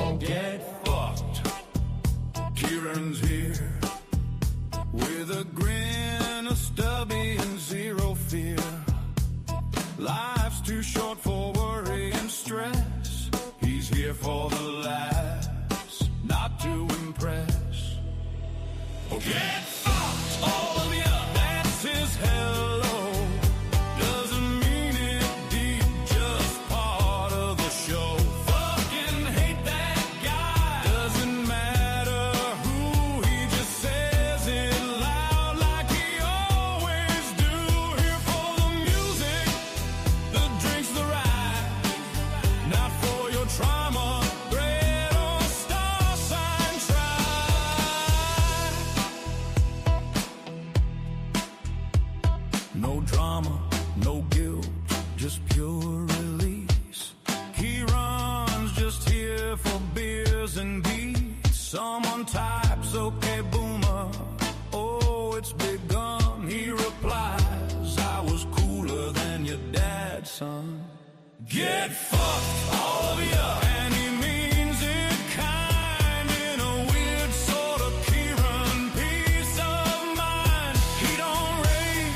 Oh, get fucked. Kieran's here with a grin, a stubby, and zero fear. Life's too short for worry and stress. He's here for the laughs, not to impress. Oh, get fucked, all of ya. That's his hello. Doesn't mean it deep, just part of the show. Fucking hate that guy. Doesn't matter who, he just says it loud like he always do. Here for the music, the drinks, the ride. Not for your trauma, bread or star sign try. No drama, no guilt, just pure release. He runs just here for beers and beats. Someone types, okay, boomer. Oh, it's begun. He replies, I was cooler than your dad, son. Get fucked, all of ya. And he means it kind, in a weird sort of Kieran peace of mind. He don't rage,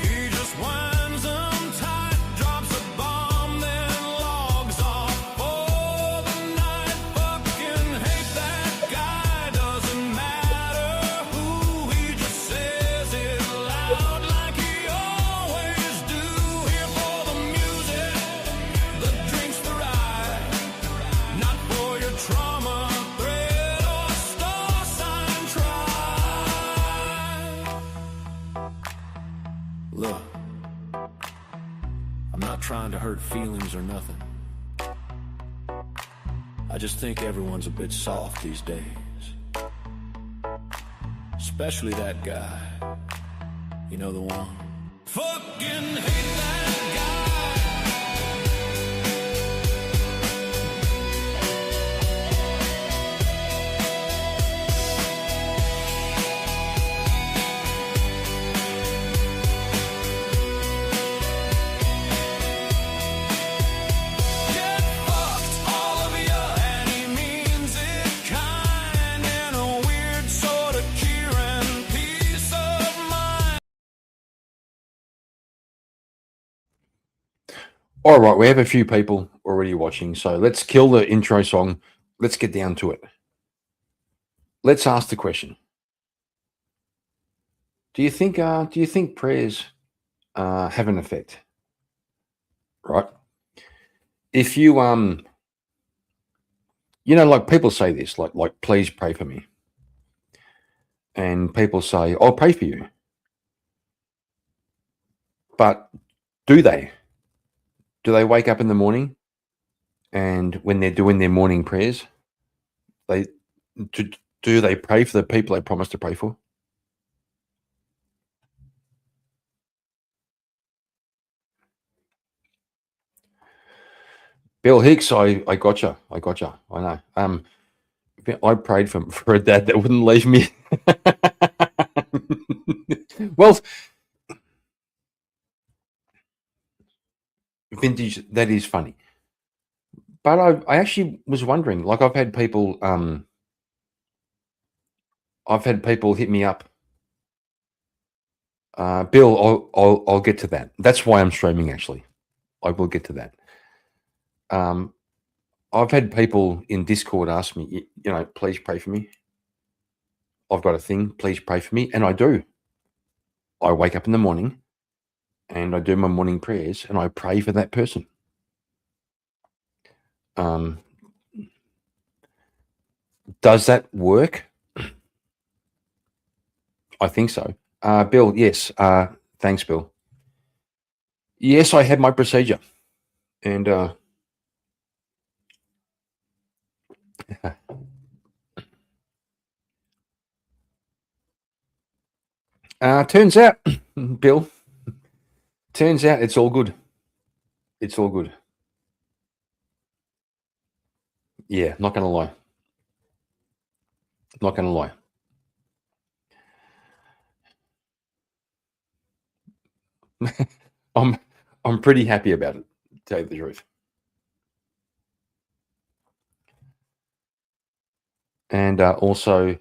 he just winds them tight, drops a bomb, then logs off for the night. Fucking hate that guy, doesn't matter who, he just says it loud like he always do. Here for the music, the drinks, the ride. Not for your trauma, thread or star sign try. Look, I'm not trying to hurt feelings or nothing. I just think everyone's a bit soft these days. Especially that guy. You know the one? Fucking hate that guy. Get fucked, all of ya. And he means it kind, in a weird sort of Kieran peace of mind. All right, we have a few people already watching, so let's kill the intro song. Let's get down to it. Let's ask the question: Do you think prayers have an effect? Right? If you like people say this, like please pray for me, and people say I'll pray for you, but do they? Do they wake up in the morning, and when they're doing their morning prayers, do they pray for the people they promised to pray for? Bill Hicks, I gotcha. I know. I prayed for a dad that wouldn't leave me. Well, vintage, that is funny. But I actually was wondering, like I've had people hit me up. Bill, I'll get to that. That's why I'm streaming, actually. I will get to that. I've had people in Discord ask me, please pray for me. I've got a thing, please pray for me. And I do. I wake up in the morning and I do my morning prayers and I pray for that person. Does that work? I think so. Bill, yes. Thanks, Bill. Yes, I had my procedure. And turns out, Bill, it's all good. It's all good. Yeah, not going to lie. Not going to lie. I'm pretty happy about it, to tell you the truth. And also,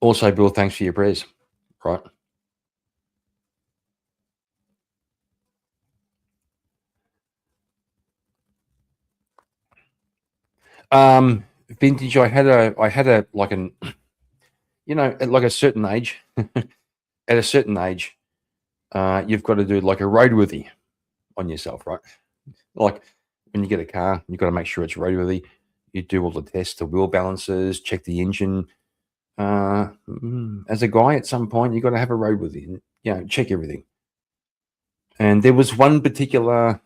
Bill, thanks for your prayers. Right. Vintage. I had a like an, at like a certain age. At a certain age, you've got to do like a roadworthy on yourself, right? Like when you get a car, you've got to make sure it's roadworthy. You do all the tests, the wheel balances, check the engine. As a guy, at some point, you've got to have a roadworthy, check everything. And there was one particular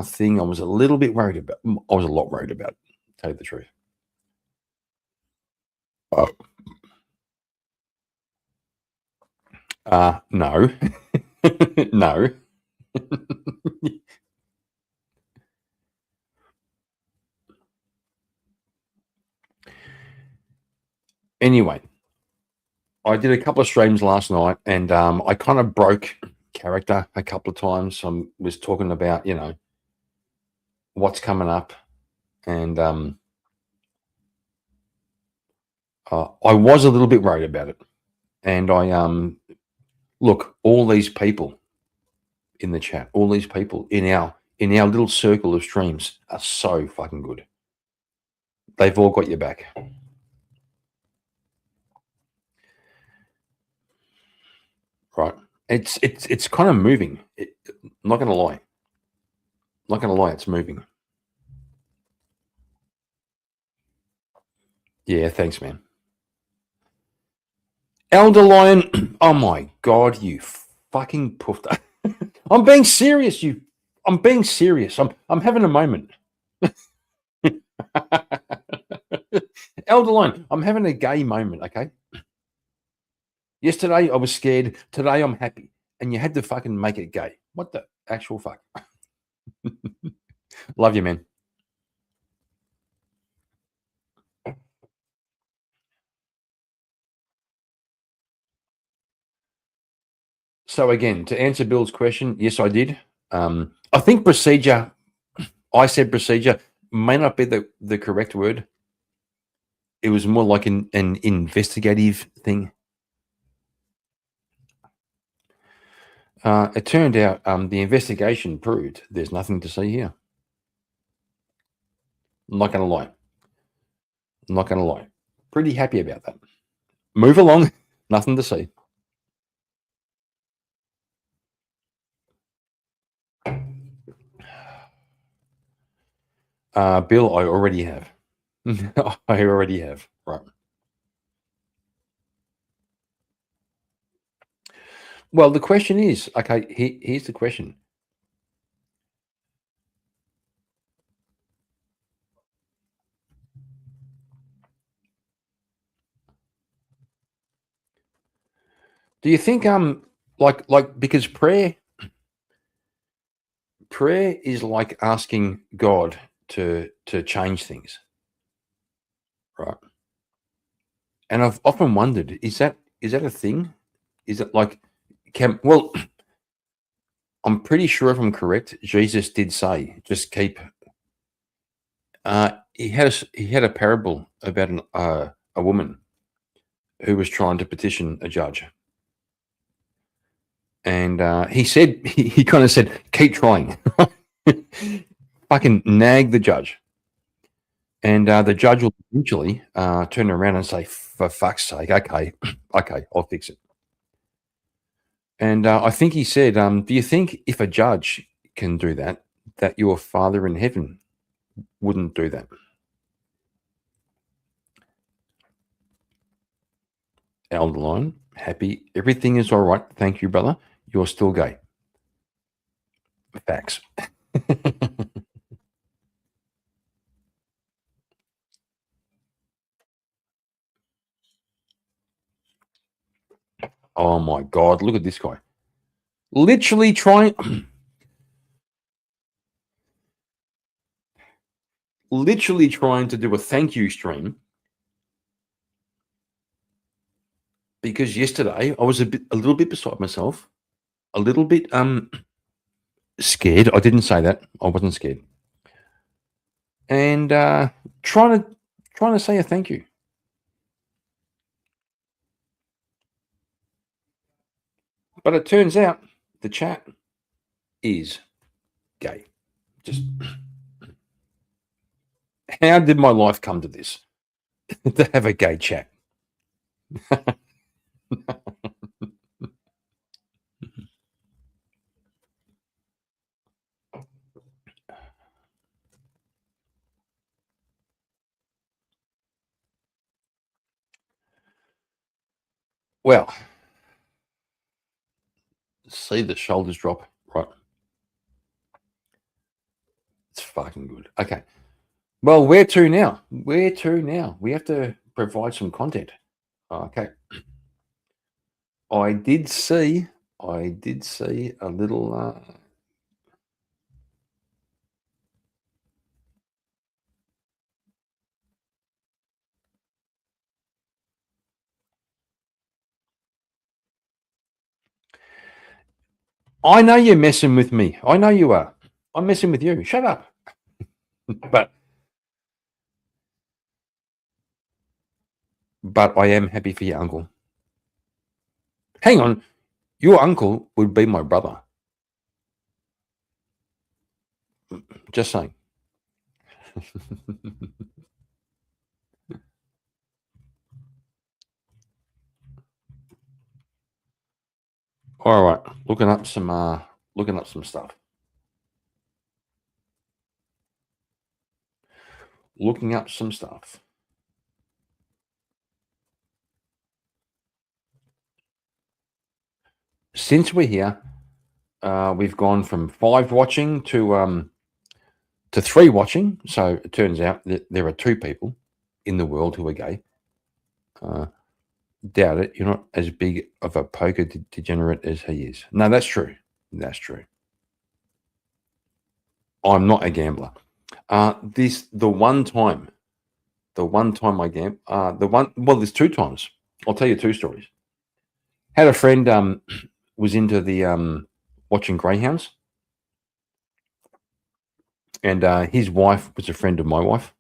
thing I was a little bit worried about. I was a lot worried about, to tell you the truth. No. No. Anyway, I did a couple of streams last night, and I kind of broke character a couple of times. I was talking about, what's coming up, and I was a little bit worried about it. And I look, all these people in the chat, all these people in our little circle of streams are so fucking good. They've all got your back. Right. It's kind of moving. I'm not gonna lie. It's moving. Yeah, thanks, man. Elder Lion, oh my god, you fucking puffed. I'm being serious, I'm being serious. I'm having a moment. Elder Lion, I'm having a gay moment, okay? Yesterday I was scared. Today I'm happy. And you had to fucking make it gay. What the actual fuck? Love you, man. So again, to answer Bill's question, yes, I did. I think procedure, I said procedure, may not be the correct word. It was more like an investigative thing. It turned out the investigation proved there's nothing to see here. I'm not going to lie. Pretty happy about that. Move along. Nothing to see. Bill, I already have. I already have. Right. Well, the question is, okay, here's the question. Do you think like because prayer is like asking God to change things, right? And I've often wondered, is that a thing? Is it like well, I'm pretty sure if I'm correct, Jesus did say, just keep. He had a parable about a woman who was trying to petition a judge. And he said, he kind of said, keep trying. Fucking nag the judge. And the judge will eventually turn around and say, for fuck's sake, okay, I'll fix it. And I think he said, do you think if a judge can do that, that your Father in heaven wouldn't do that? Elder Lion, happy. Everything is all right. Thank you, brother. You're still gay. Facts. Oh my God, look at this guy. Literally trying to do a thank you stream because yesterday I was a little bit beside myself, a little bit scared. I didn't say that. I wasn't scared. And trying trying to say a thank you. But it turns out the chat is gay. Just how did my life come to this? To have a gay chat. Well, see the shoulders drop, right? It's fucking good. Okay. Well, where to now? Where to now? We have to provide some content. Okay. I did see a little I know you're messing with me. I know you are. I'm messing with you. Shut up. But I am happy for your uncle. Hang on. Your uncle would be my brother. Just saying. All right. Looking up some stuff. Looking up some stuff. Since we're here, we've gone from 5 watching to 3 watching. So it turns out that there are 2 people in the world who are gay. Doubt it. You're not as big of a poker degenerate as he is. No, that's true. That's true. I'm not a gambler. The one time I gambled, well, there's 2 times. I'll tell you 2 stories. Had a friend was into the watching greyhounds, and his wife was a friend of my wife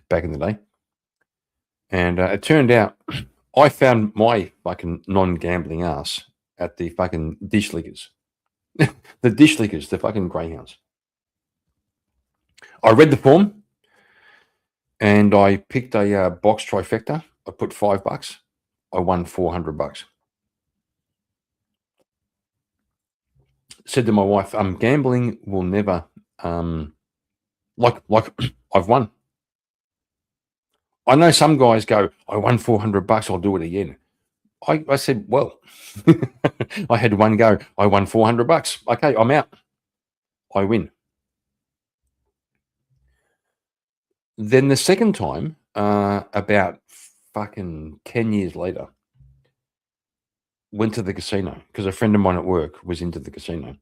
back in the day, and it turned out I found my fucking non-gambling ass at the fucking dish lickers, the dish lickers, the fucking greyhounds. I read the form, and I picked a box trifecta. I put $5. I won $400. Said to my wife, gambling will never, like I've won. I know some guys go, I won $400, I'll do it again. I said, well, I had one go. I won $400. Okay, I'm out. I win. Then the second time, about fucking 10 years later, went to the casino because a friend of mine at work was into the casino.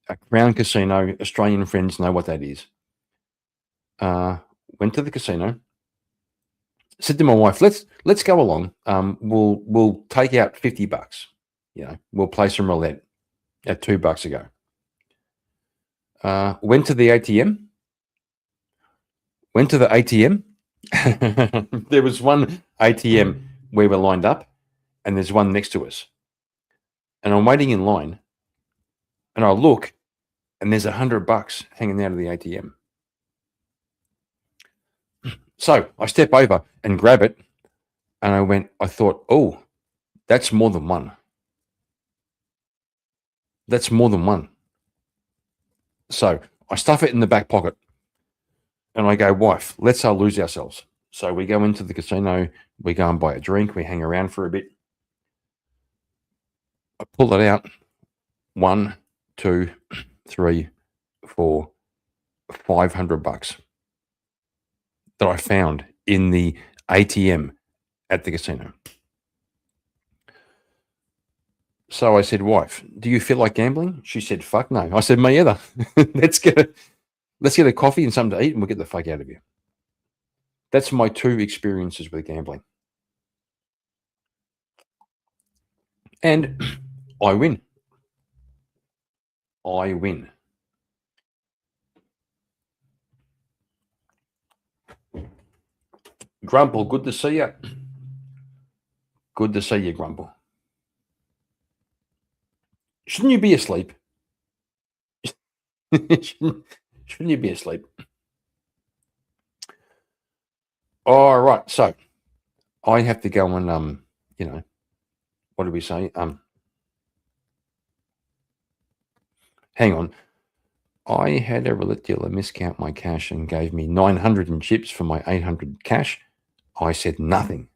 A Crown Casino, Australian friends know what that is. Went to the casino. Said to my wife, let's go along. We'll take out $50. You know, we'll play some roulette at $2 a go. Went to the ATM. Went to the ATM. There was one ATM where we're lined up, and there's one next to us. And I'm waiting in line, and I look, and there's $100 hanging out of the ATM. So I step over and grab it, and I thought, oh, that's more than one. That's more than one. So I stuff it in the back pocket, and I go, wife, let's lose ourselves. So we go into the casino, we go and buy a drink, we hang around for a bit. I pull it out. 1, 2, 3, 4, $500 that I found in the ATM at the casino. So I said, wife, do you feel like gambling? She said, fuck no. I said, me either. Let's get a coffee and something to eat, and we'll get the fuck out of here. That's my 2 experiences with gambling. And I win. I win. Grumple, good to see you. Good to see you, Grumple. Shouldn't you be asleep? shouldn't you be asleep? All right, so I have to go and what did we say? Hang on. I had a dealer miscount my cash and gave me 900 in chips for my 800 cash. I said nothing.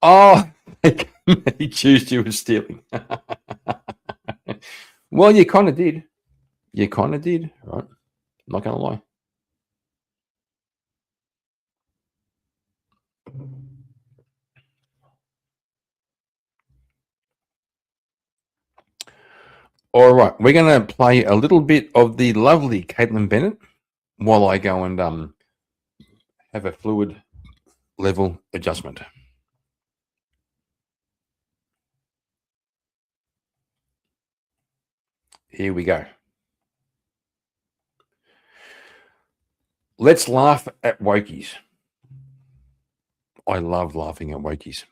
Oh, he accused you of stealing. Well, you kind of did. You kind of did, right? Not going to lie. All right, we're going to play a little bit of the lovely Caitlin Bennett while I go and have a fluid level adjustment. Here we go. Let's laugh at wokies. I love laughing at wokies.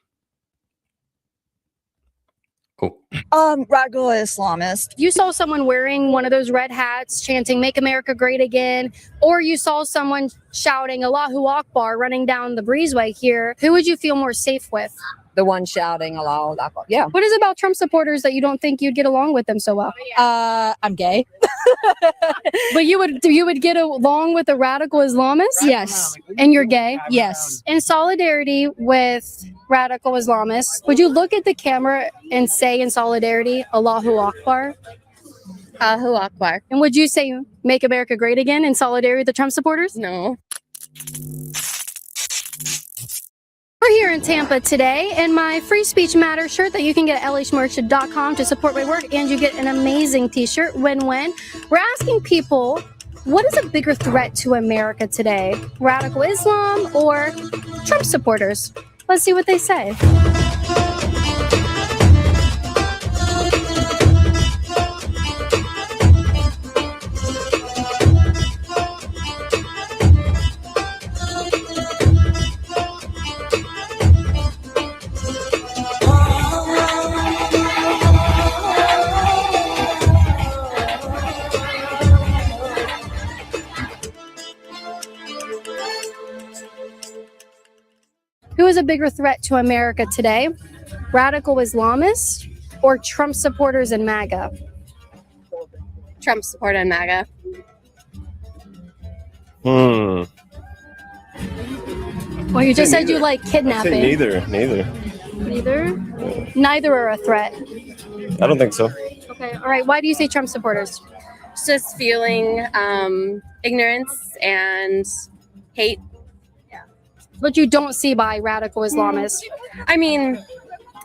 Radical Islamist. You saw someone wearing one of those red hats chanting "Make America Great Again," or you saw someone shouting "Allahu Akbar" running down the breezeway here, who would you feel more safe with? The one shouting Allahu Akbar. Yeah. What is it about Trump supporters that you don't think you'd get along with them so well? I'm gay. But you would get along with a radical Islamist? Yes. And you're gay? Yes. In solidarity with radical Islamists, would you look at the camera and say in solidarity, Allahu Akbar? Allahu Akbar. And would you say, "Make America Great Again" in solidarity with the Trump supporters? No. We're here in Tampa today in my Free Speech Matters shirt that you can get at lhmerch.com to support my work, and you get an amazing t-shirt, win-win. We're asking people, what is a bigger threat to America today? Radical Islam or Trump supporters? Let's see what they say. Who is a bigger threat to America today? Radical Islamists or Trump supporters and MAGA? Trump supporter and MAGA. Well, you just said you like I'd say kidnapping. neither. Neither? Neither are a threat. I don't think so. Okay, all right. Why do you say Trump supporters? Just feeling ignorance and hate. But you don't see by radical Islamists. I mean,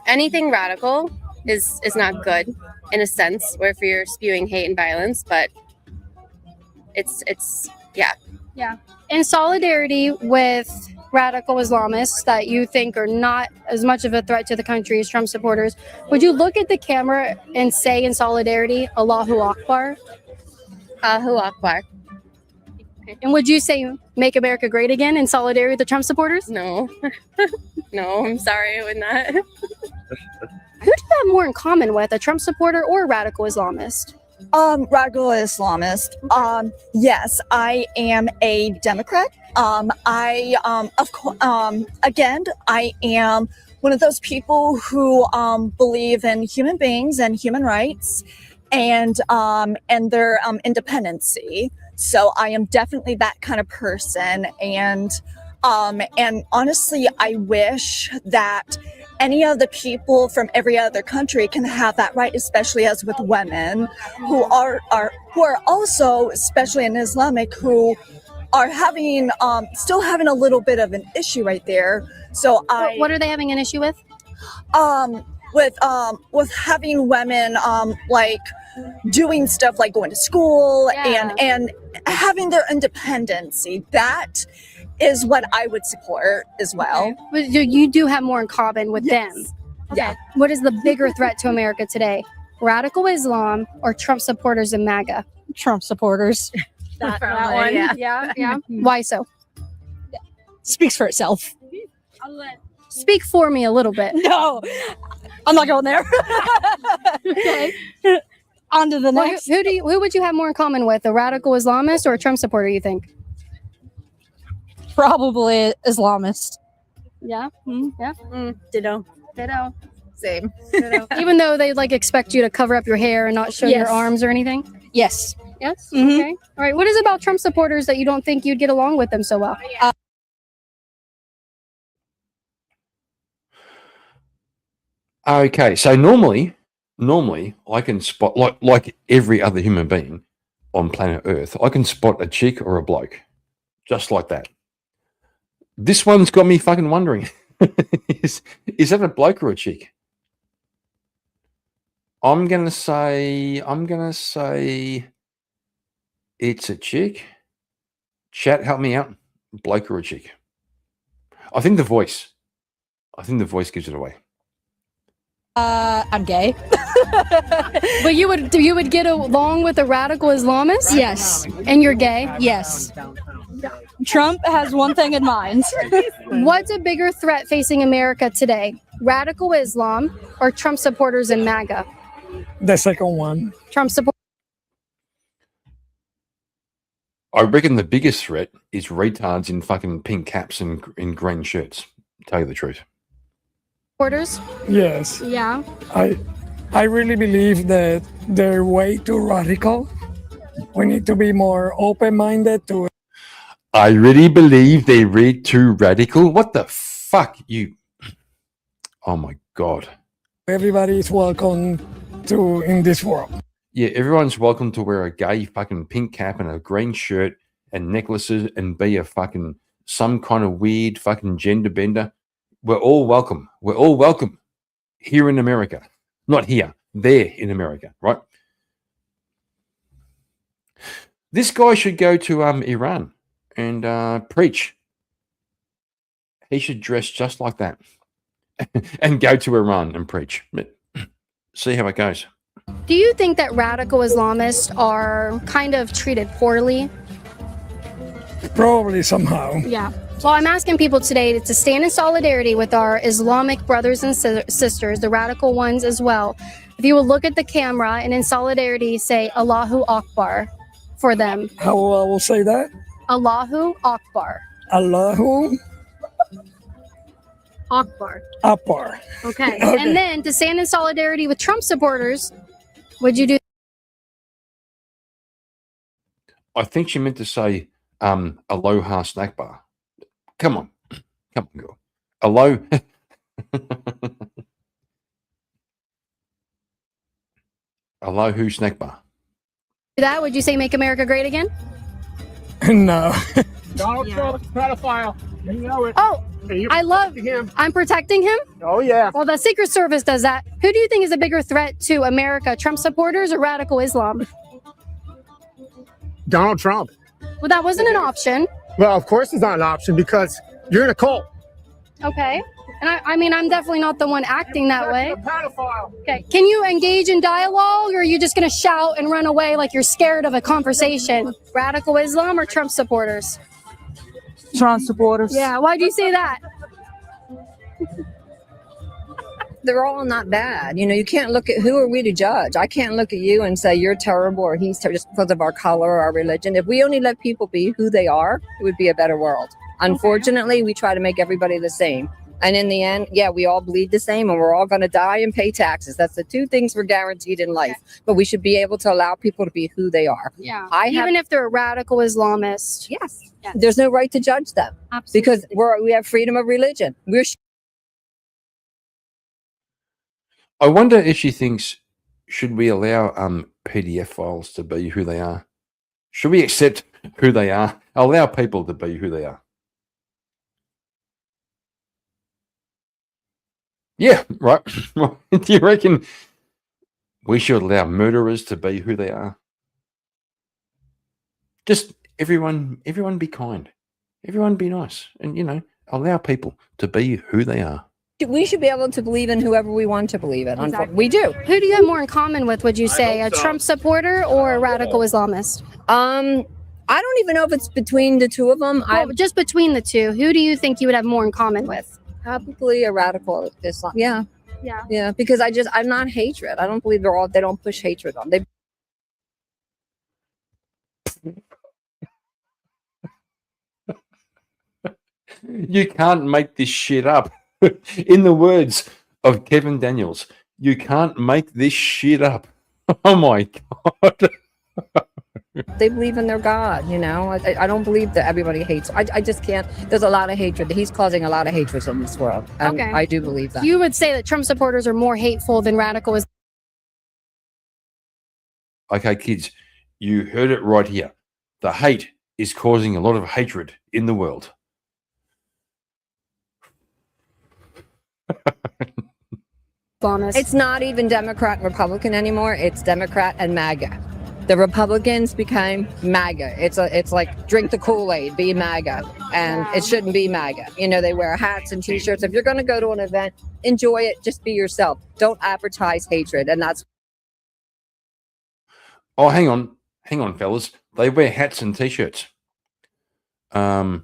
anything radical is not good in a sense, where if you're spewing hate and violence, but it's yeah. In solidarity with radical Islamists that you think are not as much of a threat to the country as Trump supporters, would you look at the camera and say in solidarity, Allahu Akbar? Allahu Akbar. And would you say "Make America Great Again" in solidarity with the Trump supporters? No. No, I'm sorry, I would not. Who do you have more in common with, a Trump supporter or a radical Islamist? Radical Islamist. Yes, I am a Democrat. Again, I am one of those people who believe in human beings and human rights and their independency. So I am definitely that kind of person, and honestly, I wish that any of the people from every other country can have that right, especially as with women who are also, especially in Islamic, who are having still having a little bit of an issue right there. So What are they having an issue with? With having women like doing stuff like going to school and having their independency. That is what I would support as well. Okay. But you do have more in common with them. Okay. Yeah. What is the bigger threat to America today? Radical Islam or Trump supporters and MAGA? Trump supporters. That one. Yeah. Why so? speaks for itself. Speak for me a little bit. No, I'm not going there. Okay. On to the Well, next. who would you have more in common with, a radical Islamist or a Trump supporter, you think? Probably Islamist. Yeah. Yeah. Ditto. Ditto. Same. Ditto. Even though they like expect you to cover up your hair and not show your Yes. arms or anything? Yes. Yes. Mhm. Okay. All right. What is it about Trump supporters that you don't think you'd get along with them so well? Okay, so normally I can spot like every other human being on planet Earth. I can spot a chick or a bloke, just like that. This one's got me fucking wondering: is that a bloke or a chick? I'm gonna say it's a chick. Chat, help me out. Bloke or a chick? I think the voice gives it away. I'm gay. But you would get along with a radical Islamist? Yes. And you're gay? Yes. Trump has one thing in mind. What's a bigger threat facing America today? Radical Islam or Trump supporters in MAGA? The second one. Trump support. I reckon the biggest threat is retards in fucking pink caps and in green shirts. Tell you the truth. Supporters? Yes. Yeah. I really believe that they're way too radical. We need to be more open-minded to I really believe they read too radical. What the fuck, you? Oh my god. everybody is welcome to in this world. Yeah, everyone's welcome to wear a gay fucking pink cap and a green shirt and necklaces and be a fucking some kind of weird fucking gender bender. We're all welcome. We're all welcome here in America. Not here, there in America, right? This guy should go to Iran and preach. He should dress just like that and go to Iran and preach. See how it goes. Do you think that radical Islamists are kind of treated poorly? Probably somehow. Yeah. Well, I'm asking people today to stand in solidarity with our Islamic brothers and sisters, the radical ones as well. If you will look at the camera and in solidarity say Allahu Akbar for them. How I will say that? Allahu Akbar. Allahu Akbar. Akbar. Okay. Okay. And then to stand in solidarity with Trump supporters, would you do? I think she meant to say Aloha snack bar. Come on. Come on, girl. Alohu snack bar. that? Would you say make America great again? No. Donald Trump's a pedophile. You know it. Oh, You're I love him. I'm protecting him? Oh, yeah. Well, the Secret Service does that. Who do you think is a bigger threat to America, Trump supporters or radical Islam? Donald Trump. Well, that wasn't an option. Well, of course it's not an option because you're in a cult. Okay. And I mean, I'm definitely not the one acting that way. A pedophile. Okay. Can you engage in dialogue or are you just going to shout and run away like you're scared of a conversation? Radical Islam or Trump supporters? Trump supporters. Yeah. Why do you say that? They're all not bad. You know, you can't look at who are we to judge. I can't look at you and say you're terrible or he's terrible just because of our color or our religion. If we only let people be who they are, it would be a better world. Unfortunately, we try to make everybody the same. And in the end, yeah, we all bleed the same and we're all going to die and pay taxes. That's the two things we're guaranteed in life. But we should be able to allow people to be who they are. Yeah. I have- Even if they're a radical Islamist. Yes. Yes. There's no right to judge them Absolutely. because we have freedom of religion. We're I wonder if she thinks, should we allow PDF files to be who they are? Should we accept who they are? Allow people to be who they are. Yeah, right. Do you reckon we should allow murderers to be who they are? Just everyone be kind. Everyone be nice. And, you know, allow people to be who they are. We should be able to believe in whoever we want to believe in. Exactly. We do. Who do you have more in common with, would you say? A Trump supporter or a radical Islamist? I don't even know if it's between the two of them. Well, just between the two, who do you think you would have more in common with? Probably a radical Islam. Yeah, Yeah. because I'm not hatred. I don't believe they don't push hatred on. They You can't make this shit up. In the words of Kevin Daniels, you can't make this shit up. Oh my God. they believe in their God. I don't believe that everybody hates. I just can't. There's a lot of hatred. He's causing a lot of hatred in this world. Okay. I do believe that. You would say that Trump supporters are more hateful than radical is. Okay, kids, you heard it right here. The hate is causing a lot of hatred in the world. Honest. It's not even Democrat and Republican anymore. It's Democrat and MAGA. The Republicans became MAGA. It's like drink the Kool-Aid, be MAGA, and it shouldn't be MAGA. They wear hats and T-shirts. If you're going to go to an event, enjoy it. Just be yourself. Don't advertise hatred, and that's. Oh, hang on, fellas. They wear hats and T-shirts. Hat,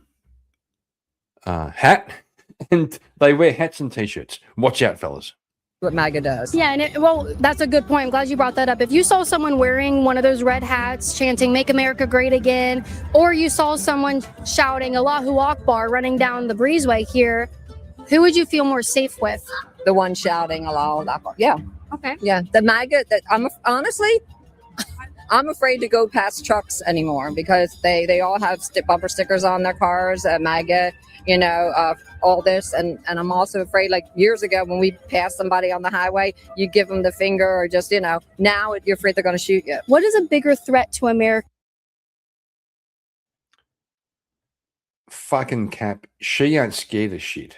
and they wear hats and T-shirts. Watch out, fellas. What MAGA does. Yeah, and that's a good point. I'm glad you brought that up. If you saw someone wearing one of those red hats chanting "Make America Great Again," or you saw someone shouting "Allahu Akbar" running down the breezeway here, who would you feel more safe with? The one shouting Allahu Akbar. Yeah. Okay. Yeah. The MAGA. Honestly, I'm afraid to go past trucks anymore because they all have bumper stickers on their cars, MAGA, all this. And I'm also afraid, like years ago when we passed somebody on the highway, you give them the finger or just, now you're afraid they're going to shoot you. What is a bigger threat to America? Fucking Cap. She ain't scared of shit.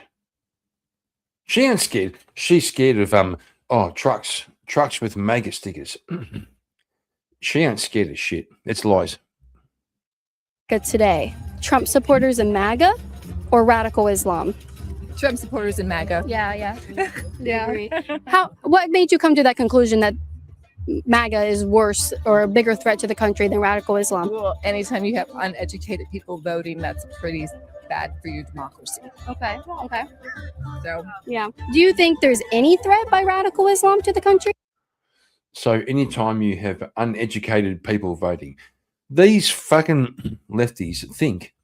She ain't scared. She's scared of, trucks with MAGA stickers. She ain't scared of shit. It's lies. Today, Trump supporters in MAGA or radical Islam? Trump supporters in MAGA. Yeah. What made you come to that conclusion that MAGA is worse or a bigger threat to the country than radical Islam? Well, anytime you have uneducated people voting, that's pretty bad for your democracy. Okay. So, Yeah. Do you think there's any threat by radical Islam to the country? So anytime you have uneducated people voting, these fucking lefties think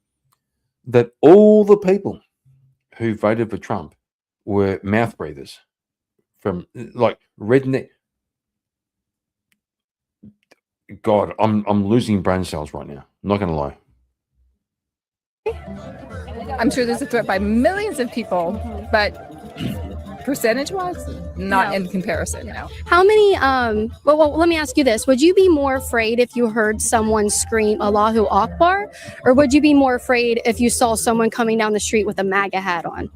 that all the people who voted for Trump were mouth breathers from like redneck. God, I'm losing brain cells right now. I'm not going to lie. I'm sure there's a threat by millions of people, but percentage-wise, not in comparison. No. How many, well, let me ask you this. Would you be more afraid if you heard someone scream Allahu Akbar? Or would you be more afraid if you saw someone coming down the street with a MAGA hat on?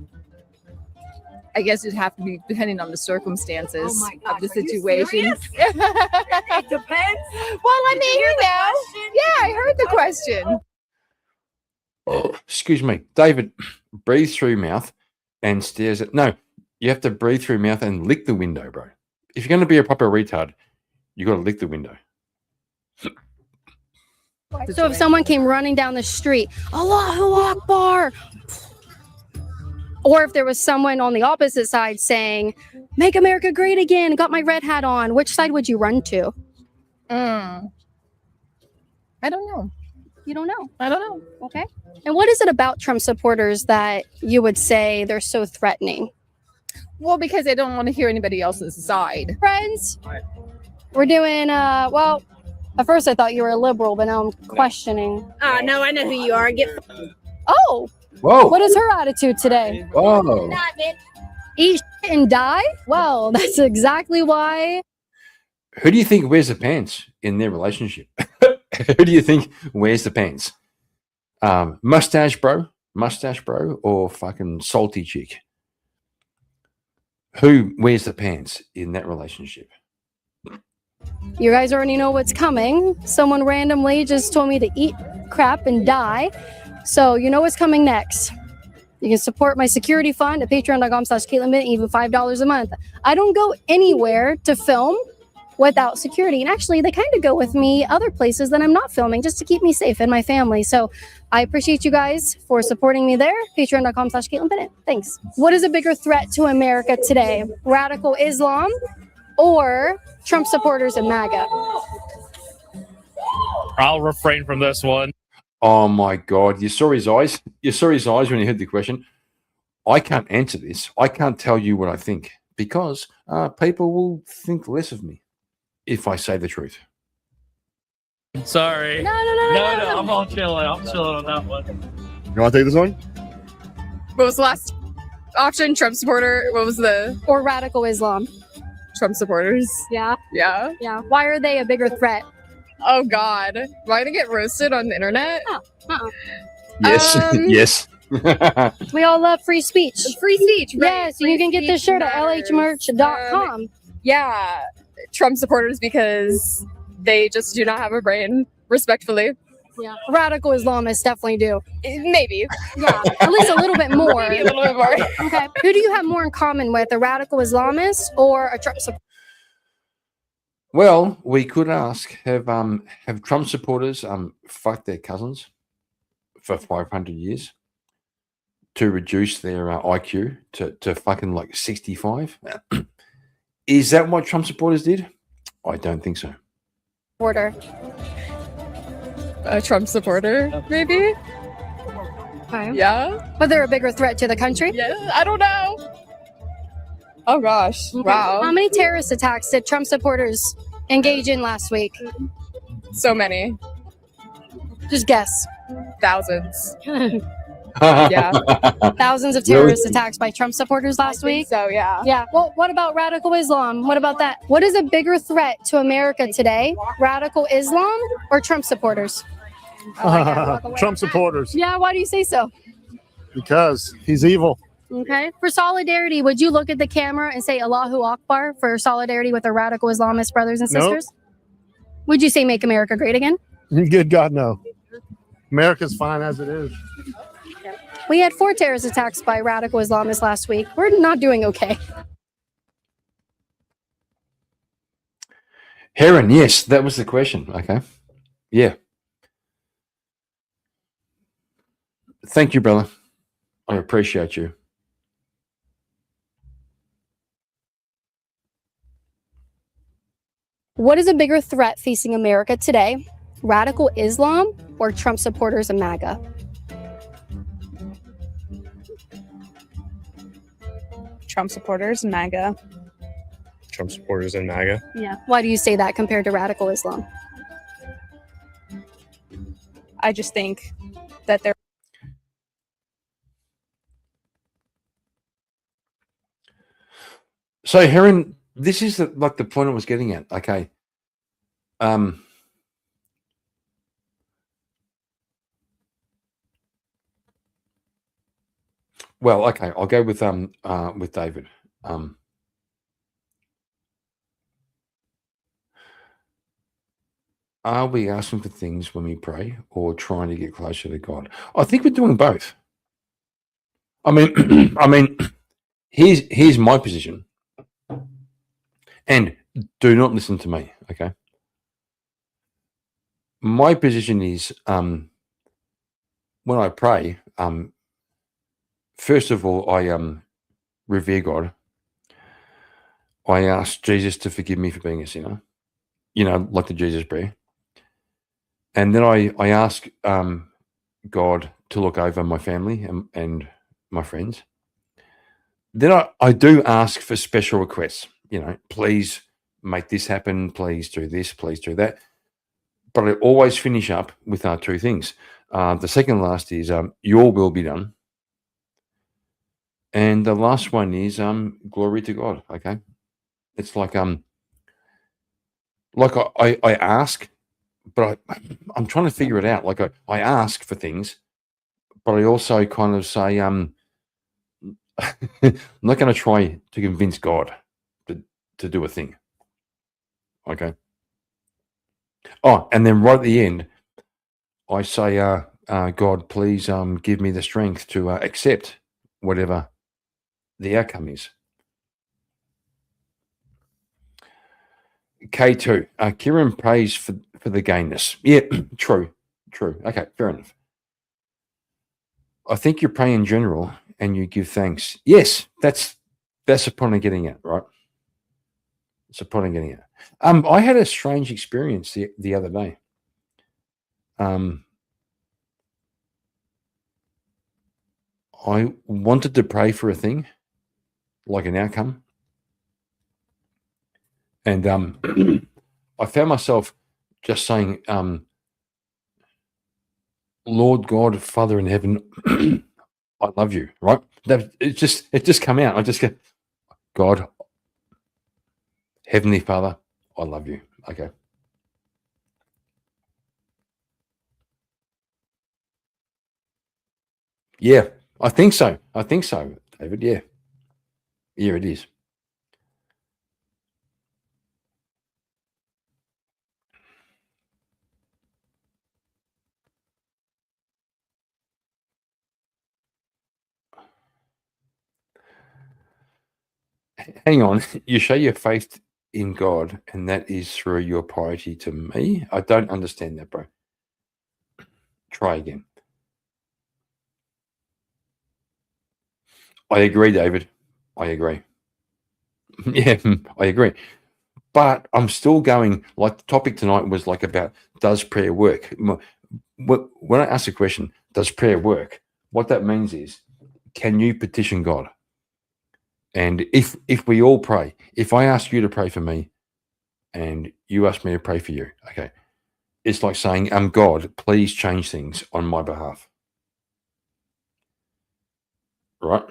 I guess it'd have to be depending on the circumstances of the are you situation. serious? It depends. Well, I mean, yeah, I heard the question. Oh, excuse me. David, breathe through your mouth and stares at... No, you have to breathe through your mouth and lick the window, bro. If you're going to be a proper retard, you got to lick the window. So if someone came running down the street, Allahu Akbar, or if there was someone on the opposite side saying, "Make America Great Again," got my red hat on, which side would you run to? I don't know. You don't know. I don't know. Okay. And what is it about Trump supporters that you would say they're so threatening? Well, because I don't want to hear anybody else's side. Friends, we're doing, well, at first I thought you were a liberal, but now I'm questioning. Oh, no, I know who you are. Get Oh, Whoa. what is her attitude today? Whoa. Eat shit and die? Well, that's exactly why. Who do you think wears the pants in their relationship? Who do you think wears the pants? Mustache bro, or fucking salty chick? Who wears the pants in that relationship? You guys already know what's coming. Someone randomly just told me to eat crap and die. So you know what's coming next. You can support my security fund at patreon.com/CaitlinBennett, even $5 a month. I don't go anywhere to film. without security. And actually, they kind of go with me other places that I'm not filming just to keep me safe and my family. So I appreciate you guys for supporting me there. Patreon.com/Caitlin Bennett. Thanks. What is a bigger threat to America today? Radical Islam or Trump supporters and MAGA? I'll refrain from this one. Oh my God. You saw his eyes. You saw his eyes when you heard the question. I can't answer this. I can't tell you what I think because people will think less of me if I say the truth. Sorry. No. I'm all chilling. I'm chilling on that one. You want to take this one? What was the last option? Trump supporter. What was the Or Radical Islam? Trump supporters? Yeah. Yeah. Yeah. Why are they a bigger threat? Oh God. Am I gonna get roasted on the internet? Yes. Yes. We all love free speech. Free speech. Right. Yes, you can get this shirt at lhmerch.com. Yeah. Trump supporters because they just do not have a brain. Respectfully. Yeah. Radical Islamists definitely do. Maybe. Yeah. At least a little bit more. Maybe a little bit more. Okay. Who do you have more in common with, a radical Islamist or a Trump supporter? Well, we could ask, have Trump supporters fucked their cousins for 500 years to reduce their IQ to fucking like 65? Is that what Trump supporters did? I don't think so. A Trump supporter, maybe? Okay. Yeah. But they're a bigger threat to the country? Yeah. I don't know. Oh gosh. Okay. Wow. How many terrorist attacks did Trump supporters engage in last week? So many. Just guess. Thousands. Yeah. Thousands of terrorist attacks by Trump supporters last week? So yeah. Yeah. Well, what about radical Islam? What about that? What is a bigger threat to America today? Radical Islam or Trump supporters? Trump supporters, Yeah, why do you say so? because he's evil. Okay. For solidarity, would you look at the camera and say Allahu Akbar for solidarity with our radical Islamist brothers and Nope. sisters? Would you say make America great again? Good God, no. America's fine as it is. We had 4 terrorist attacks by radical Islamists last week. We're not doing okay. Heron, yes, that was the question. Okay. Yeah. Thank you, brother. I appreciate you. What is a bigger threat facing America today? Radical Islam or Trump supporters and MAGA? Trump supporters, MAGA. Trump supporters and MAGA. Yeah. Why do you say that compared to radical Islam? I just think that they're So, Heron, this is the point I was getting at. Okay. Well, okay, I'll go with David. Are we asking for things when we pray or trying to get closer to God? I think we're doing both. I mean, here's my position. And do not listen to me, okay? My position is when I pray, first of all, I revere God. I ask Jesus to forgive me for being a sinner, like the Jesus prayer. And then I ask God to look over my family and my friends. Then I do ask for special requests. Please make this happen. Please do this. Please do that. But I always finish up with 2 things. The second last is your will be done. And the last one is glory to God. Okay. It's like I ask, but I'm trying to figure it out. Like I ask for things, but I also kind of say, I'm not going to try to convince God to do a thing. Okay. Oh, and then right at the end, I say, God, please give me the strength to accept whatever the outcome is. K2. Kieran prays for the gayness. Yeah, true. Okay, fair enough. I think you pray in general and you give thanks. Yes, that's the point I'm getting at, right? That's the point I'm getting at. I had a strange experience the other day. I wanted to pray for a thing, like an outcome. And I found myself just saying, Lord God, Father in heaven, I love you, right? It just come out. I just go, God, Heavenly Father, I love you. Okay. Yeah, I think so, David. Yeah, it is. Hang on, you show your faith in God, and that is through your piety to me. I don't understand that, bro. Try again. I agree, David. I agree. Yeah, I agree. But I'm still going, like the topic tonight was like about, does prayer work? When I ask the question, does prayer work? What that means is, can you petition God? And if we all pray, if I ask you to pray for me and you ask me to pray for you, okay, it's like saying, God, please change things on my behalf. Right?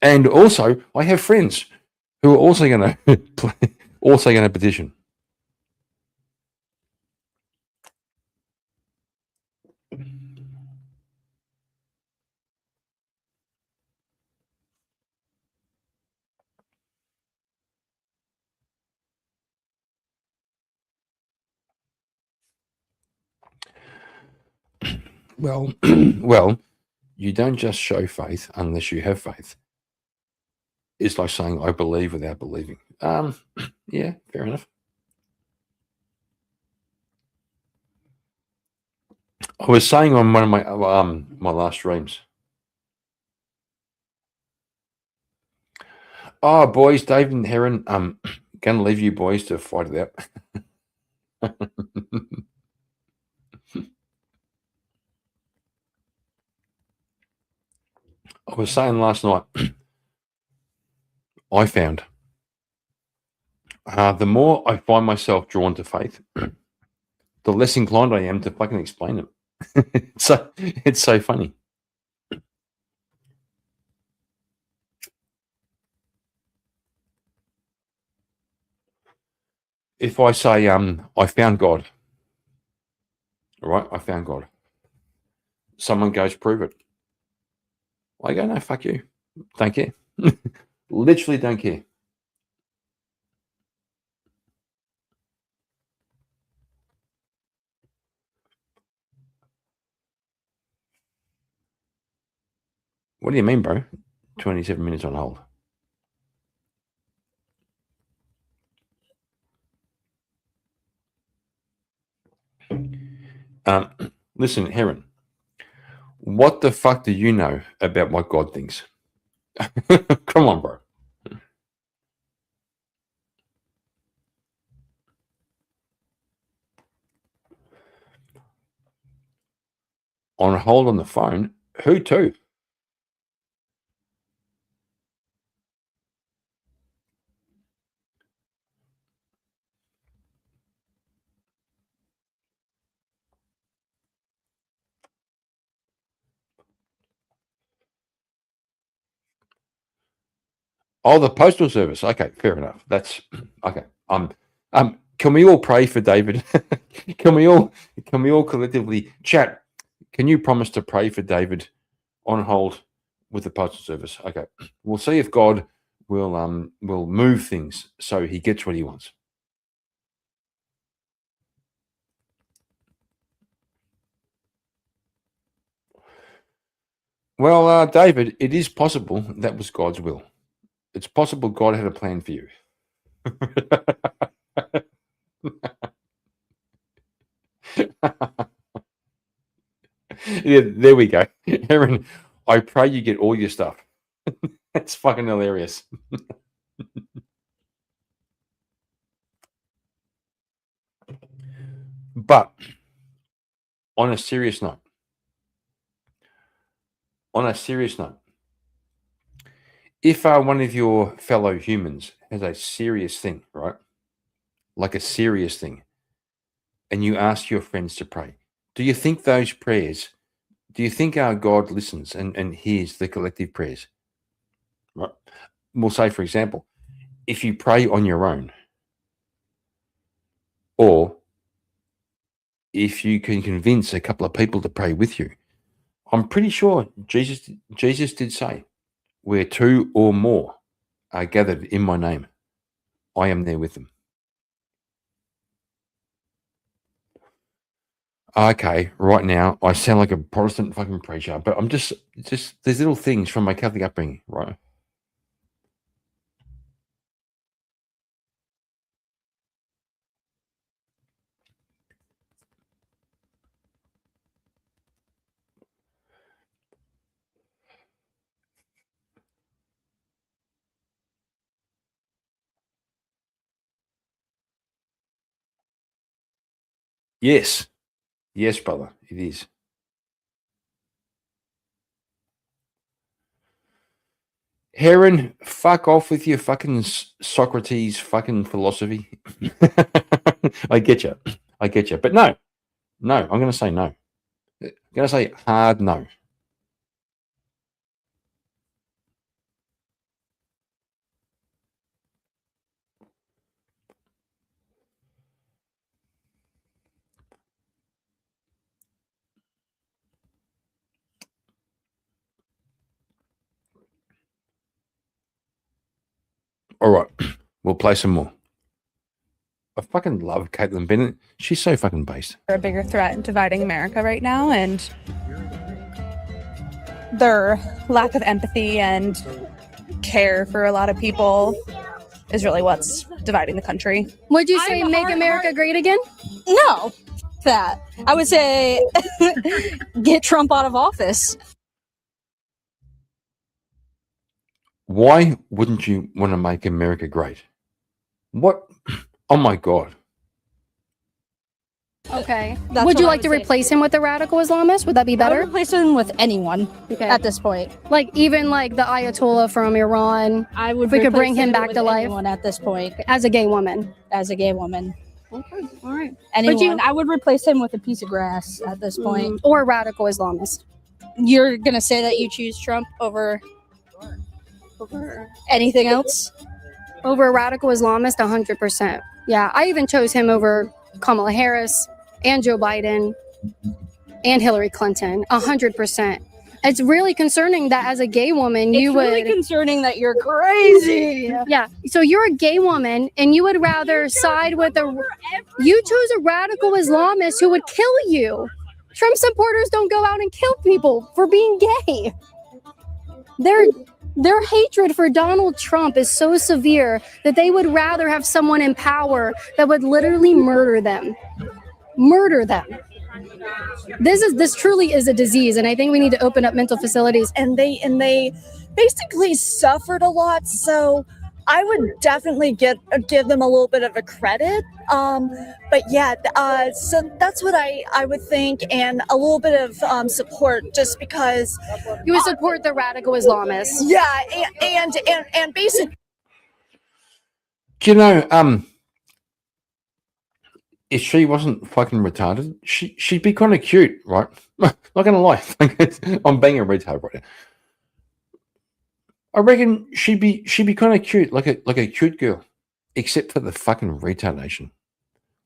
And also, I have friends who are also going to petition. Well, you don't just show faith unless you have faith. It's like saying, I believe without believing. Yeah, fair enough. I was saying on one of my my last streams. Oh, boys, David and Heron, gonna leave you boys to fight it out. I was saying last night, I found the more I find myself drawn to faith, the less inclined I am to fucking explain it. So it's so funny. If I say, I found God, all right, I found God. Someone goes, prove it. I go, no, fuck you. Don't care. Literally don't care. What do you mean, bro? 27 minutes on hold. Listen, Heron, what the fuck do you know about what God thinks? Come on, bro. On hold on the phone? Who to? Oh, the postal service. Okay, fair enough. That's okay. Can we all pray for David? Can we all collectively chat? Can you promise to pray for David on hold with the postal service? Okay, we'll see if God will move things so he gets what he wants. Well, David, it is possible that was God's will. It's possible God had a plan for you. Yeah, there we go. Aaron, I pray you get all your stuff. That's fucking hilarious. But on a serious note, if one of your fellow humans has a serious thing, right? Like a serious thing, and you ask your friends to pray, do you think those prayers, do you think our God listens and hears the collective prayers? Right? We'll say, for example, if you pray on your own, or if you can convince a couple of people to pray with you, I'm pretty sure Jesus did say, where two or more are gathered in my name, I am there with them. Okay, right now I sound like a Protestant fucking preacher, but I'm just there's little things from my Catholic upbringing, right? Yes. Yes, brother, it is. Heron, fuck off with your fucking Socrates fucking philosophy. I get you. But no, I'm going to say no. I'm going to say hard no. All right, we'll play some more. I fucking love Caitlin Bennett. She's so fucking based. They're a bigger threat in dividing America right now, and their lack of empathy and care for a lot of people is really what's dividing the country. Would you say make America great again? No, that. I would say get Trump out of office. Why wouldn't you want to make America great? What? Oh my God. Okay. That's Would you what I like to would say. replace him with a radical Islamist? Would that be I would better? replace him with anyone at this point. Like even like the Ayatollah from Iran. I would. If we could bring replace him back with to life anyone at this point. as a gay woman. As a gay woman. Okay. All right. Anyone. I would replace him with a piece of grass at this point. Or a radical Islamist. You're gonna say that you choose Trump over anything else? Over a radical Islamist, 100%. Yeah, I even chose him over Kamala Harris and Joe Biden and Hillary Clinton, 100%. It's really concerning that as a gay woman, you would. It's really concerning that you're crazy. Yeah. So you're a gay woman and you would rather side with you chose a radical Islamist who would kill you. Trump supporters don't go out and kill people for being gay. Their hatred for Donald Trump is so severe that they would rather have someone in power that would literally murder them. Murder them. This truly is a disease, and I think we need to open up mental facilities. And they basically suffered a lot, so I would definitely give them a little bit of a credit. But yeah, so that's what I would think, and a little bit of support, just because you would support the radical Islamists. Yeah, and basically, Do you know, if she wasn't fucking retarded, she'd be kind of cute, right? Not gonna lie, I'm being a retard right now. I reckon she'd be kind of cute, like a cute girl, except for the fucking retardation,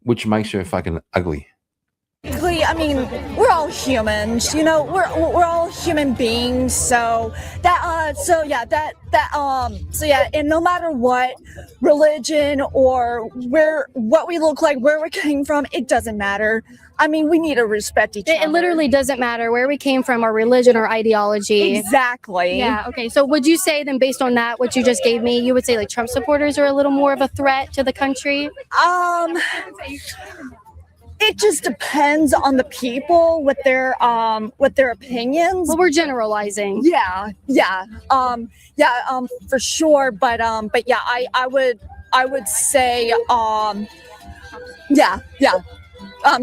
which makes her fucking ugly. I mean, we're all humans. You know, we're all human beings. So and no matter what religion or what we look like, where we came from, it doesn't matter. I mean, we need to respect each other. It literally doesn't matter where we came from, our religion or ideology. Exactly. Yeah. Okay. So would you say then, based on that, what you just gave me, you would say like Trump supporters are a little more of a threat to the country? It just depends on the people with their opinions. Well, we're generalizing. Yeah, for sure. But yeah, I would say,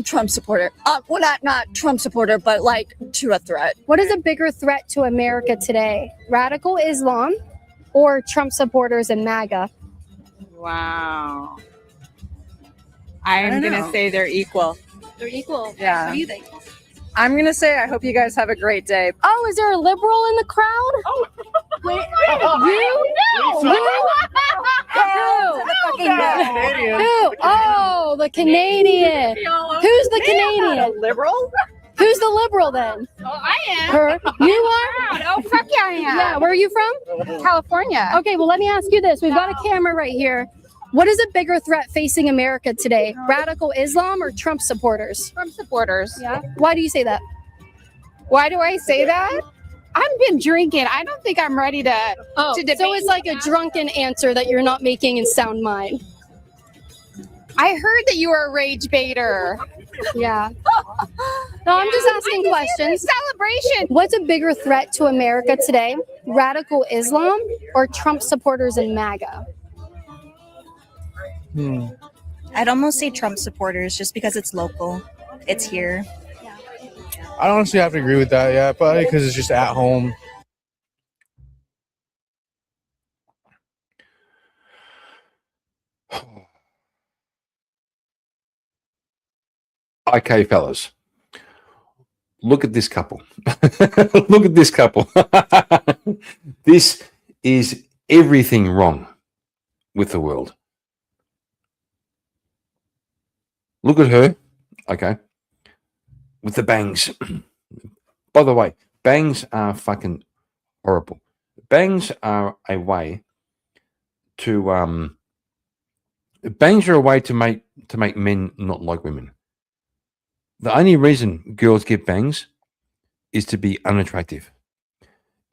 Trump supporter. Well, not Trump supporter, but like to a threat. What is a bigger threat to America today? Radical Islam or Trump supporters and MAGA? Wow. I'm going to say they're equal. They're equal. Yeah. What do you think? I'm going to say I hope you guys have a great day. Oh, is there a liberal in the crowd? Oh. Wait, Who? Oh, the Canadian. Who's the Canadian? Liberal? Who's the liberal then? Oh, I am. Her? You are? Oh, fuck yeah, I am. Yeah, where are you from? California. Okay, well, let me ask you this. We've got a camera right here. What is a bigger threat facing America today? Radical Islam or Trump supporters? Trump supporters. Yeah. Why do you say that? Why do I say that? I've been drinking. I don't think I'm ready to debate. So it's like a drunken answer that you're not making in sound mind. I heard that you were a rage baiter. Yeah. No, I'm just asking questions. Celebration. What's a bigger threat to America today? Radical Islam or Trump supporters and MAGA? I'd almost say Trump supporters just because it's local. It's here. I honestly have to agree with that, yeah, probably because it's just at home. Okay, fellas. Look at this couple. Look at this couple. This is everything wrong with the world. Look at her. Okay. With the bangs. By the way, bangs are fucking horrible. Bangs are a way to make men not like women. The only reason girls get bangs is to be unattractive.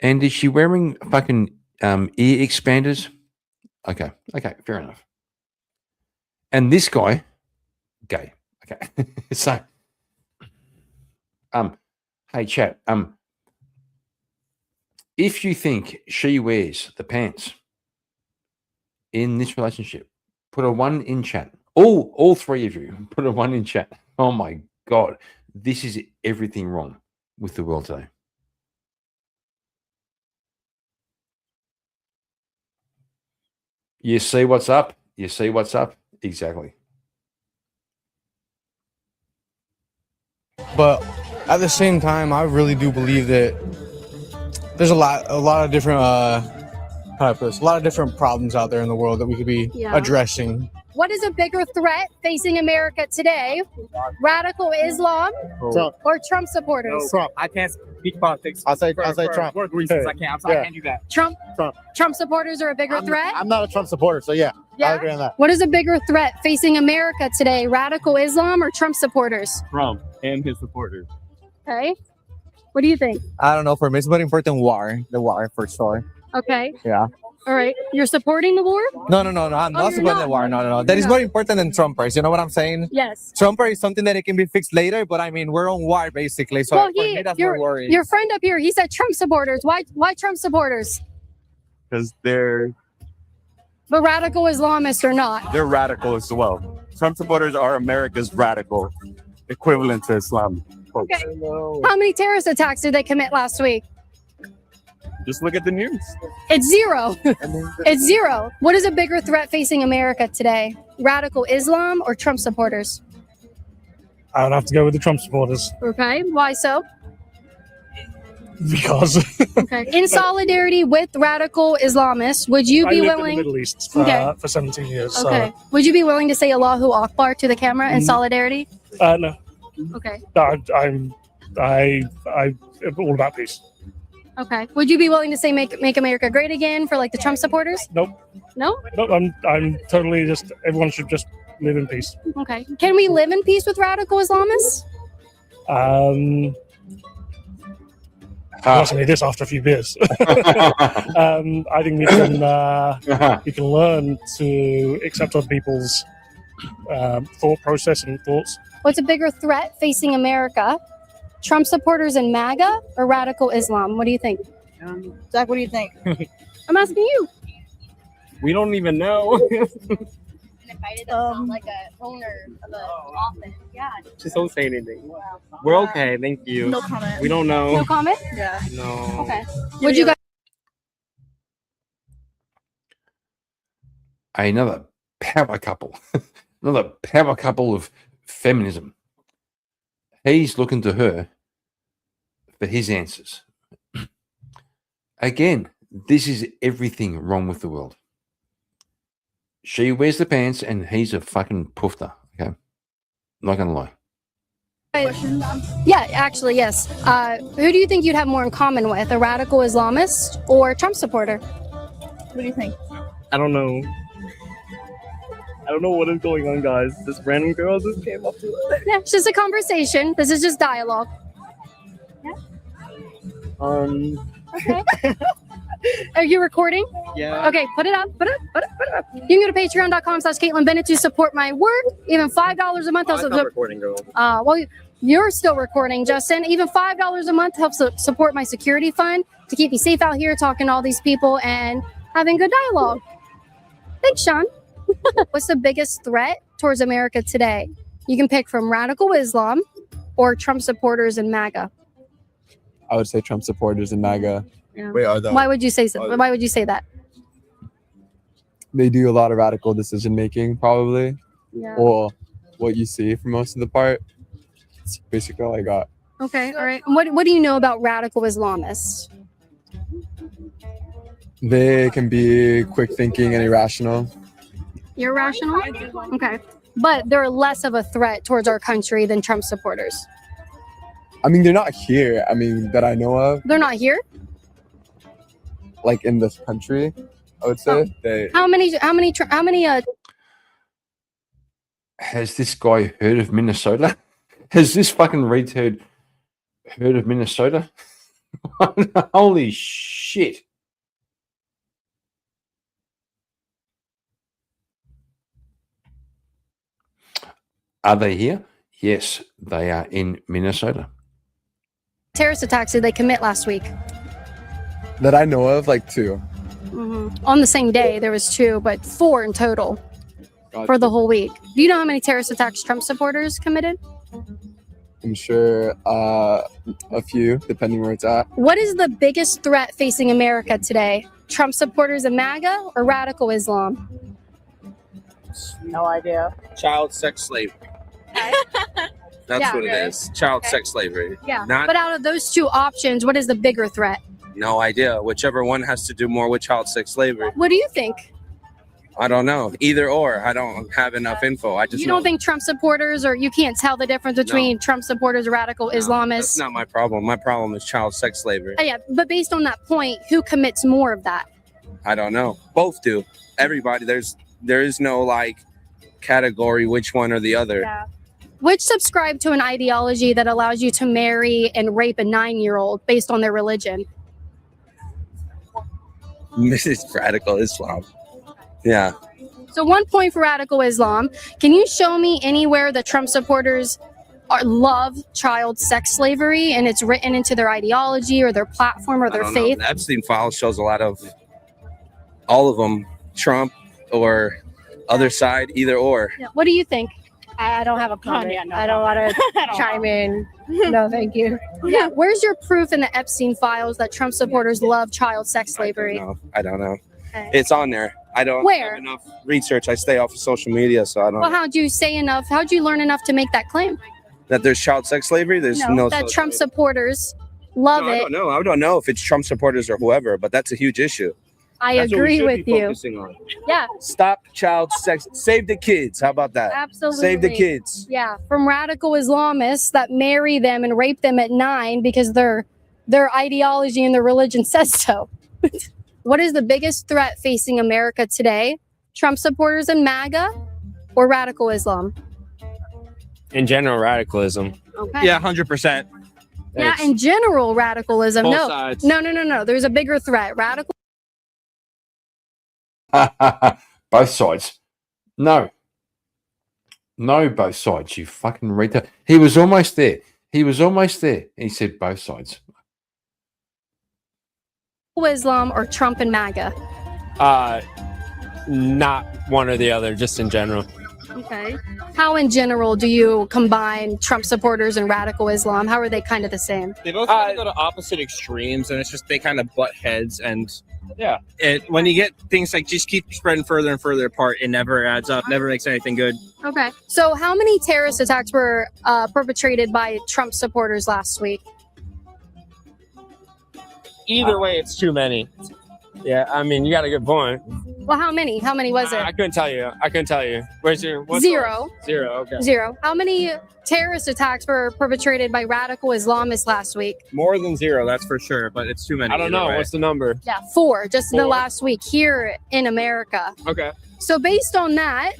And is she wearing fucking ear expanders? Okay, fair enough. And this guy, gay. Okay. So hey chat, if you think she wears the pants in this relationship, put a 1 in chat. All three of you, put a 1 in chat. Oh my God, this is everything wrong with the world today. You see what's up? You see what's up? Exactly. But at the same time, I really do believe that there's a lot of different how do I put this? A lot of different problems out there in the world that we could be addressing. What is a bigger threat facing America today? Radical Islam or Trump supporters? Trump. I can't speak politics. I'll say Trump. For reasons I can't. I can't do that. Trump supporters are a bigger threat? I'm not a Trump supporter, so yeah, I agree on that. What is a bigger threat facing America today? Radical Islam or Trump supporters? Trump and his supporters. Okay. What do you think? I don't know. For me, it's very important the war for sure. Okay. Yeah. All right. You're supporting the war? No. I'm not supporting the war. No. That is more important than Trumpers. You know what I'm saying? Yes. Trumper is something that it can be fixed later, but I mean, we're on war basically. So for me, that's more worrying. Your friend up here, he said Trump supporters. Why Trump supporters? Because they're But radical Islamists or not? they're radical as well. Trump supporters are America's radical equivalent to Islam. Folks. Okay. How many terrorist attacks did they commit last week? Just look at the news. It's zero. It's zero. What is a bigger threat facing America today? Radical Islam or Trump supporters? I would have to go with the Trump supporters Okay. Why so? because Okay. In solidarity with radical Islamists, would you be I lived willing? in the Middle East for 17 years. Okay. Would you be willing to say Allahu Akbar to the camera in solidarity? So, no. Okay. No, I'm I'm all about peace. Okay. Would you be willing to say make America great again for like the Trump supporters? Nope. No? Nope. I'm totally just. Everyone should just live in peace. Okay. Can we live in peace with radical Islamists? Asking me this after a few beers. I think we can learn to accept other people's thought process and thoughts. What's a bigger threat facing America? Trump supporters and MAGA or radical Islam? What do you think? Zach, what do you think? I'm asking you. We don't even know. Invited like a owner of an office. Yeah. Just don't say anything. We're okay, thank you. No comment. We don't know. No comment? Yeah. No. Okay. Would you guys? Another power couple. Another power couple of feminism. He's looking to her for his answers. Again, this is everything wrong with the world. She wears the pants and he's a fucking poofter. Okay. Not gonna lie. Yeah, actually, yes. Who do you think you'd have more in common with? A radical Islamist or a Trump supporter? What do you think? I don't know. I don't know what is going on, guys. This random girl just came up to us. Yeah, it's just a conversation. This is just dialogue. Okay. Are you recording? Yeah. Okay, put it up. You can go to patreon.com/Caitlin Bennett to support my work. Even $5 a month helps. I'm not recording, girl. Well, you're still recording, Justin. Even $5 a month helps support my security fund to keep me safe out here talking to all these people and having good dialogue. Thanks, Sean. What's the biggest threat towards America today? You can pick from radical Islam or Trump supporters and MAGA. I would say Trump supporters and MAGA. Yeah. Wait, are those? Why would you say so? Why would you say that? They do a lot of radical decision making, probably. Yeah. Or what you see for most of the part. That's basically all I got. Okay, all right. What do you know about radical Islamists? They can be quick thinking and irrational. You're rational? Okay. But they're less of a threat towards our country than Trump supporters. I mean, they're not here. I mean, that I know of. They're not here? Like in this country, I would say. How many Has this guy heard of Minnesota? Has this fucking retard heard of Minnesota? Holy shit. Are they here? Yes, they are in Minnesota. terrorist attacks did they commit last week? That I know of, like 2. On the same day, there was 2, but 4 in total for the whole week. Do you know how many terrorist attacks Trump supporters committed? I'm sure a few, depending where it's at. What is the biggest threat facing America today? Trump supporters and MAGA or radical Islam? No idea. Child sex slavery. That's Yeah. what it is. Child sex slavery. Yeah. Not, But out of those 2 options, what is the bigger threat? no idea. Whichever one has to do more with child sex slavery. What do you think? I don't know. Either or. I don't have enough info. I just You know. don't think Trump supporters, or you can't tell the difference between Trump supporters, radical That's Islamists? not my problem. My problem is child sex slavery. Yeah, but based on that point, who commits more of that? I don't know. Both do. Everybody. There is no like category which one or the other. Which subscribe to an ideology that allows you to marry and rape a 9-year-old based on their religion? This is radical Islam. Yeah. So 1 point for radical Islam. Can you show me anywhere that Trump supporters love child sex slavery and it's written into their ideology or their platform or I their don't faith? know. The Epstein file shows a lot of all of them, Trump or other side, either or. Yeah. What do you think? I don't have a comment. yeah, no, I don't want to chime in. No, thank you. Yeah. Where's your proof in the Epstein files that Trump supporters love child sex slavery? I don't know. Okay. It's on there. I don't Where? have enough research. I stay off of social media, so I don't Well, know. how'd you say enough? How'd you learn enough to make that claim? That there's child sex slavery. There's no. that Trump supporters love No, I it. don't know. I don't know if it's Trump supporters or whoever, but that's a huge issue. I That's what we agree should with be you. focusing on. Yeah, Stop child sex. Save the kids. How about that? absolutely. Save the kids. Yeah, from radical Islamists that marry them and rape them at 9 because their ideology and their religion says so. What is the biggest threat facing America today? Trump supporters and MAGA or radical Islam? In general, radicalism. Okay. Yeah, 100%. Yeah, in general, radicalism. Both No. sides. No. There's a bigger threat. Radical. Both sides. No, both sides. You fucking retard. He was almost there. He said both sides. Islam or Trump and MAGA? Not one or the other, just in general. Okay. How in general do you combine Trump supporters and radical Islam? How are they kind of the same? They both kind of go to opposite extremes, and it's just they kind of butt heads. And yeah, when you get things like just keep spreading further and further apart, it never adds up, never makes anything good. Okay. So how many terrorist attacks were perpetrated by Trump supporters last week? Either way, it's too many. Yeah, I mean, you got a good point. Well, how many? How many was it? I couldn't tell you. Where's your Zero. Zero. Okay. Zero. How many terrorist attacks were perpetrated by radical Islamists last week? More than zero, that's for sure. But it's too many. I don't know. What's the number? Yeah, 4, just in the Four? last week here in America. Okay. So based on that,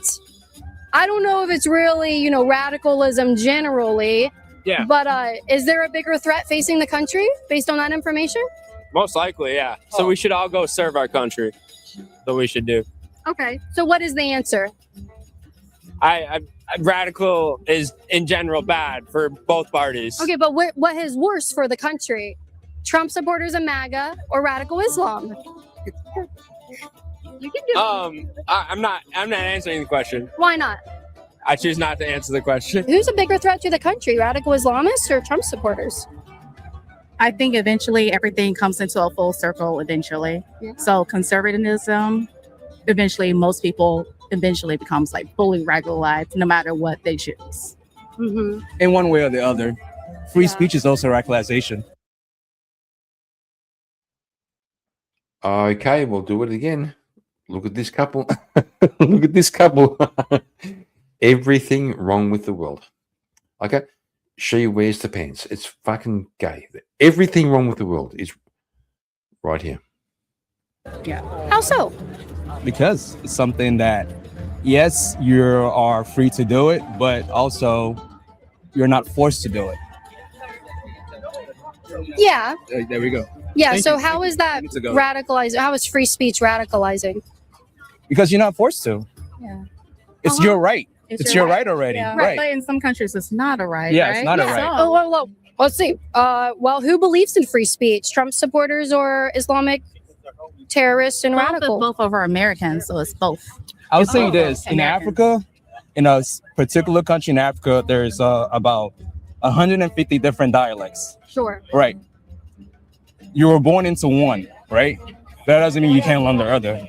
I don't know if it's really, radicalism generally. Yeah. But is there a bigger threat facing the country based on that information? Most likely, yeah. So we should all go serve our country. That's what we should do. Okay. So what is the answer? I radical is in general bad for both parties. Okay, but what is worse for the country? Trump supporters and MAGA or radical Islam? You can do I'm not answering the question. Why not? I choose not to answer the question. Who's a bigger threat to the country, radical Islamists or Trump supporters? I think eventually everything comes into a full circle eventually. Yeah. So conservatism, eventually most people eventually becomes like fully radicalized no matter what they choose. Mm-hmm. In one way or the other. Free speech is also radicalization. Okay, we'll do it again. Look at this couple. Look at this couple. Everything wrong with the world. Okay. She wears the pants. It's fucking gay. Everything wrong with the world is right here. Yeah. How so? Because it's something that, yes, you are free to do it, but also you're not forced to do it. Yeah. There we go. Yeah. Thank So you. how is that Need to go. radicalizing? How is free speech radicalizing? Because you're not forced to. Yeah. It's your right. It's your right already. Yeah. Right. But in some countries, it's not a right. Yeah, right? it's not a right. Oh, well, let's see. Well, who believes in free speech? Trump supporters or Islamic terrorists and radical? Both of our Americans, so it's both. I would say this. In Africa, in a particular country in Africa, there's about 150 different dialects. Sure. Right. You were born into one, right? That doesn't mean you can't learn the other.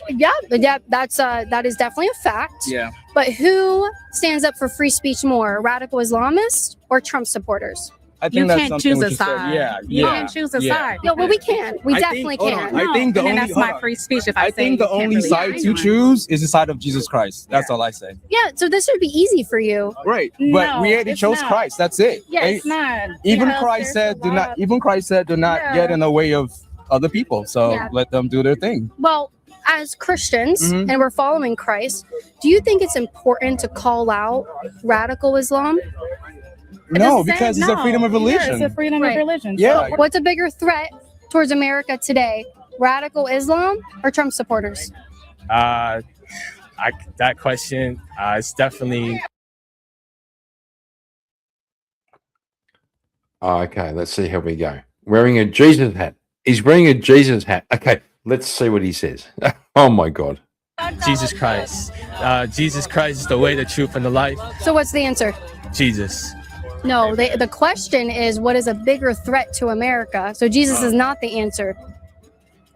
Yeah, that is definitely a fact. Yeah. But who stands up for free speech more, radical Islamists or Trump supporters? I You think that's can't something choose we a should say. side. Yeah, You yeah, can't choose a yeah. side. No, well, we can. We I definitely think- can. hold on. I think the and then only- that's hold my on. free speech. If I I say think the you can't only really side choose to one. choose is the side of Jesus Christ. That's all I say. Yeah, so this would be easy for you. Right. But No, we already it's chose not. Christ. That's it. Yes. And It's not. even Because Christ there's said, a "Do not." lot- Even Christ said, "Do not Yeah. get in the way of other people." So Yeah. let them do their thing. Well, as Christians, Mhm. and we're following Christ, do you think it's important to call out radical Islam? No, It said because it's a no. freedom of Yeah, religion. it's a freedom Right. of religion. Yeah. What's a bigger threat towards America today, radical Islam or Trump supporters? That question is definitely. Okay, let's see how we go. Wearing a Jesus hat. He's wearing a Jesus hat. Okay, let's see what he says. Oh my God. Jesus Christ. Jesus Christ is the way, the truth, and the life. So what's the answer? Jesus. No, the question is, what is a bigger threat to America? So Jesus is not the answer.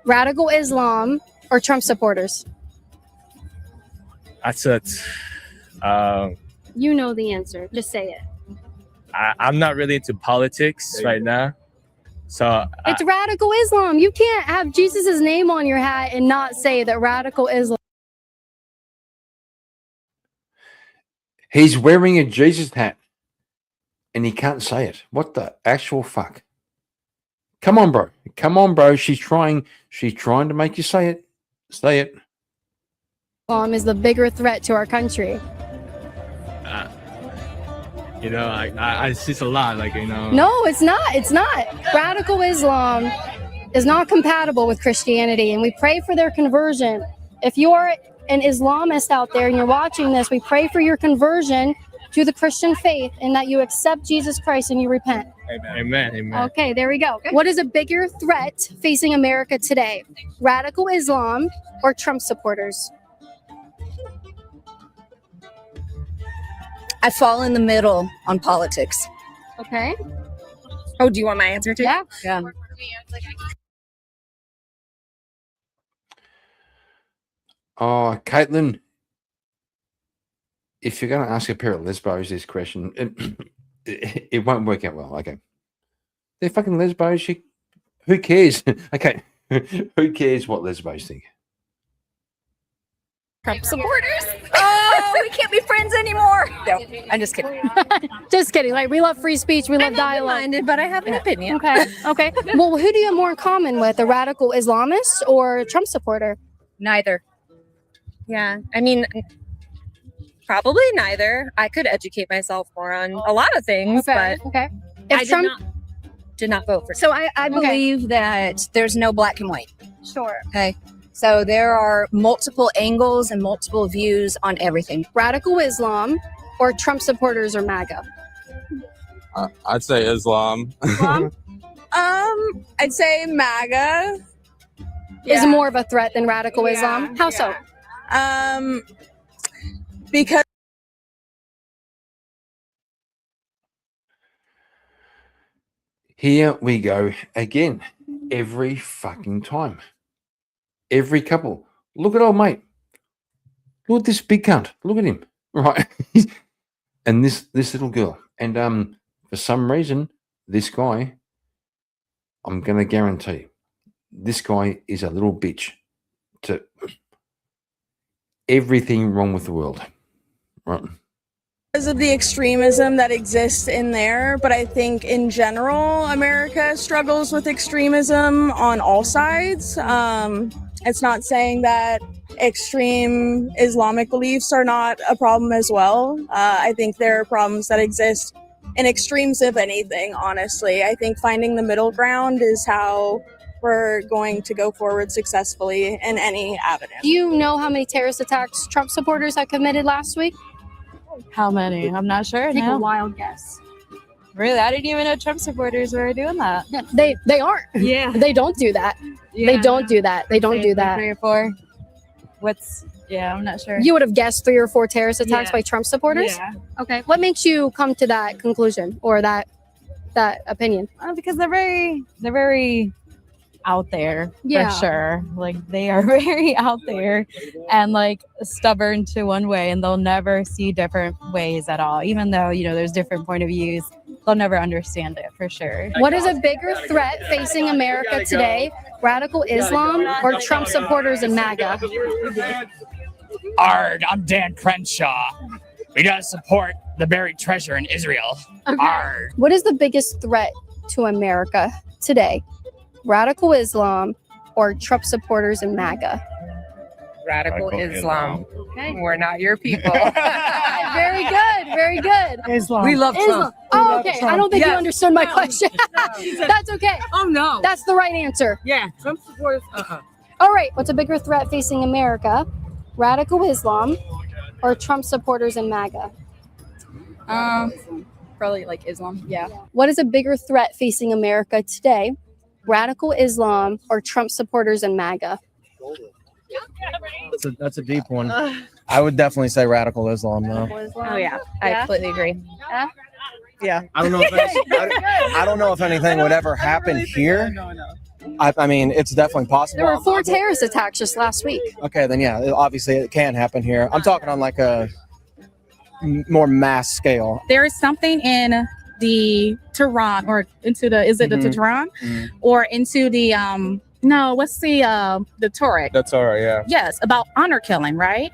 Radical Islam or Trump supporters? That's it. You know the answer. Just say it. I'm not really into politics right now. So It's radical Islam. You can't have Jesus's name on your hat and not say that radical Islam. He's wearing a Jesus hat and he can't say it. What the actual fuck? Come on, bro. Come on, bro. She's trying to make you say it. Say it. Is the bigger threat to our country. It's just a lot, No, it's not. It's not. Radical Islam is not compatible with Christianity, and we pray for their conversion. If you're an Islamist out there and you're watching this, we pray for your conversion to the Christian faith and that you accept Jesus Christ and you repent. Amen. Okay, there we go. What is a bigger threat facing America today? Radical Islam or Trump supporters? I fall in the middle on politics. Okay. Oh, do you want my answer too? Yeah. Yeah. Oh, Caitlin, if you're going to ask a pair of lesbos this question, it won't work out well. Okay. They're fucking lesbos. Who cares? Okay. Who cares what lesbos think? Trump supporters. Oh, we can't be friends anymore. No, I'm just kidding. Just kidding. Like, we love free speech. We love dialogue. But I have an opinion. Okay. Well, who do you have more in common with? A radical Islamist or a Trump supporter? Neither. Yeah. I mean, probably neither. I could educate myself more on a lot of things, but okay. I did not vote for. So I believe that there's no black and white. Sure. Okay. So there are multiple angles and multiple views on everything. Radical Islam or Trump supporters or MAGA? I'd say Islam. I'd say MAGA is more of a threat than radical Islam. How so? Because Here we go again. Every fucking time. Every couple. Look at old mate. Look at this big cunt. Look at him. Right. And this little girl. And for some reason, this guy, I'm gonna guarantee, this guy is a little bitch to everything wrong with the world. Right. because of the extremism that exists in there, but I think in general, America struggles with extremism on all sides. It's not saying that extreme Islamic beliefs are not a problem as well. I think there are problems that exist in extremes of anything, honestly. I think finding the middle ground is how we're going to go forward successfully in any avenue. Do you know how many terrorist attacks Trump supporters have committed last week? How many? I'm not sure. Take now. a wild guess. Really? I didn't even know Trump supporters were doing that. Yeah, they aren't. Yeah. They don't do that. Yeah. They don't do that. They don't do that. 3 or 4. Yeah, I'm not sure. You would have guessed 3 or 4 terrorist attacks Yeah. by Trump supporters? Yeah. Okay. What makes you come to that conclusion or that opinion? Because they're very out there Yeah. for sure. Like they are very out there and like stubborn to one way, and they'll never see different ways at all. Even though there's different point of views, they'll never understand it for sure. What is a bigger threat facing America today? Radical Islam or Trump supporters and MAGA? Ard, I'm Dan Crenshaw. We gotta support the buried treasure in Israel. Ard. What is the biggest threat to America today? Radical Islam or Trump supporters and MAGA? Radical Islam. Okay. We're not your people. Very good. Very good. Islam. We love Trump. We Oh, love okay. Trump. I don't think you Yes. understood my question. That's okay. Oh, no. That's the right answer. Yeah. Trump supporters. All right. What's a bigger threat facing America? Radical Islam or Trump supporters and MAGA? Probably like Islam. Yeah. What is a bigger threat facing America today? Radical Islam or Trump supporters and MAGA? That's a deep one. I would definitely say radical Islam, though. Oh, yeah. I completely agree. Yeah. Yeah. I don't know if I don't know if anything would ever happen here. I mean, it's definitely possible. There were 4 terrorist attacks just last week. Okay, then yeah, obviously it can happen here. I'm talking on like a more mass scale. There is something in the Tehran or into the is it the Tehran or into the no what's the Torah? That's all right. Yeah. Yes, about honor killing, right?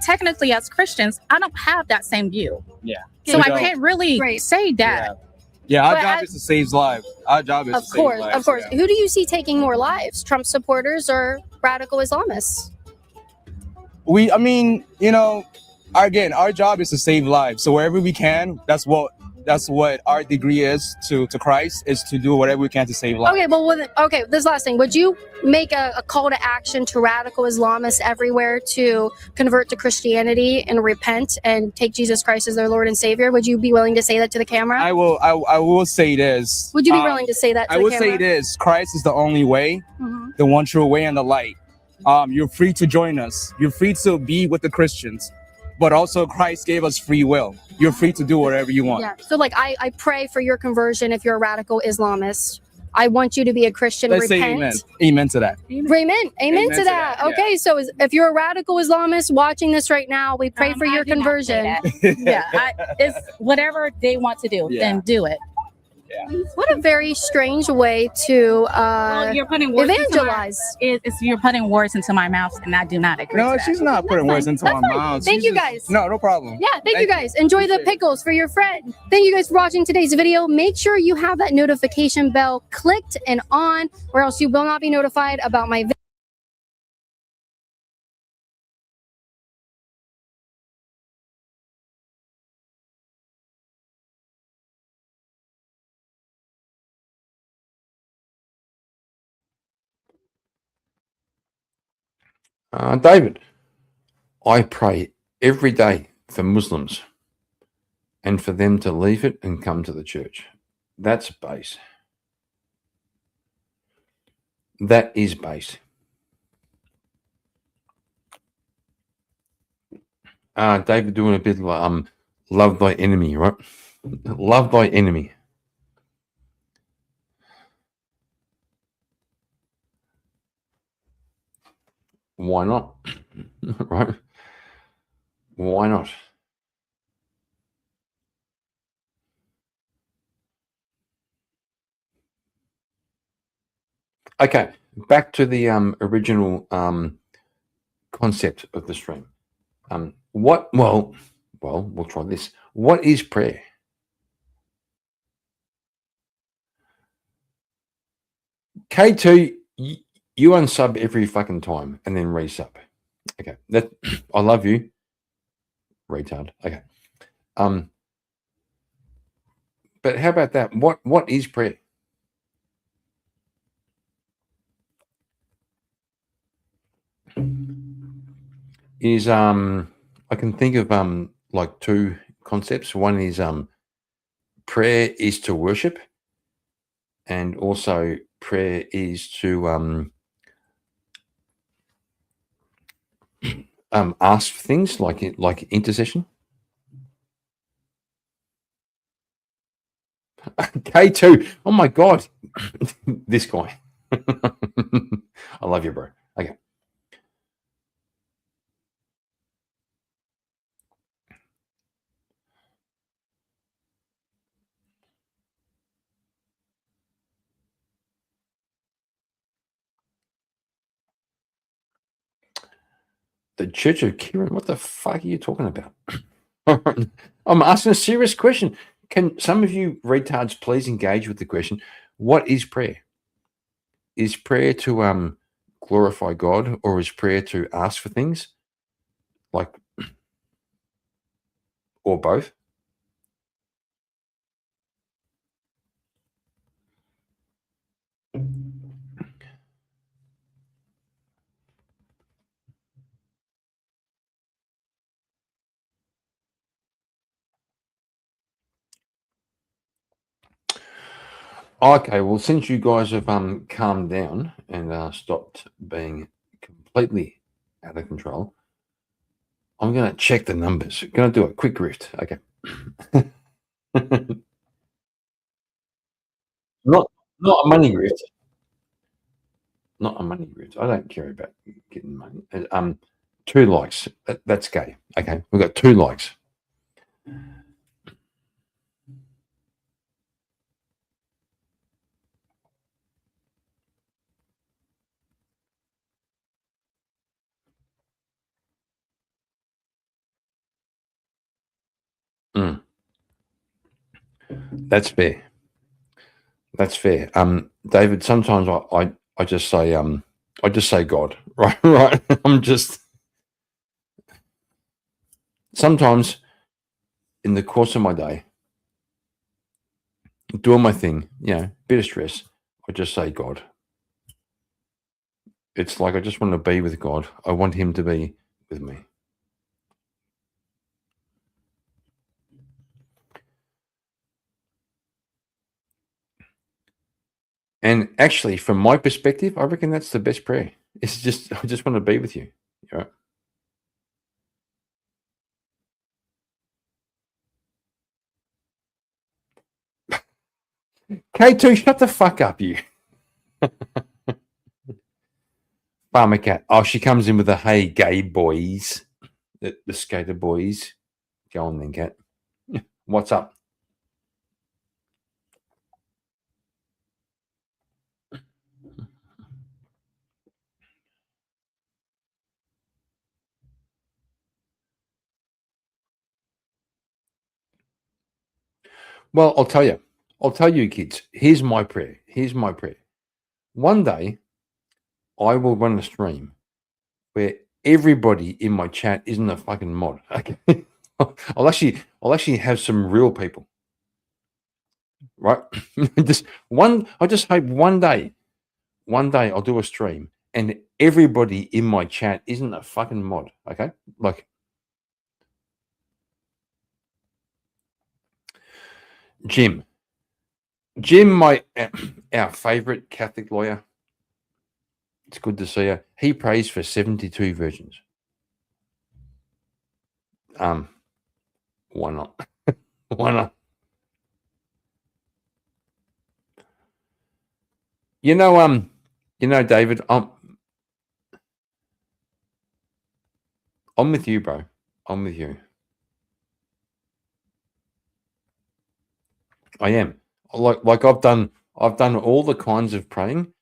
Technically, as Christians, I don't have that same view, Yeah. so We I don't. can't really say that. Yeah. Our But job I- is to save lives. Our job is Of to save course, lives. of course. Yeah. Who do you see taking more lives? Trump supporters or radical Islamists? I mean, you know, again, our job is to save lives. So wherever we can, that's what our degree is to Christ, is to do whatever we can to save lives. Okay, okay. This last thing, would you make a call to action to radical Islamists everywhere to convert to Christianity and repent and take Jesus Christ as their Lord and Savior? Would you be willing to say that to the camera? I will say this. Would you be willing to say that to I the will camera? say this: Christ is the only way, the one true way, and the light. You're free to join us. You're free to be with the Christians, but also Christ gave us free will. You're free to do whatever you want. Yeah. So, like, I pray for your conversion if you're a radical Islamist. I want you to be a Christian. Let's say repent. amen. Amen to that. Amen to that. yeah. Okay, so if you're a radical Islamist watching this right now, we pray for your I do not say conversion. that. Yeah, it's whatever they want to do, then do it. What a very strange way to Well, you're putting words evangelize. You're putting words into my mouth, and I do not agree. No, to that. she's not putting words into my mouth. Thank you, guys. No problem. Yeah, thank you guys. Enjoy the pickles for your friend. Thank you guys for watching today's video. Make sure you have that notification bell clicked and on, or else you will not be notified about my video. David, I pray every day for Muslims and for them to leave it and come to the church. That's base. That is base. David doing a bit like love thy enemy, right? Love thy enemy. Why not? Right? Why not? Okay, back to the original concept of the stream. Well, we'll try this. What is prayer? K2, you unsub every fucking time and then resub. Okay, that I love you, retard. Okay, but how about that? What is prayer? Is I can think of like two concepts. One is prayer is to worship, and also prayer is to ask for things like intercession. K2, oh my god, this guy. I love you, bro. Okay. The Church of Kieran? What the fuck are you talking about? I'm asking a serious question. Can some of you retards please engage with the question? What is prayer? Is prayer to glorify God, or is prayer to ask for things? Like, or both? Okay, well, since you guys have calmed down and stopped being completely out of control, I'm going to check the numbers. I'm going to do a quick rift. Okay. Not a money rift. Not a money rift. I don't care about getting money. 2 likes. That's gay. Okay, we've got 2 likes. That's fair. That's fair. David, sometimes I just say God. Right, right. Sometimes in the course of my day, doing my thing, bit of stress, I just say God. It's like I just want to be with God. I want him to be with me. And actually, from my perspective, I reckon that's the best prayer. It's just, I just want to be with you. Yeah. K2, shut the fuck up, you. Farmer Cat. Oh, she comes in with a hey, gay boys. The skater boys. Go on then, Cat. What's up? Well, I'll tell you, kids. Here's my prayer. One day, I will run a stream where everybody in my chat isn't a fucking mod. Okay, I'll actually have some real people, right? I just hope one day I'll do a stream and everybody in my chat isn't a fucking mod. Okay, like. Jim, our favorite Catholic lawyer. It's good to see you. He prays for 72 virgins. Why not? Why not? You know, David, I'm with you, bro. I'm with you. I am. Like I've done all the kinds of praying.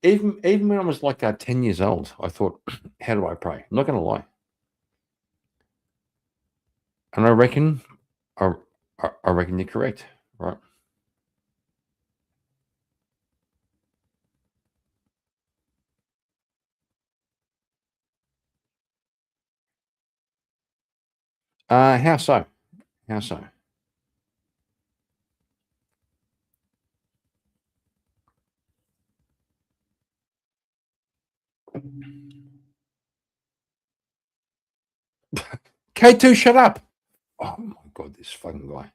Even when I was like 10 years old, I thought, how do I pray? I'm not going to lie. And I reckon you're correct, right? How so? How so? K2, shut up. Oh my God, this fucking guy.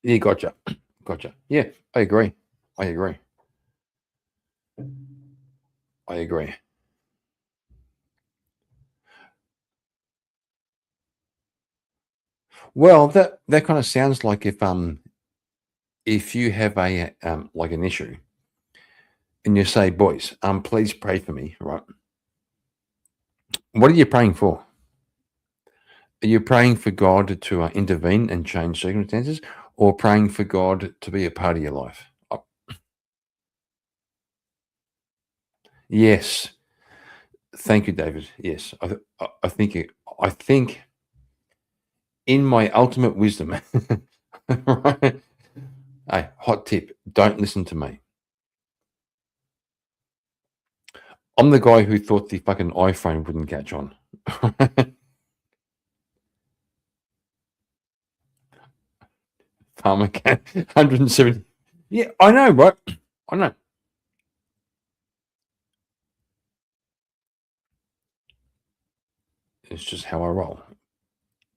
Yeah, gotcha. Yeah, I agree. Well, that kind of sounds like if you have a like an issue and you say, boys, please pray for me, right? What are you praying for? Are you praying for God to intervene and change circumstances, or praying for God to be a part of your life? Yes. Thank you, David. Yes, I think in my ultimate wisdom, right? Hey, hot tip, don't listen to me. I'm the guy who thought the fucking iPhone wouldn't catch on. Farmer Cat, 170. Yeah, I know, right? I know. It's just how I roll.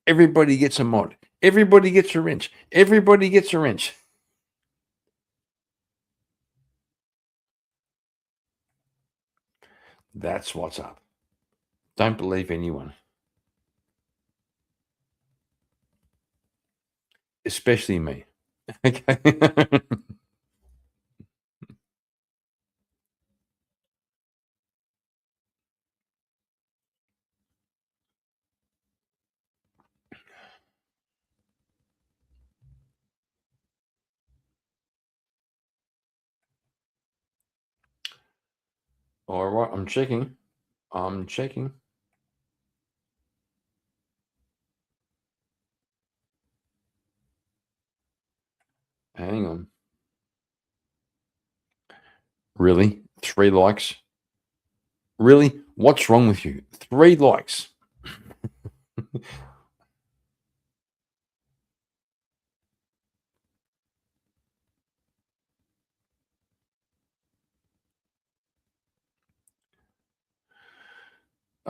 Everybody gets a mod. Everybody gets a wrench. Everybody gets a wrench. That's what's up. Don't believe anyone. Especially me. Okay. All right, I'm checking. I'm checking. Hang on. Really? 3 likes? Really? What's wrong with you? 3 likes.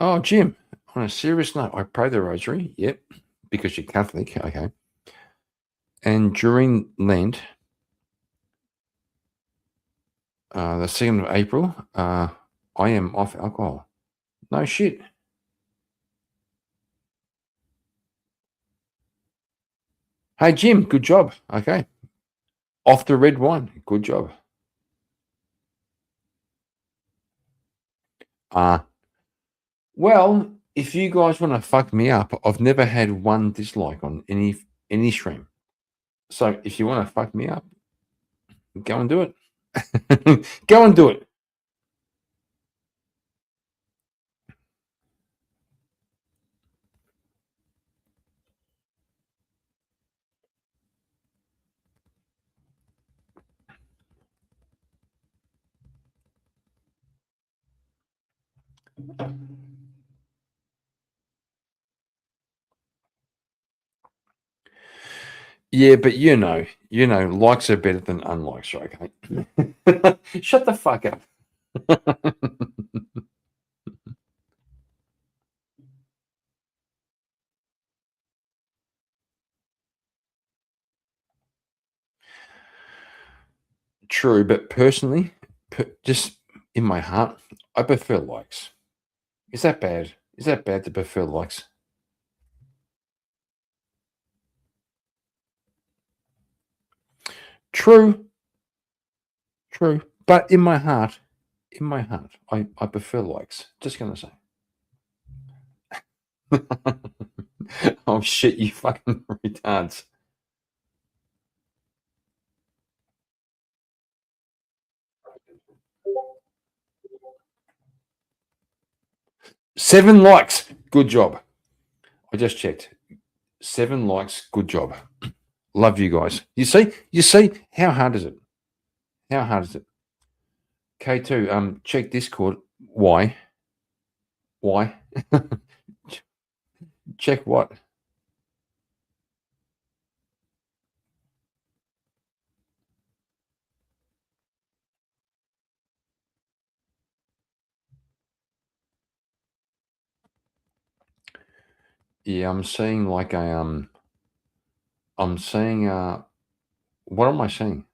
Oh, Jim, on a serious note, I pray the rosary. Yep, because you're Catholic. Okay. And during Lent, the 2nd of April, I am off alcohol. No shit. Hey, Jim, good job. Okay. Off the red wine. Good job. Well, if you guys want to fuck me up, I've never had 1 dislike on any stream. So if you want to fuck me up, go and do it. Go and do it. Yeah, but you know, likes are better than unlikes, okay? Shut the fuck up. True, but personally, just in my heart, I prefer likes. Is that bad? Is that bad to prefer likes? True. True. But in my heart, I prefer likes. Just gonna say. Oh shit, you fucking retards. Seven likes. Good job. I just checked. 7 likes. Good job. Love you guys. You see, how hard is it? How hard is it? K2, check Discord. Why? Check what? Yeah, I'm saying like I'm saying what am I saying?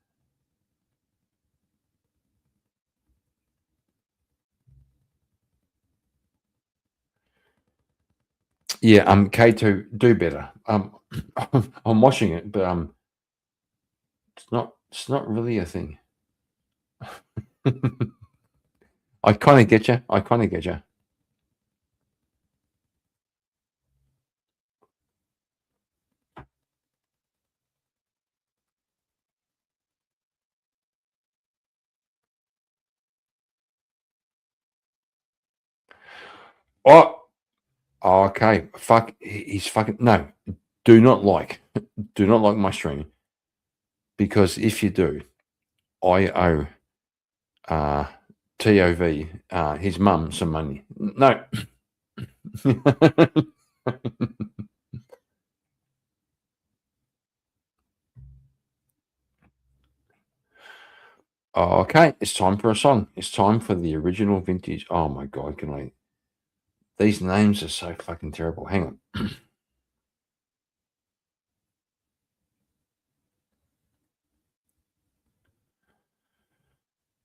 Yeah, K2, do better. I'm watching it, but it's not really a thing. I kind of get you. Oh, okay. Fuck. He's fucking no. Do not like my stream, because if you do, I owe TOV his mum some money. No. Okay, it's time for a song. It's time for the original vintage. Oh my god, can I? These names are so fucking terrible. Hang on.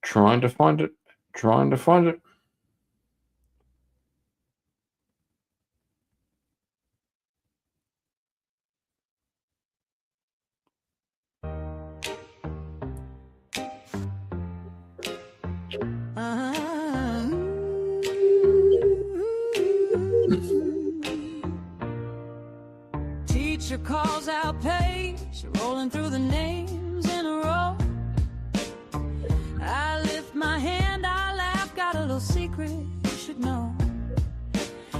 Trying to find it. Teacher calls out page, rolling through the names in a row. I lift my hand, I laugh, got a little secret you should know.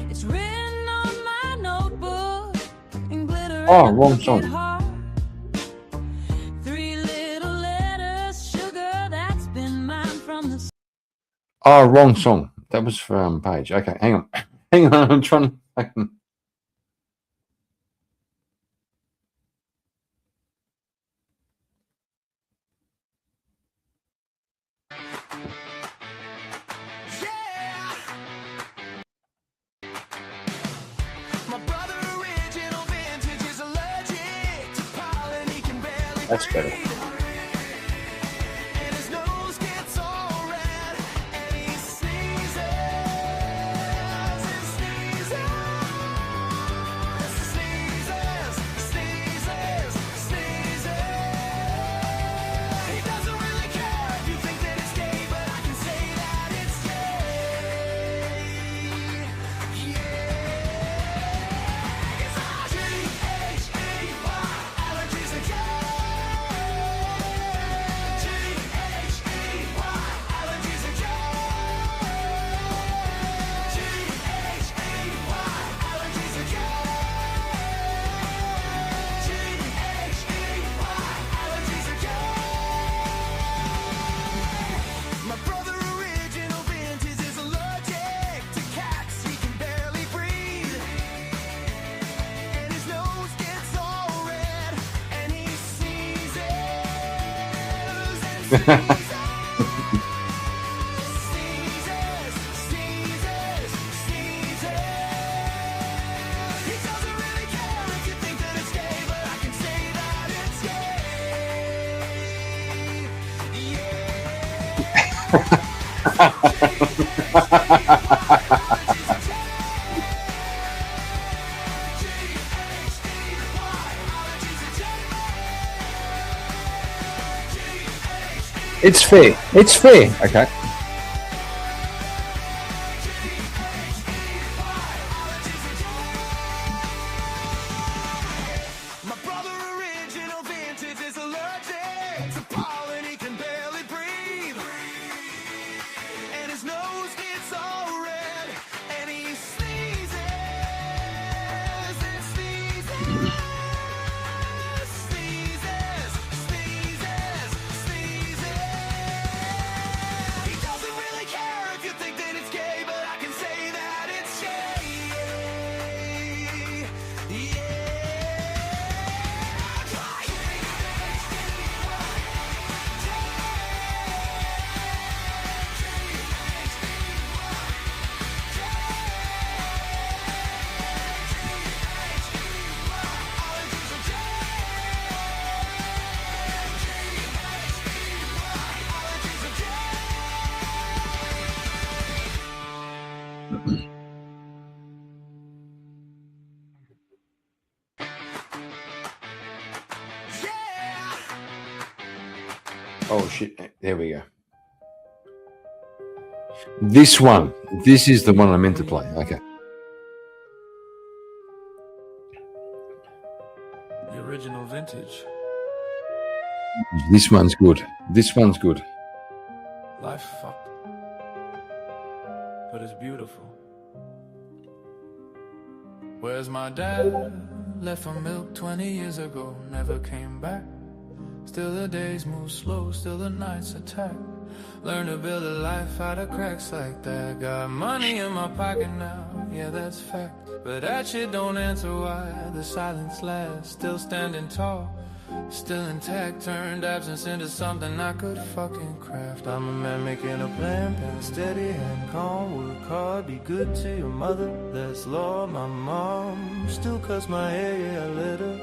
It's written on my notebook in glitter. Oh, wrong song. Three little letters, sugar, that's been mine from the Oh, wrong song. That was for Paige. Okay, hang on. Hang on, I'm trying to... That's better. It's fair. It's fair. Okay. Oh shit, there we go. This one. This is the one I meant to play. Okay. The original vintage. This one's good. This one's good. Life fucked. But it's beautiful. Where's my dad? Left for milk 20 years ago, never came back. Still the days move slow, still the nights attack. Learn to build a life out of cracks like that. Got money in my pocket now, yeah that's fact. But that shit don't answer why the silence lasts. Still standing tall, still intact. Turned absence into something I could fucking craft. I'm a man making a plan, pen steady and calm. Work hard, be good to your mother, that's law. My mom still cuts my hair, yeah I let her.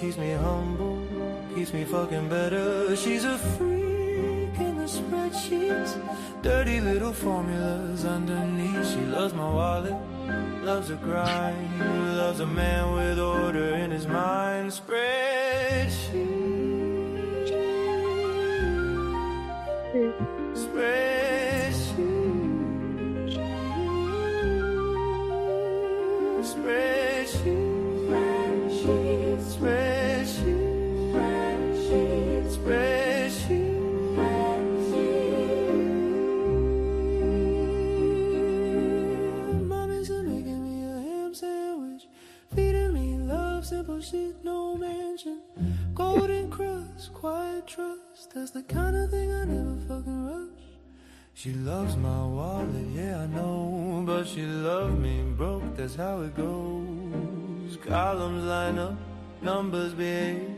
Keeps me humble, keeps me fucking better. She's a freak in the spreadsheets, dirty little formulas underneath. She loves my wallet, loves the grind, loves a man with order in his mind. Spreadsheets, spreadsheets, spreadsheets, spreadsheets, spreadsheets. simple shit, no mention. Golden crust, quiet trust. That's the kind of thing I never fucking rush. She loves my wallet, yeah I know, but she loves me broke, that's how it goes. Columns line up, numbers behave.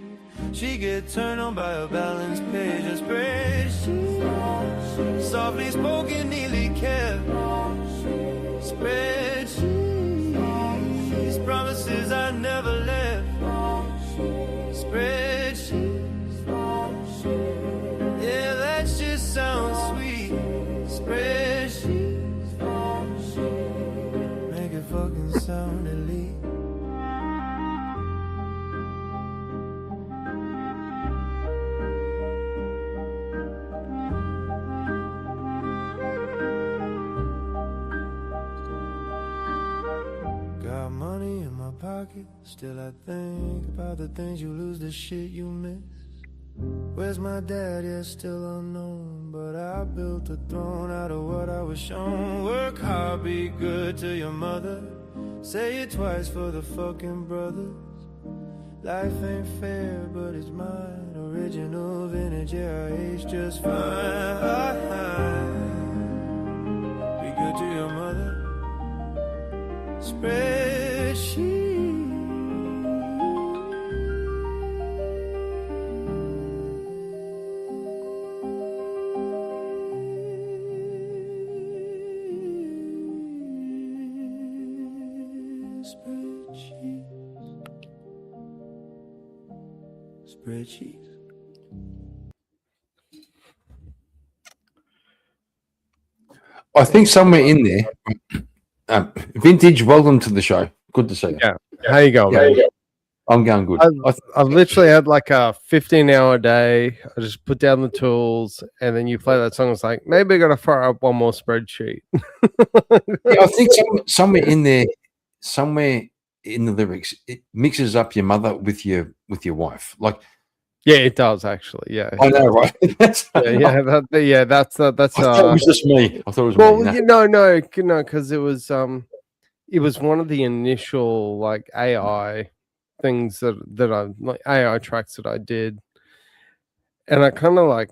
She get turned on by a balanced page, a spreadsheet. Softly spoken, neatly kept. Spreadsheets, promises I never left. Spreadsheets, yeah, that shit sounds sweet. Spreadsheets, make it fucking sound elite. Got money in my pocket, still I think about the things you lose, the shit you miss. Where's my dad? Yeah, still unknown, but I built a throne out of what I was shown. Work hard, be good to your mother. Say it twice for the fucking brothers. Life ain't fair, but it's mine. Original vintage, yeah, I age just fine. Be good to your mother. Spreadsheet. Spreadsheets. I think somewhere in there, Vintage, welcome to the show. Good to see you. Yeah. How you going, man? I'm going good. I've literally had like a 15-hour day. I just put down the tools, and then you play that song. It's like, maybe I got to fire up one more spreadsheet. Yeah, I think somewhere in there, somewhere in the lyrics, it mixes up your mother with your wife. Like, yeah, it does actually. Yeah, I know, right? That's that's. I thought it was just me. I thought it was well, me. no, because it was one of the initial like AI things that I like AI tracks that I did, and I kind of like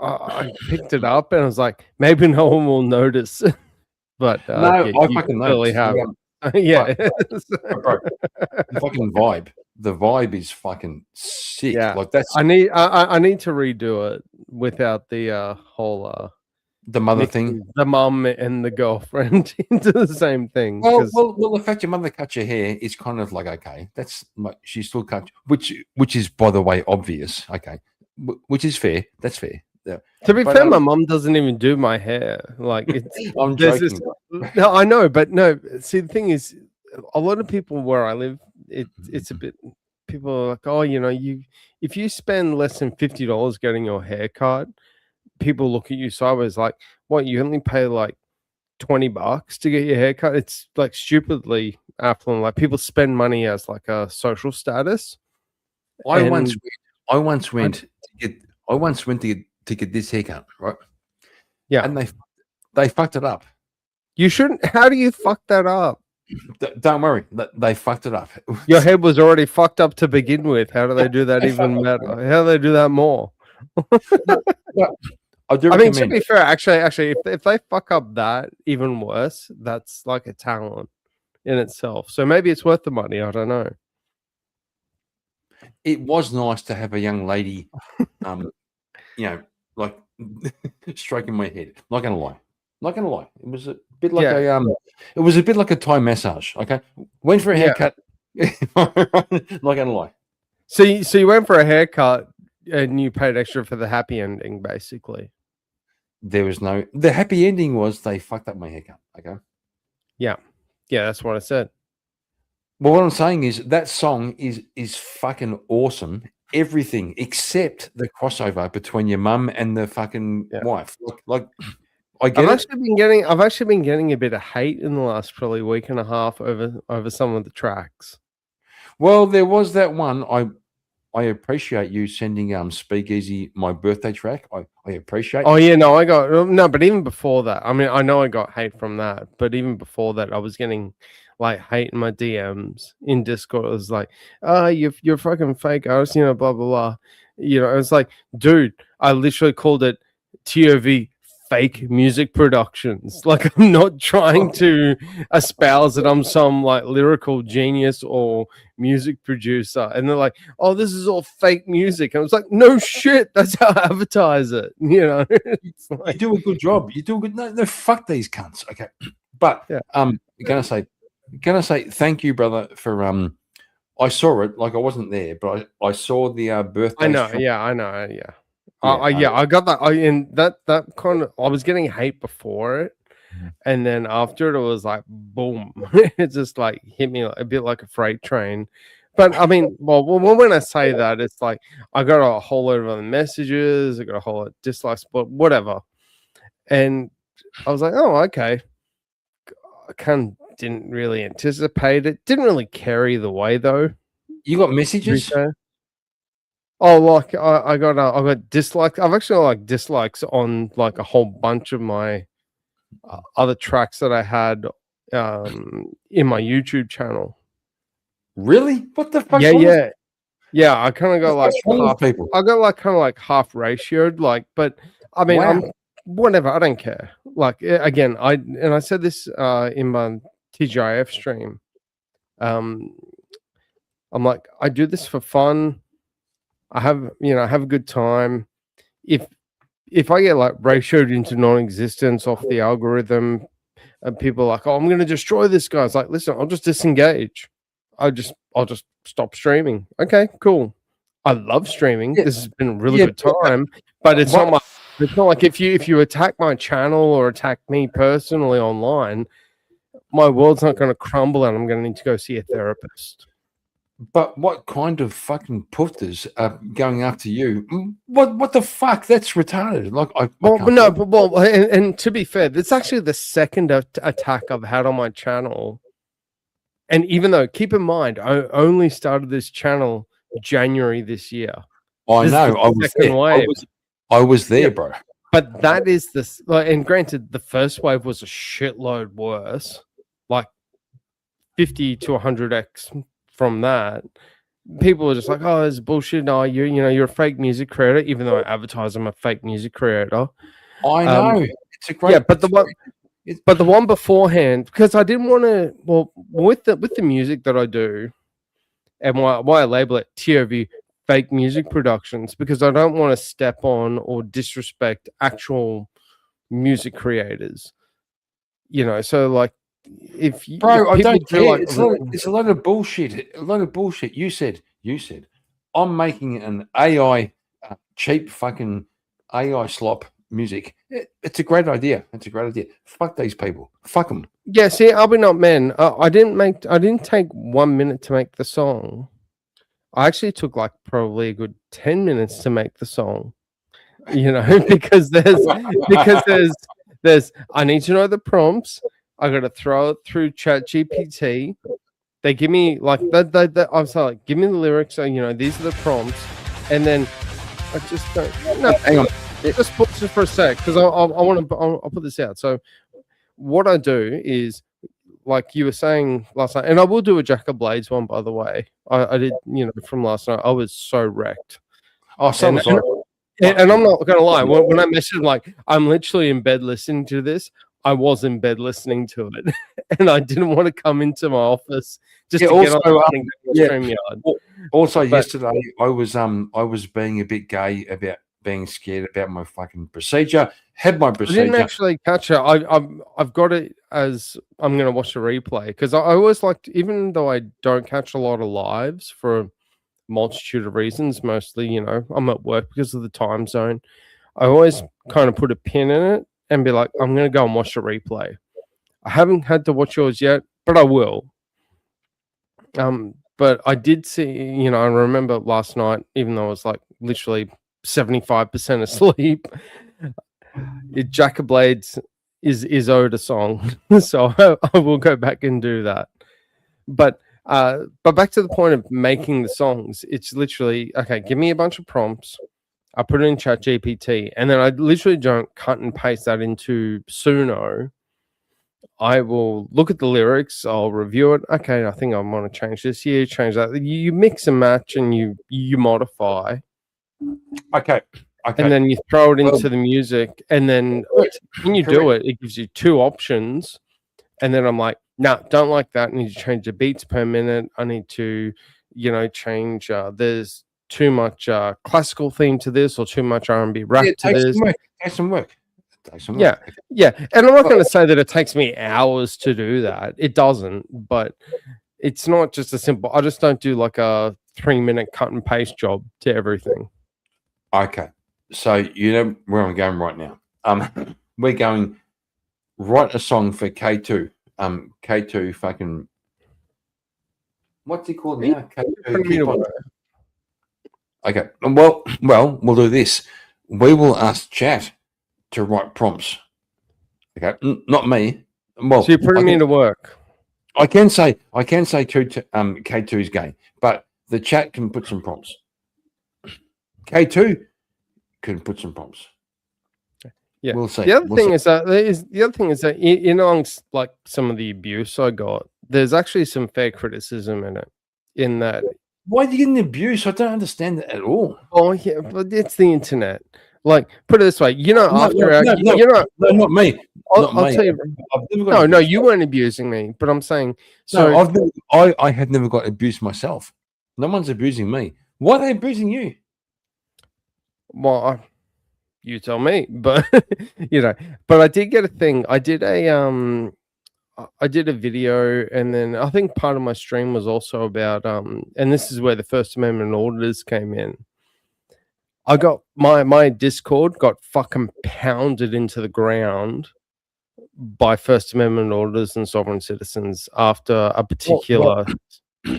I picked it up and I was like, maybe no one will notice, but No, yeah, I you fucking clearly noticed. have. Yeah. Bro, the fucking vibe. The vibe is fucking sick. Yeah, Like that's I need to redo it without the whole the mother mixing thing. the mum and the girlfriend into the same thing. Well, 'cause- well, the fact your mother cut your hair is kind of like okay. That's like she still cut, which is by the way obvious. Okay, which is fair. That's fair. Yeah. To be But, fair, my mum doesn't even do my hair. Like it's I'm there's joking. no, I know, but no. See, the thing is, a lot of people where I live, it's a bit. People are like, oh, if you spend less than $50 getting your hair cut, people look at you sideways like, what? You only pay like $20 to get your hair cut? It's like stupidly affluent. Like people spend money as like a social status. I once went to get this haircut, right? Yeah, and they fucked it up. You shouldn't. How do you fuck that up? Don't worry, they fucked it up. Your head was already fucked up to begin with. How do they do that even better? How do they do that more? I do. I mean, to recommend be fair, actually, if they fuck up that even worse, that's like a talent in itself. So maybe it's worth the money. I don't know. it was nice to have a young lady, like stroking my head. Not gonna lie. It was a bit like it was a bit like a Thai massage. Okay, went for a haircut. Not gonna lie. So you went for a haircut and you paid extra for the happy ending, basically. There was the happy ending was they fucked up my haircut. Okay. Yeah, that's what I said. Well, what I'm saying is that song is fucking awesome. Everything except the crossover between your mum and the fucking wife. Like I get I've actually been getting a bit of hate in the last probably week and a half over some of the tracks. Well, there was that one. I appreciate you sending Speakeasy my birthday track. I appreciate. Oh yeah, no, I got no, but even before that, I mean, I know I got hate from that, but even before that, I was getting like hating my DMs in Discord. It was like, you're fucking fake artist, blah blah blah. It's like, dude, I literally called it TOV fake music productions. Like, I'm not trying to espouse that I'm some like lyrical genius or music producer. And they're like, oh, this is all fake music. And I was like, no shit, that's how I advertise it. It's like, You do a good job. You do a good. No, fuck these cunts. Okay, but gonna say thank you, brother, for I saw it. Like, I wasn't there, but I saw the birthday. I know. I got that. That kind of, I was getting hate before it, and then after it was like boom. It just like hit me a bit like a freight train. But I mean, well, when I say that, it's like I got a whole lot of other messages, I got a whole lot of dislikes, but whatever. And I was like, oh, okay. I didn't really anticipate it. Didn't really carry the way though. You got messages? Oh, like I got dislikes. I've actually like dislikes on like a whole bunch of my other tracks that I had in my YouTube channel. Really? What the fuck? Yeah. I kind of got like half people. I got like kind of like half ratioed, like, but I mean, I'm whatever. I don't care. Like, again, I said this in my TGIF stream. I'm like, I do this for fun. I have a good time. If I get like ratioed into non-existence off the algorithm, and people are like, oh, I'm going to destroy this guy. It's like, listen, I'll just disengage. I'll just stop streaming. Okay, cool. I love streaming. This has been a really good time, but it's not like if you attack my channel or attack me personally online, my world's not going to crumble and I'm going to need to go see a therapist. But what kind of fucking putters are going after you? What the fuck? That's retarded. Like, and to be fair, that's actually the second attack I've had on my channel. And even though, keep in mind, I only started this channel January this year. I know. I was there, bro. But that is and granted, the first wave was a shitload worse, like 50 to 100x from that. People were just like, oh, it's bullshit. No, you're a fake music creator, even though I advertise I'm a fake music creator. I know. It's a great. Yeah, but the one beforehand, because I didn't want to. Well, with the music that I do, and why I label it TOV fake music productions, because I don't want to step on or disrespect actual music creators. So like, if I don't care. Like, it's a lot of bullshit. A lot of bullshit. You said I'm making an AI cheap fucking AI slop music. It's a great idea. Fuck these people. Fuck them. Yeah. See, I'll be not men. I didn't take 1 minute to make the song. I actually took like probably a good 10 minutes to make the song. Because there's I need to know the prompts. I got to throw it through ChatGPT. They give me like that. I'm sorry, give me the lyrics. So these are the prompts, and then I just don't. No, hang on. Just for a sec, because I'll put this out. So what I do is, like you were saying last night, and I will do a Jack of Blades one, by the way. I did, from last night. I was so wrecked. And I'm not gonna lie. When I messaged, like, I'm literally in bed listening to this. I was in bed listening to it, and I didn't want to come into my office just to get on StreamYard. Also, yesterday I was being a bit gay about being scared about my fucking procedure. Had my procedure. I didn't actually catch it. I've got it as I'm going to watch the replay, because I always like, even though I don't catch a lot of lives for a multitude of reasons, mostly I'm at work because of the time zone. I always kind of put a pin in it and be like, I'm going to go and watch the replay. I haven't had to watch yours yet, but I will. But I did see, I remember last night, even though I was like literally 75% asleep, Jack of Blades is owed a song. So I will go back and do that. But back to the point of making the songs, it's literally, okay, give me a bunch of prompts. I put it in ChatGPT, and then I literally don't cut and paste that into Suno. I will look at the lyrics. I'll review it. Okay, I think I want to change this here, change that. You mix and match, and you modify. Okay. And then you throw it into the music, and then when you do it, it gives you two options. And then I'm like, no, don't like that. I need to change the beats per minute. I need to, change. There's too much classical theme to this, or too much R&B rap to this. Take some work. Yeah. And I'm not going to say that it takes me hours to do that. It doesn't, but it's not just a simple. I just don't do like a 3-minute cut and paste job to everything. Okay. So you know where I'm going right now. We're going write a song for K2. K2 fucking what's he called now? K2. Okay. Well, we'll do this. We will ask chat to write prompts. Okay, not me. Well, so you're putting me into work. I can say K2's game, but the chat can put some prompts. K2 can put some prompts. Yeah, we'll see. The other thing is that in amongst like some of the abuse I got, there's actually some fair criticism in it. In that, why are you getting abuse? I don't understand that at all. Oh yeah, but it's the internet. Like, put it this way, not me. I'll tell you. No, you weren't abusing me, but I'm saying. So I had never got abused myself. No one's abusing me. Why are they abusing you? Well, you tell me, but but I did get a thing. I did a video, and then I think part of my stream was also about and this is where the First Amendment orders came in. I got my Discord got fucking pounded into the ground by First Amendment orders and sovereign citizens after a particular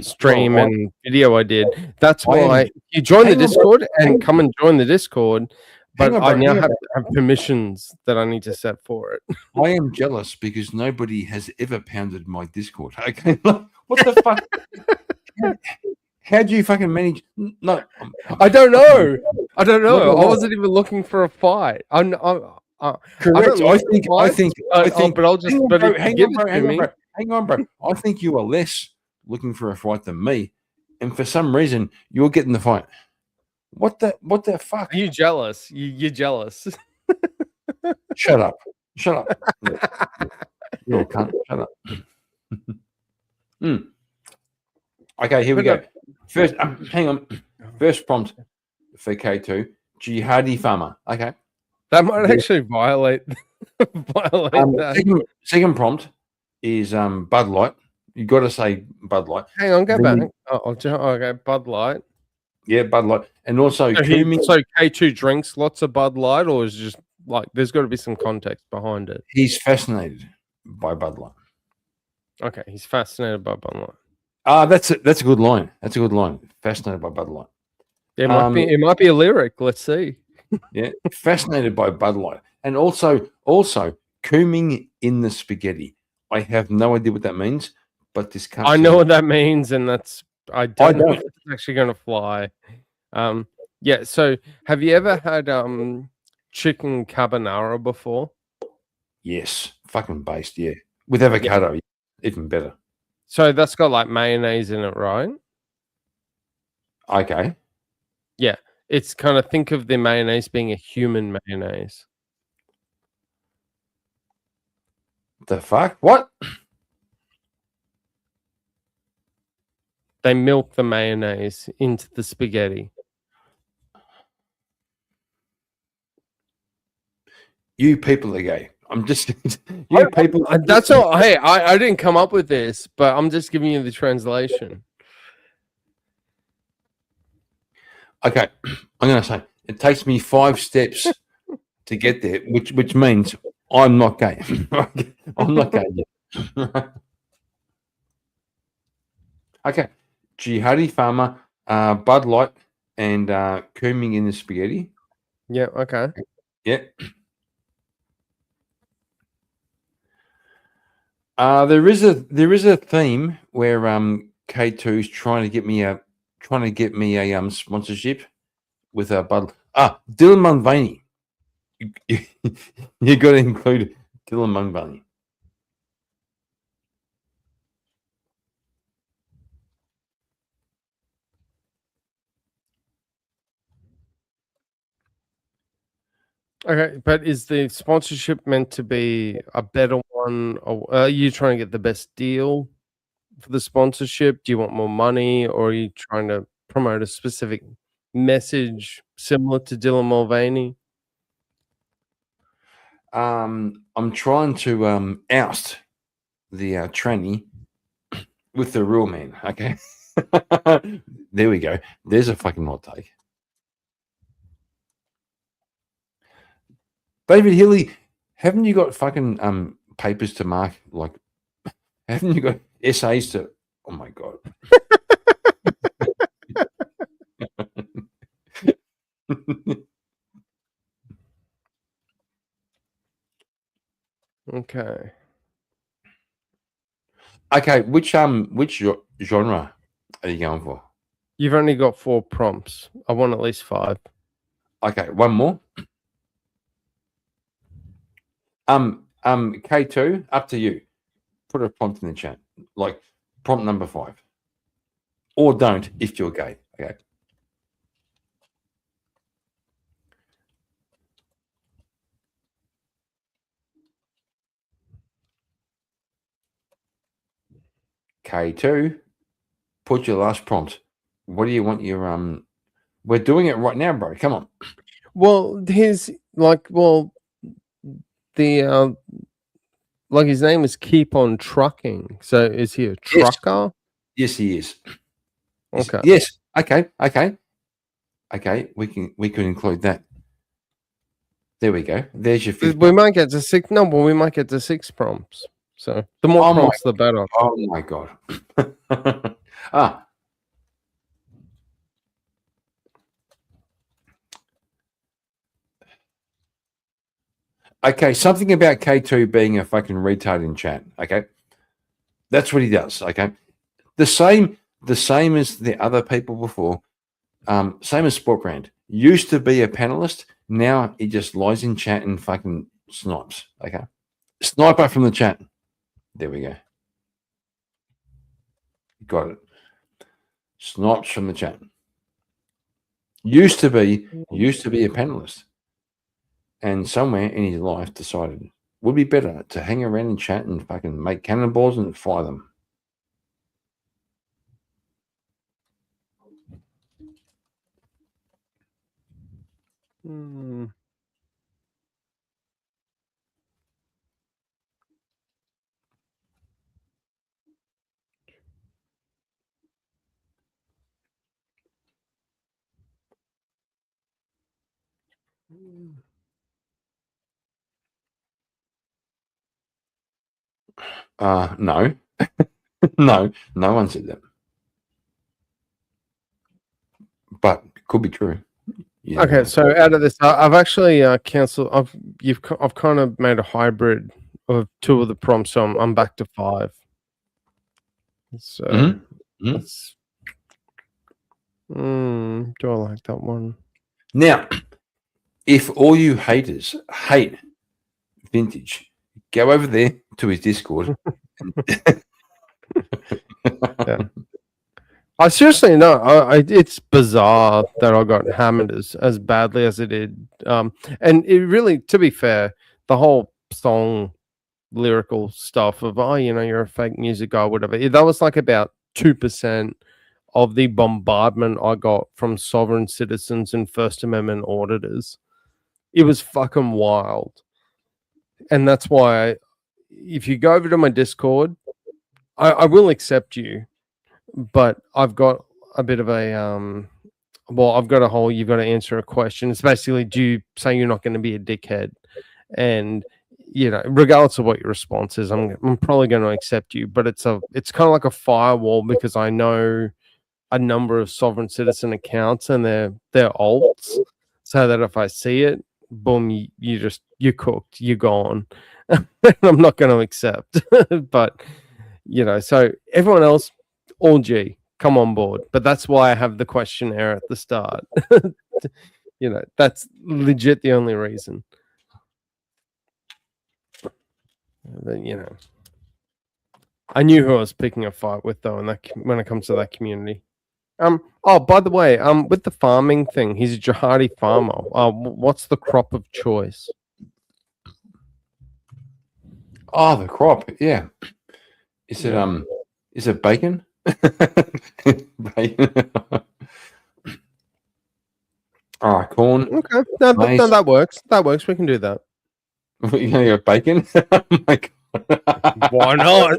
stream and video I did. That's why you join the Discord and come and join the Discord. But I now have permissions that I need to set for it. I am jealous because nobody has ever pounded my Discord. Okay, what the fuck? How do you fucking manage? No, I don't know. I wasn't even looking for a fight. Correct. I think. But I'll just. Hang on, bro. I think you are less looking for a fight than me, and for some reason you're getting the fight. What the fuck? Are you jealous? You're jealous. Shut up. You all cunt. Shut up. Okay, here we go. First, hang on. First prompt for K2, jihadi farmer. Okay. That might actually violate that. Second prompt is Bud Light. You got to say Bud Light. Hang on, go back. Okay, Bud Light. Yeah, Bud Light, and also so K2 drinks lots of Bud Light, or is it just like there's got to be some context behind it? He's fascinated by Bud Light. Okay, he's fascinated by Bud Light. That's a good line. That's a good line. Fascinated by Bud Light. It might be a lyric. Let's see. Yeah, fascinated by Bud Light, and also cooming in the spaghetti. I have no idea what that means, but this comes. I know what that means, and that's. I don't know if it's actually going to fly. Yeah. So, have you ever had chicken carbonara before? Yes, fucking based. Yeah, with avocado, even better. So that's got like mayonnaise in it, right? Okay. Yeah, it's kind of think of the mayonnaise being a human mayonnaise. The fuck? What? They milk the mayonnaise into the spaghetti. You people are gay. I'm just you people. That's all. Hey, I didn't come up with this, but I'm just giving you the translation. Okay, I'm gonna say it takes me 5 steps to get there, which means I'm not gay. I'm not gay yet. Okay. Jihadi farmer, Bud Light, and cooming in the spaghetti. Yeah. Okay. Yeah. There is a theme where K2 is trying to get me a sponsorship with a Bud. Dylan Mulvaney. You got to include Dylan Mulvaney. Okay, but is the sponsorship meant to be a better one? Or are you trying to get the best deal for the sponsorship? Do you want more money, or are you trying to promote a specific message similar to Dylan Mulvaney? I'm trying to oust the tranny with the real man. Okay, there we go. There's a fucking hot take. David Healy, haven't you got fucking papers to mark? Like, haven't you got essays to? Oh my god. Okay. Okay, which genre are you going for? You've only got 4 prompts. I want at least 5. Okay, one more. K2, up to you. Put a prompt in the chat, like prompt number 5, or don't if you're gay. Okay. K2, put your last prompt. What do you want your We're doing it right now, bro. Come on. Well, his the like his name is Keep On Trucking. So is he a trucker? Yes, he is. Okay. Yes. Okay. Okay. We could include that. There we go. There's your 5th. We might get to 6. No, but we might get to 6 prompts. So the more prompts, the better. Oh my god. Okay, something about K2 being a fucking retard in chat. Okay, that's what he does. Okay, the same as the other people before. Same as Sport Brand. Used to be a panelist. Now he just lies in chat and fucking snipes. Okay, sniper from the chat. There we go. Got it. Snipes from the chat. Used to be a panelist. And somewhere in his life decided it would be better to hang around and chat and fucking make cannonballs and fire them. No. No one said that. But it could be true. Yeah. Okay, so out of this, I've actually cancelled. I've kind of made a hybrid of 2 of the prompts, so I'm back to 5. So that's, do I like that one? Now, if all you haters hate Vintage, go over there to his Discord. Yeah. I seriously know. It's bizarre that I got hammered as badly as it did. And it really, to be fair, the whole song lyrical stuff of you're a fake music guy, whatever. That was like about 2% of the bombardment I got from sovereign citizens and First Amendment auditors. It was fucking wild. And that's why if you go over to my Discord, I will accept you, but I've got a bit of a I've got a whole you've got to answer a question. It's basically, do you say you're not going to be a dickhead? And regardless of what your response is, I'm probably going to accept you, but it's kind of like a firewall because I know a number of sovereign citizen accounts and they're alts, so that if I see it, boom, you're cooked, you're gone. I'm not going to accept. But so everyone else, all G, come on board. But that's why I have the questionnaire at the start. That's legit the only reason. But, I knew who I was picking a fight with though, and when it comes to that community. Oh, by the way, with the farming thing, he's a jihadi farmer. What's the crop of choice? Oh, the crop. Yeah. Is it bacon? Bacon. All right, corn. Okay, no, that works. That works. We can do that. You're gonna go bacon? Oh my God. Why not?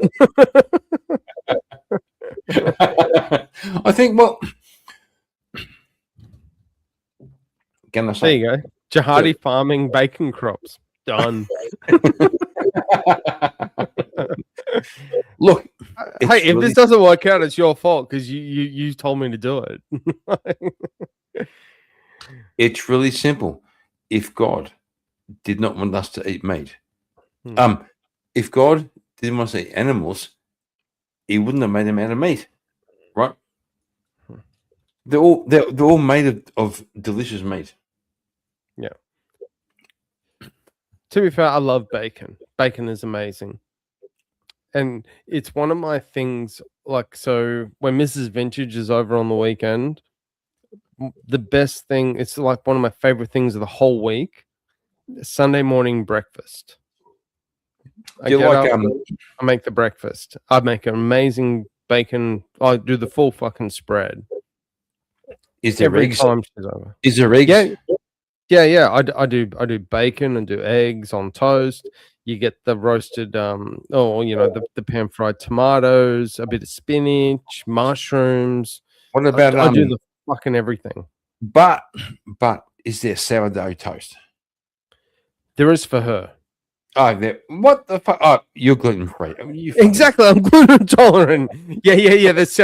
I think. Well, can I There say? you go. Jihadi farming bacon crops. Done. Look, hey, if really- this doesn't work out, it's your fault because you told me to do it. It's really simple. If God did not want us to eat meat, if God didn't want us to eat animals, He wouldn't have made them out of meat, right? They're all made of delicious meat. Yeah. To be fair, I love bacon. Bacon is amazing. And it's one of my things, like, so when Mrs. Vintage is over on the weekend, the best thing, it's like one of my favorite things of the whole week, Sunday morning breakfast. I Do you get like, up, I make the breakfast. I make an amazing bacon. I do the full fucking spread. Is there Every eggs? time she's over. Is there eggs? Yeah. I do bacon and do eggs on toast. You get the roasted, the pan fried tomatoes, a bit of spinach, mushrooms. What about I do the fucking everything. But is there sourdough toast? There is for her. Oh, what the fuck? Oh, you're gluten free. Exactly, I'm gluten intolerant. Yeah. That's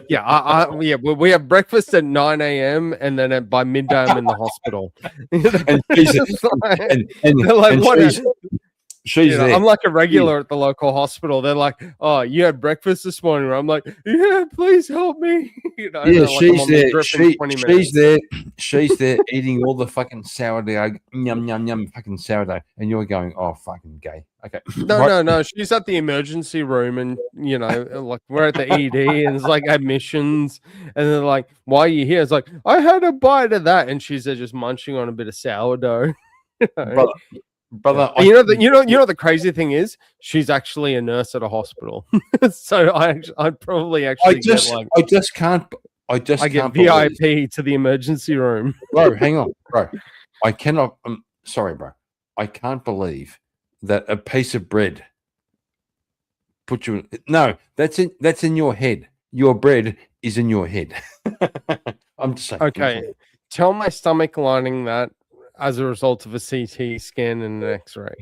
yeah. We have breakfast at 9 a.m. and then by midday I'm in the hospital. And she's, and they're like, and what? she's there. I'm like a regular at the local hospital. They're like, "Oh, you had breakfast this morning?" I'm like, "Yeah, please help me." Yeah, she's there. She's She's there eating all the fucking sourdough, yum, fucking sourdough, and you're going, "Oh, fucking gay." Okay. No. She's at the emergency room, and like we're at the ED, and it's like admissions, and they're like, "Why are you here?" It's like, "I had a bite of that," and she's there just munching on a bit of sourdough. Brother, you know the crazy thing is she's actually a nurse at a hospital. So I'd probably actually I just can't get believe- VIP to the emergency room. Bro, hang on, bro. I cannot. Sorry, bro. I can't believe that a piece of bread put you. No, that's in your head. Your bread is in your head. I'm just saying. Okay, tell my stomach lining that as a result of a CT scan and an X-ray.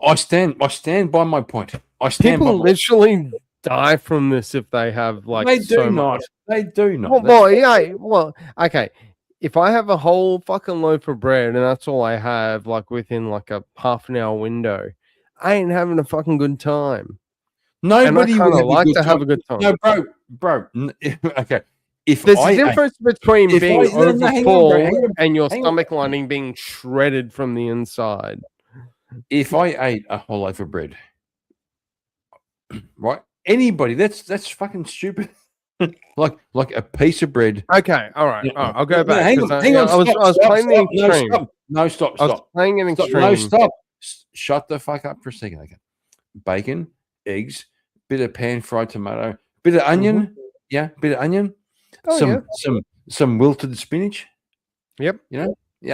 I stand by my point. I stand People by. literally die from this if they have like They do so not. much. They do not. Okay. If I have a whole fucking loaf of bread and that's all I have, like within like a half an hour window, I ain't having a fucking good time. Nobody and I would kind of like good to have time. a good time. No, bro. Okay. If There's I a difference between if being I- no, no, hang on, bro, overfull hang on, and your hang on. stomach lining being shredded from the inside. If I ate a whole loaf of bread, right? Anybody, that's fucking stupid. like a piece of bread. Okay, all right. I'll go No, back. hang 'cause on, hang on. I was stop, playing stop, the extreme. No, stop. I was playing an Stop, extreme. No, stop. Shut the fuck up for a second. Okay. Bacon, eggs, bit of pan fried tomato, bit of onion. Yeah, bit of onion. Oh, some wilted spinach. Yep. Yeah.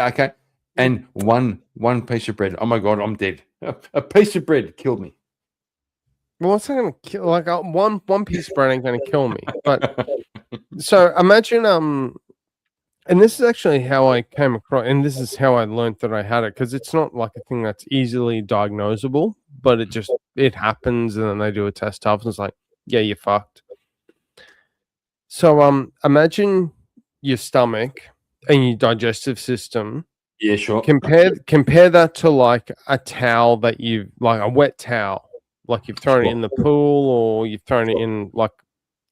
Okay. And one piece of bread. Oh my god, I'm dead. A piece of bread killed me. Well, what's that gonna kill? Like one piece of bread ain't gonna kill me. But so imagine and this is actually how I came across, and this is how I learned that I had it, because it's not like a thing that's easily diagnosable, but it happens, and then they do a test after, and it's like, yeah, you're fucked. So imagine your stomach and your digestive system. Yeah, sure. Compare that to like a towel that you like a wet towel, like you've thrown it in the pool or you've thrown it in like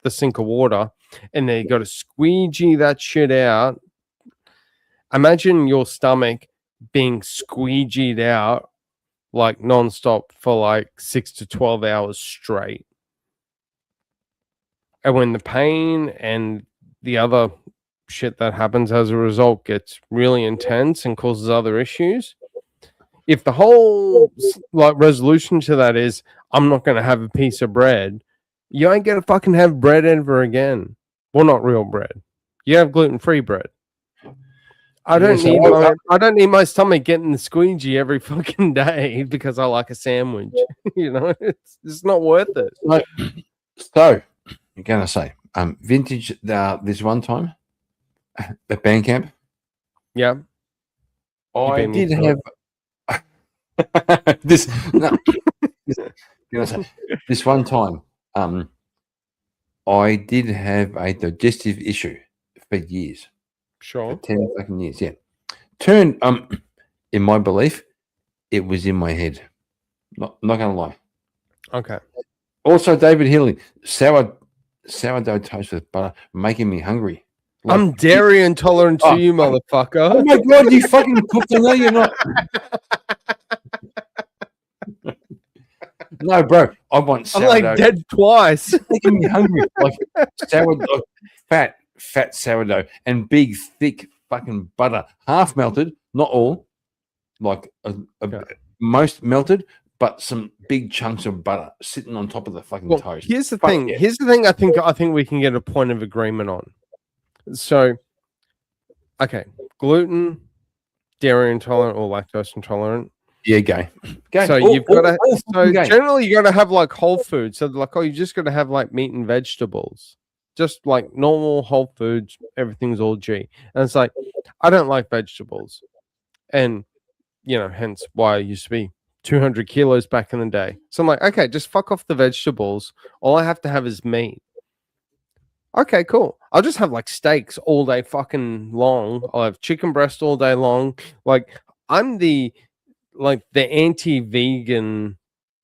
the sink of water, and then you got to squeegee that shit out. Imagine your stomach being squeegeed out like nonstop for like 6 to 12 hours straight. And when the pain and the other shit that happens as a result gets really intense and causes other issues, if the whole like resolution to that is I'm not going to have a piece of bread, you ain't going to fucking have bread ever again. Well, not real bread. You have gluten-free bread. I don't need my stomach getting the squeegee every fucking day because I like a sandwich. You know, it's not worth it. So you're gonna say vintage this one time at Bandcamp. Yeah. I did have this this one time. I did have a digestive issue for years. Sure. For 10 fucking years, yeah. Turned in my belief, it was in my head. Not gonna lie. Okay. Also, David Healy, sourdough toast with butter, making me hungry. Like, I'm dairy intolerant to you, motherfucker. Oh my god, you fucking cooked. I know you're not. No, bro, I want I'm sourdough. like dead twice. Making me hungry. Like sourdough, fat sourdough, and big, thick fucking butter, half melted, not all, like most melted, but some big chunks of butter sitting on top of the fucking toast. Here's the Fuck thing. yeah. Here's the thing. I think we can get a point of agreement on. So, okay, gluten, dairy intolerant, or lactose intolerant. Yeah, gay. So you've got to. So generally, you got to have like whole food. So like, oh, you just got to have like meat and vegetables, just like normal whole foods. Everything's all G. And it's like, I don't like vegetables, and you know, hence why I used to be 200 kilos back in the day. So I'm like, okay, just fuck off the vegetables. All I have to have is meat. Okay, cool. I'll just have like steaks all day fucking long. I'll have chicken breast all day long. Like I'm the anti-vegan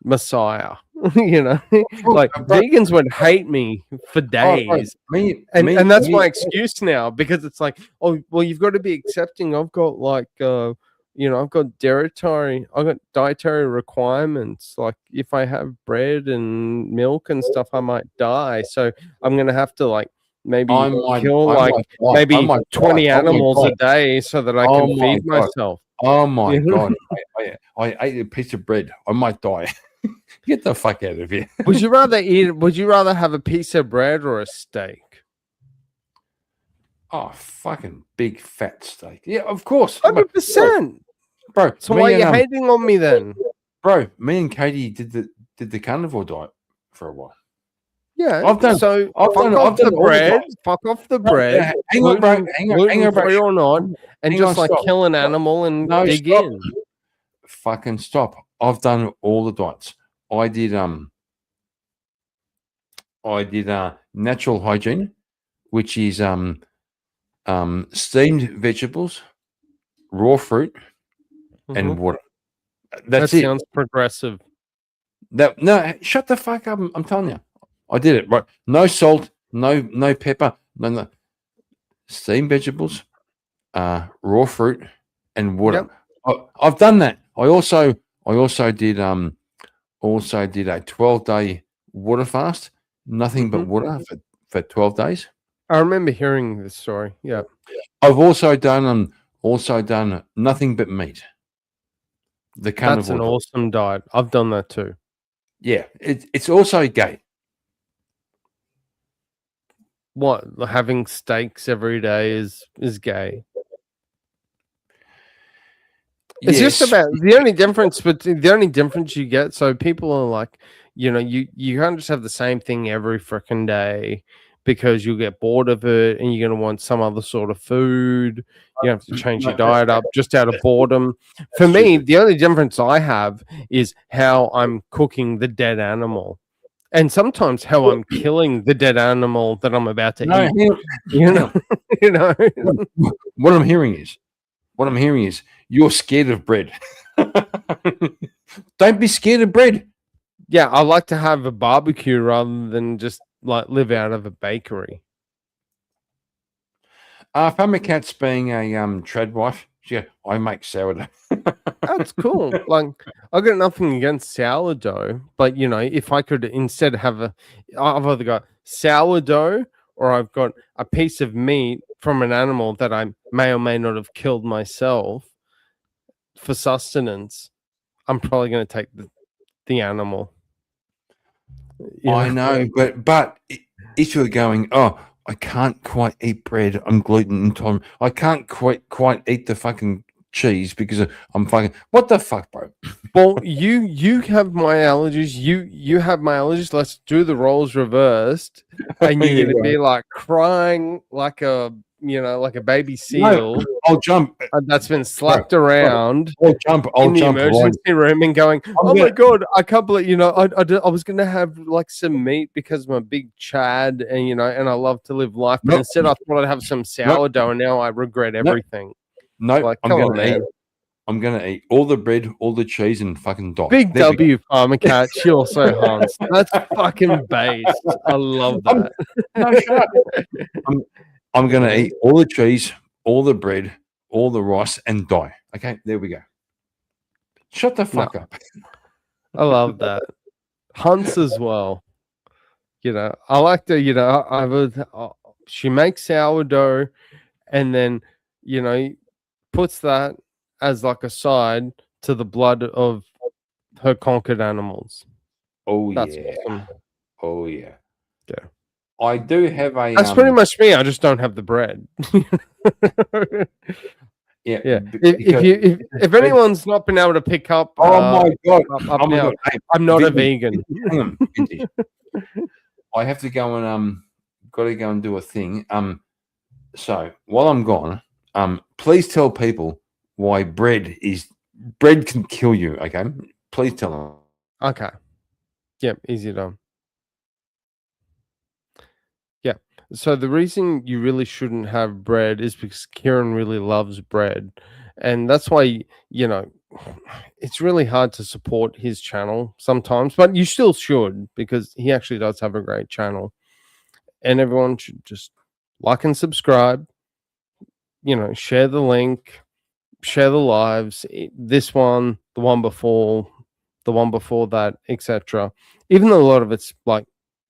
messiah. You know, like vegans would hate me for days. And that's my excuse now, because it's like, oh well, you've got to be accepting. I've got like I've got dietary requirements. Like if I have bread and milk and stuff, I might die. So I'm gonna have to like maybe kill 20 animals a day so that I can feed myself. Oh my god! I ate a piece of bread. I might die. Get the fuck out of here. Would you rather have a piece of bread or a steak? Oh, fucking big fat steak. Yeah, of course. 100%. Bro, so why are you hating on me then? Bro, me and Katie did the carnivore diet for a while. Yeah, I've done the bread. Fuck off the bread. Hang on, bro. Hang on, bro. Or not, and just kill an animal and dig in. Fucking stop. I've done all the diets. I did natural hygiene, which is steamed vegetables, raw fruit, and water. That's it. Sounds progressive. No, shut the fuck up. I'm telling you. I did it, right? No salt, no pepper, no. Steamed vegetables, raw fruit, and water. Yep. I've done that. I also did a 12-day water fast, nothing but water for 12 days. I remember hearing this story. Yeah. I've also done nothing but meat. The carnivore. That's an awesome diet. I've done that too. Yeah, it's also gay. What, having steaks every day is gay? It's just about the only difference you get. So people are like, you can't just have the same thing every freaking day, because you'll get bored of it and you're going to want some other sort of food. You have to change your diet up just out of boredom. For me, the only difference I have is how I'm cooking the dead animal. And sometimes how I'm killing the dead animal that I'm about to eat. What I'm hearing is you're scared of bread. Don't be scared of bread. Yeah, I like to have a barbecue rather than just like live out of a bakery. Farmer Cat's being a trad wife, Yeah, I make sourdough. That's cool. Like, I got nothing against sourdough, but you know, if I could instead have I've either got sourdough or I've got a piece of meat from an animal that I may or may not have killed myself for sustenance. I'm probably going to take the animal. You I know, but if you're going, oh, I can't quite eat bread, I'm gluten intolerant. I can't quite eat the fucking cheese because I'm fucking what the fuck, bro? Well, you have my allergies. You have my allergies. Let's do the roles reversed, and you're gonna be like crying like a baby seal. No, I'll jump. That's been slapped around. I'll jump in the right. emergency room and going, oh my god, I can't believe I was gonna have like some meat because I'm a big Chad and and I love to live life, but instead I thought I'd have some sourdough and now I regret everything. No, Like, I'm come on, gonna eat. man. I'm gonna eat all the bread, all the cheese, and fucking die. Big There we W, Farmer Cat. She also hunts. That's fucking based. I love that. No, shut up. I'm gonna eat all the cheese, all the bread, all the rice, and die. Okay, there we go. Shut the fuck up. I love that. Hunts as well. I like to, she makes sourdough and then, puts that as like a side to the blood of her conquered animals. Oh, That's yeah. awesome. Oh, yeah. Yeah. I do have a. That's pretty much me. I just don't have the bread. Yeah. Yeah. If anyone's not been able to pick up, my God. up Oh my now, God. Hey, I'm not a Vinny, vegan. hang on, Vinny. I have to go and got to go and do a thing. So while I'm gone, please tell people why bread can kill you. Okay, please tell them. Okay. Yep, easy done. Yeah. So the reason you really shouldn't have bread is because Kieran really loves bread. And that's why, it's really hard to support his channel sometimes, but you still should because he actually does have a great channel. And everyone should just like and subscribe, share the link, share the lives, this one, the one before that, etc. Even though a lot of it's like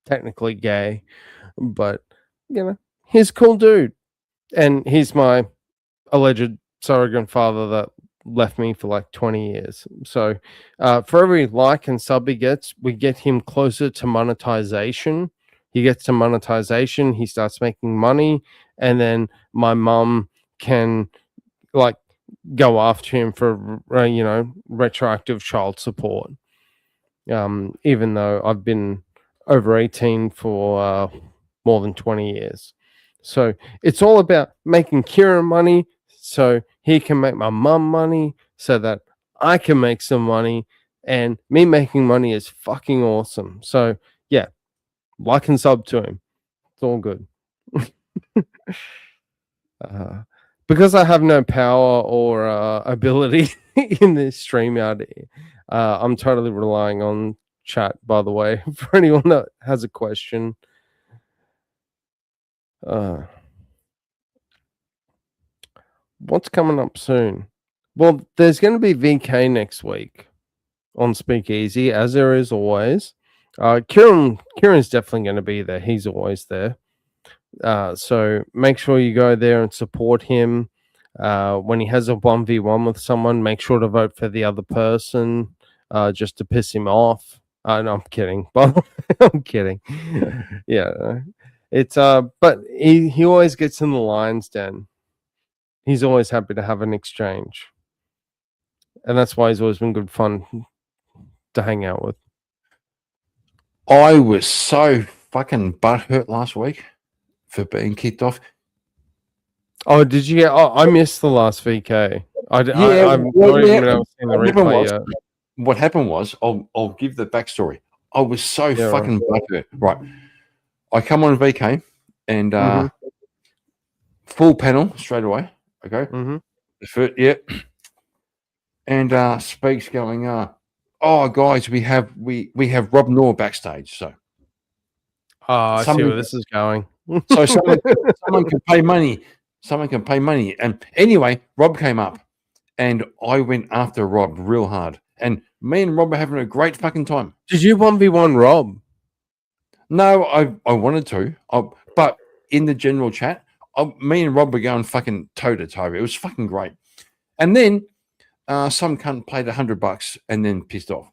technically gay, but he's a cool dude. And he's my alleged surrogate father that left me for like 20 years. So for every like and sub he gets, we get him closer to monetization. He gets to monetization, he starts making money, and then my mum can like go after him for retroactive child support. Even though I've been over 18 for more than 20 years. So it's all about making Kieran money so he can make my mum money so that I can make some money, and me making money is fucking awesome. So yeah, like and sub to him. It's all good. Because I have no power or ability in this StreamYard, I'm totally relying on chat, by the way, for anyone that has a question. What's coming up soon? Well, there's going to be VK next week on Speakeasy, as there is always. Kieran's definitely going to be there. He's always there. So make sure you go there and support him. When he has a 1v1 with someone, make sure to vote for the other person just to piss him off. No, I'm kidding. I'm kidding. Yeah. It's but he always gets in the lion's den. He's always happy to have an exchange. And that's why he's always been good fun to hang out with. I was so fucking butthurt last week for being kicked off. Oh, did you get? Oh, I missed the last VK. I'm not even able to see the replay yet. What happened was, I'll give the backstory. I was so fucking butthurt. Right, I come on VK and full panel straight away. Okay, the first, and Speaks going, oh guys, we have Rob Noor backstage. So, I see where this is going. So someone can pay money Someone can pay money. And anyway, Rob came up and I went after Rob real hard. And me and Rob are having a great fucking time. Did you 1v1 Rob? No, I wanted to. But in the general chat, me and Rob were going fucking toe to toe. It was fucking great. And then some cunt played $100 and then pissed off.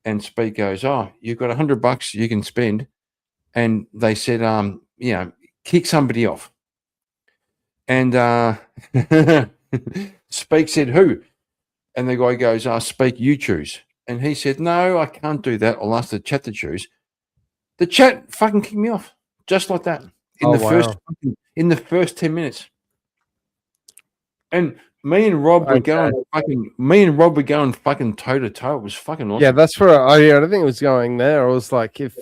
And Speak goes, "Oh, you've got $100 you can spend." And they said, you know, kick somebody off. And Speak said, "Who?" And the guy goes, "Speak, you choose." And he said, "No, I can't do that. I'll ask the chat to choose." The chat fucking kicked me off just like that in the first 10 minutes. And me and Rob were going fucking toe to toe. It was fucking awesome. Yeah, that's where I don't think it was going there. I was like, if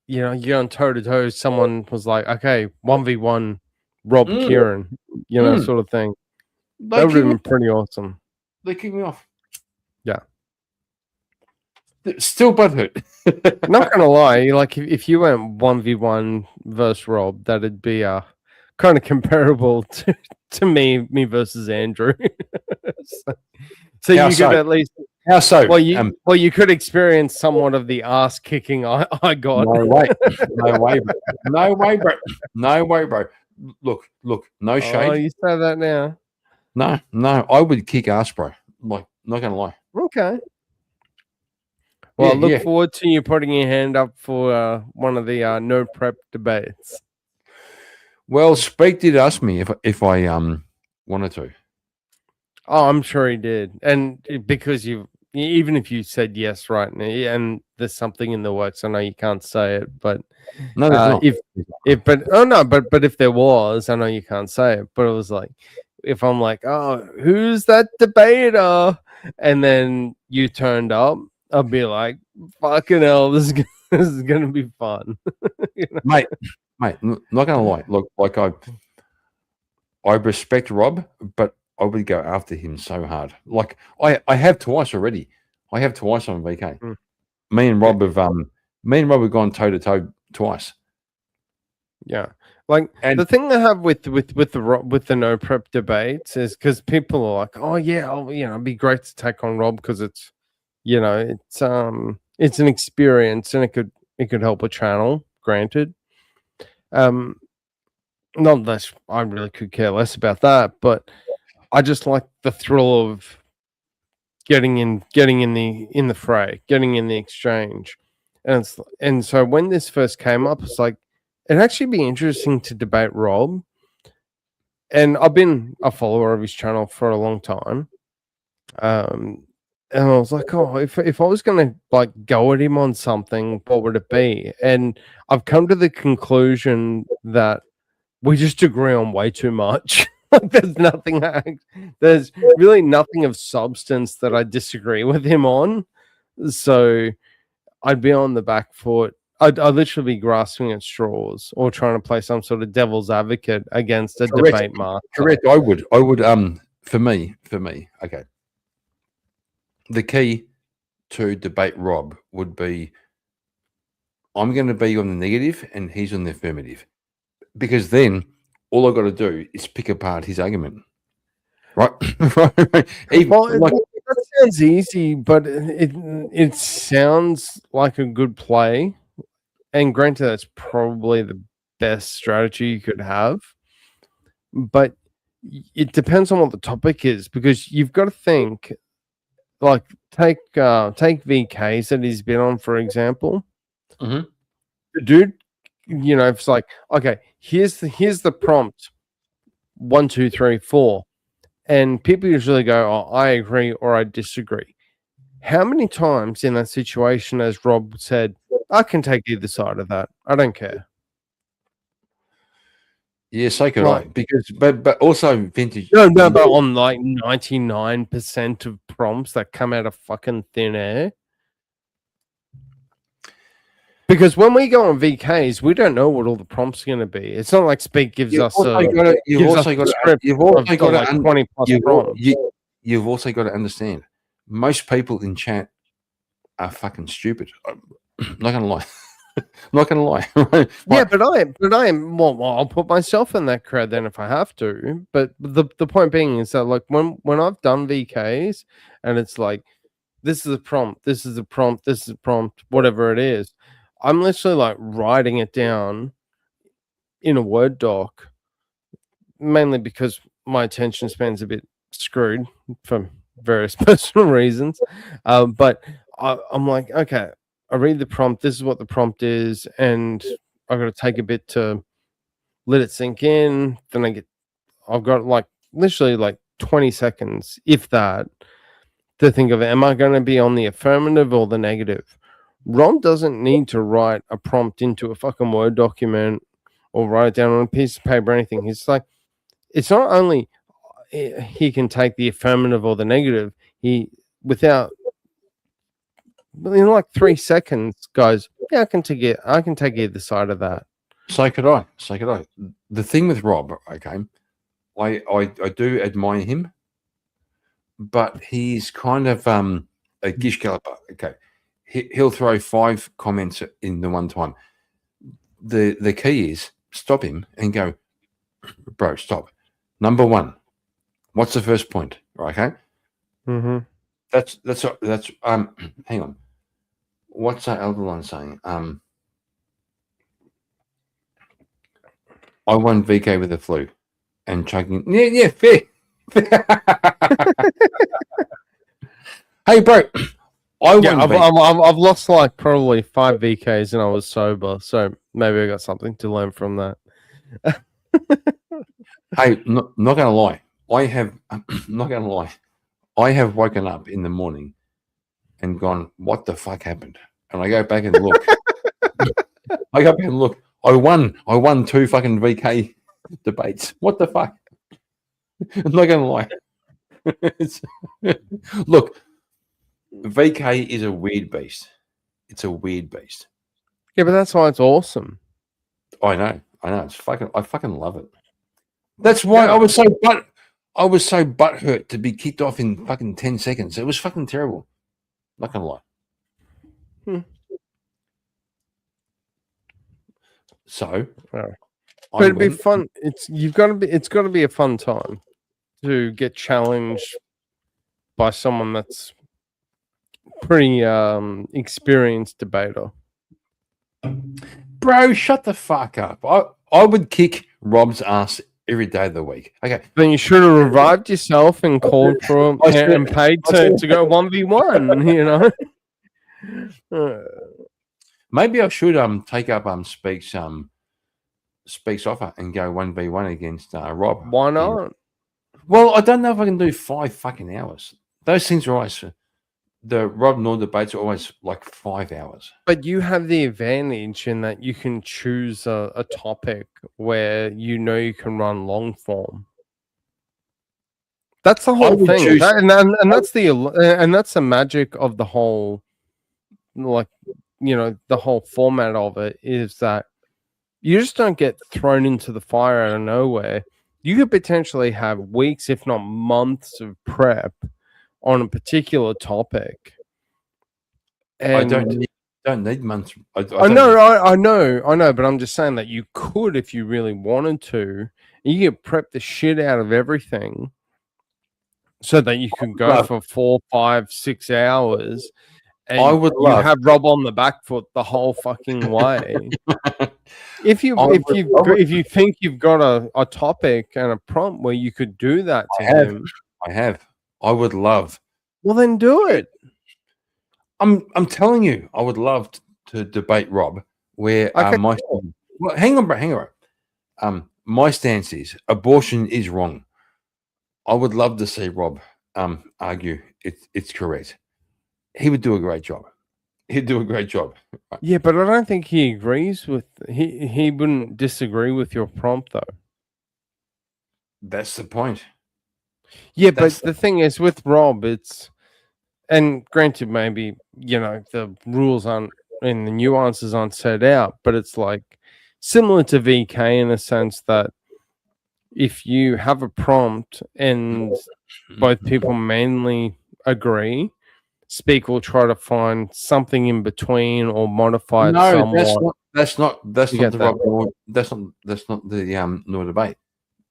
you know, you're going toe to toe, someone was like, okay, 1v1 Rob Kieran, you know, sort of thing. That would have been pretty awesome. They kicked me off. Yeah. Still butthurt. Not gonna lie, like if you went 1v1 versus Rob, that'd be kind of comparable to me versus Andrew. so you could at least how so? Well, you could experience somewhat of the ass kicking I got. No way, bro. Look, no shade. Oh, you say that now? No, I would kick ass, bro. Like, not gonna lie. Okay. Well, I look forward to you putting your hand up for one of the no prep debates. Well, Speak did ask me if I wanted to. Oh, I'm sure he did, and because even if you said yes right now, and there's something in the works, I know you can't say it, but no, there's not. But if there was, I know you can't say it, but it was like, if I'm like, oh, who's that debater, and then you turned up, I'll be like, fucking hell, this is gonna be fun. You know? Mate, not gonna lie. Look, like I respect Rob, but I would go after him so hard. Like I have twice already. I have twice on VK. Me and Rob have gone toe to toe twice. Yeah. Like, and the thing I have with the no prep debates is because people are like, oh yeah, it'd be great to take on Rob because it's, it's an experience and it could help a channel. Granted, not less. I really could care less about that, but I just like the thrill of getting in the fray, getting in the exchange, and so when this first came up, it's like it'd actually be interesting to debate Rob. And I've been a follower of his channel for a long time. And I was like, oh, if I was going to like go at him on something, what would it be? And I've come to the conclusion that we just agree on way too much. There's really nothing of substance that I disagree with him on. So I'd be on the back foot. I'd literally be grasping at straws or trying to play some sort of devil's advocate against a debate master. Correct. I would. For me. Okay. The key to debate Rob would be I'm going to be on the negative and he's on the affirmative, because then all I've got to do is pick apart his argument. Right? That sounds easy, but it sounds like a good play. And granted, that's probably the best strategy you could have. But it depends on what the topic is, because you've got to think, like, take VKs that he's been on, for example. Mm-hmm. The dude, it's like, okay, here's the prompt 1, 2, 3, 4, and people usually go, oh, I agree or I disagree. How many times in that situation has Rob said, I can take either side of that, I don't care? Yeah, so could I. Because, but also vintage. No, but on like 99% of prompts that come out of fucking thin air. Because when we go on VKs, we don't know what all the prompts are going to be. It's not like Speak gives us a script. You've also got to understand, most people in chat are fucking stupid. I'm not going to lie. not gonna lie. Yeah, but I am. Well, I'll put myself in that crowd then if I have to. But the point being is that like when I've done VKs and it's like this is a prompt, this is a prompt, this is a prompt, whatever it is, I'm literally like writing it down in a Word doc, mainly because my attention span's a bit screwed for various personal reasons. But I'm like, okay, I read the prompt. This is what the prompt is, and I've got to take a bit to let it sink in. Then I've got like literally like 20 seconds, if that, to think of it. Am I going to be on the affirmative or the negative? Ron doesn't need to write a prompt into a fucking Word document or write it down on a piece of paper or anything. He's like, it's not only he can take the affirmative or the negative, without in like 3 seconds goes, yeah, I can take either side of that. So could I. The thing with Rob, okay, I do admire him, but he's kind of a gish galloper. Okay, he'll throw 5 comments in the one time. The key is stop him and go, bro, stop. Number 1, what's the first point? Okay. Mm-hmm. That's hang on. What's that other line saying? I won VK with the flu and chugging. Yeah, fair. Hey, bro. I've lost like probably 5 VKs and I was sober, so maybe I got something to learn from that. Hey, not gonna lie. I have not gonna lie. I have woken up in the morning and gone, what the fuck happened? And I go back and look. I won 2 fucking VK debates. What the fuck? I'm not gonna lie. Look, VK is a weird beast. It's a weird beast. Yeah, but that's why it's awesome. I know. I fucking love it. That's why I was so butthurt to be kicked off in fucking 10 seconds. It was fucking terrible. Not gonna lie. So, but it'd be fun. It's got to be a fun time to get challenged by someone that's pretty experienced debater. Bro, shut the fuck up. I would kick Rob's ass every day of the week. Okay. Then you should have revived yourself and called for him and paid to go 1v1, you know. Maybe I should take up Speak's offer and go 1v1 against Rob. Why not? Well, I don't know if I can do 5 fucking hours. Those things are always the Rob Nor debates are always like 5 hours. But you have the advantage in that you can choose a topic where you know you can run long form. That's the whole thing, that's the magic of the whole, like, you know, the whole format of it is that you just don't get thrown into the fire out of nowhere. You could potentially have weeks, if not months, of prep on a particular topic. And I don't need months. I know, but I'm just saying that you could if you really wanted to. You could prep the shit out of everything so that you could go for 4, 5, 6 hours. And you have Rob on the back foot the whole fucking way. if you think you've got a topic and a prompt where you could do that to him, I would love. Well, then do it. I'm telling you, I would love to debate Rob. Where hang on, bro. My stance is abortion is wrong. I would love to see Rob argue it's correct. He would do a great job. He'd do a great job. Yeah, but I don't think he agrees with. He wouldn't disagree with your prompt though. That's the point. Yeah, but the thing is with Rob, and granted, maybe, you know, the rules aren't and the nuances aren't set out, but it's like similar to VK in a sense that if you have a prompt and both people mainly agree, Speak will try to find something in between or modify it No, somewhat. that's not You the get that? that's not the no debate.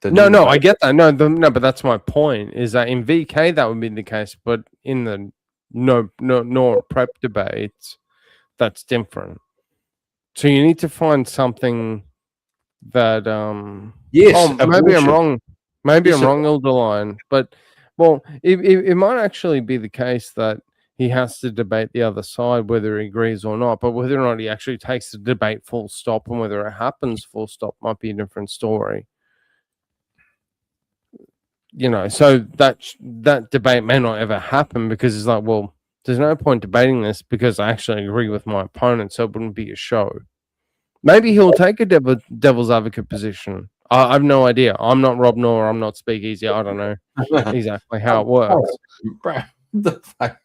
The No, no I debate- get that. No, but that's my point. Is that in VK that would be the case, but in the no prep debates, that's different. So you need to find something that Yes, oh, maybe I'm abortion. wrong. Maybe Yes, I'm wrong, Elderline. But well, it might actually be the case that he has to debate the other side whether he agrees or not. But whether or not he actually takes the debate full stop and whether it happens full stop might be a different story. You know, so that debate may not ever happen because it's like, well, there's no point debating this because I actually agree with my opponent, so it wouldn't be a show. Maybe he'll take a devil's advocate position. I have no idea. I'm not Rob Noah. I'm not Speakeasy. I don't know exactly how it works. Bro, the fuck?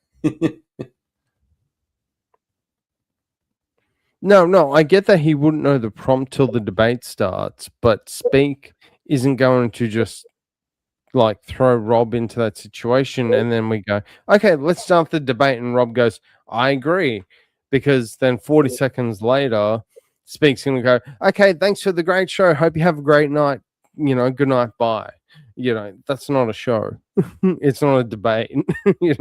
No, I get that he wouldn't know the prompt till the debate starts, but Speak isn't going to just like throw Rob into that situation and then we go, okay, let's start the debate, and Rob goes, I agree, because then 40 seconds later, Speak's gonna go, okay, thanks for the great show. Hope you have a great night. You know, good night, bye. You know, that's not a show. It's not a debate. you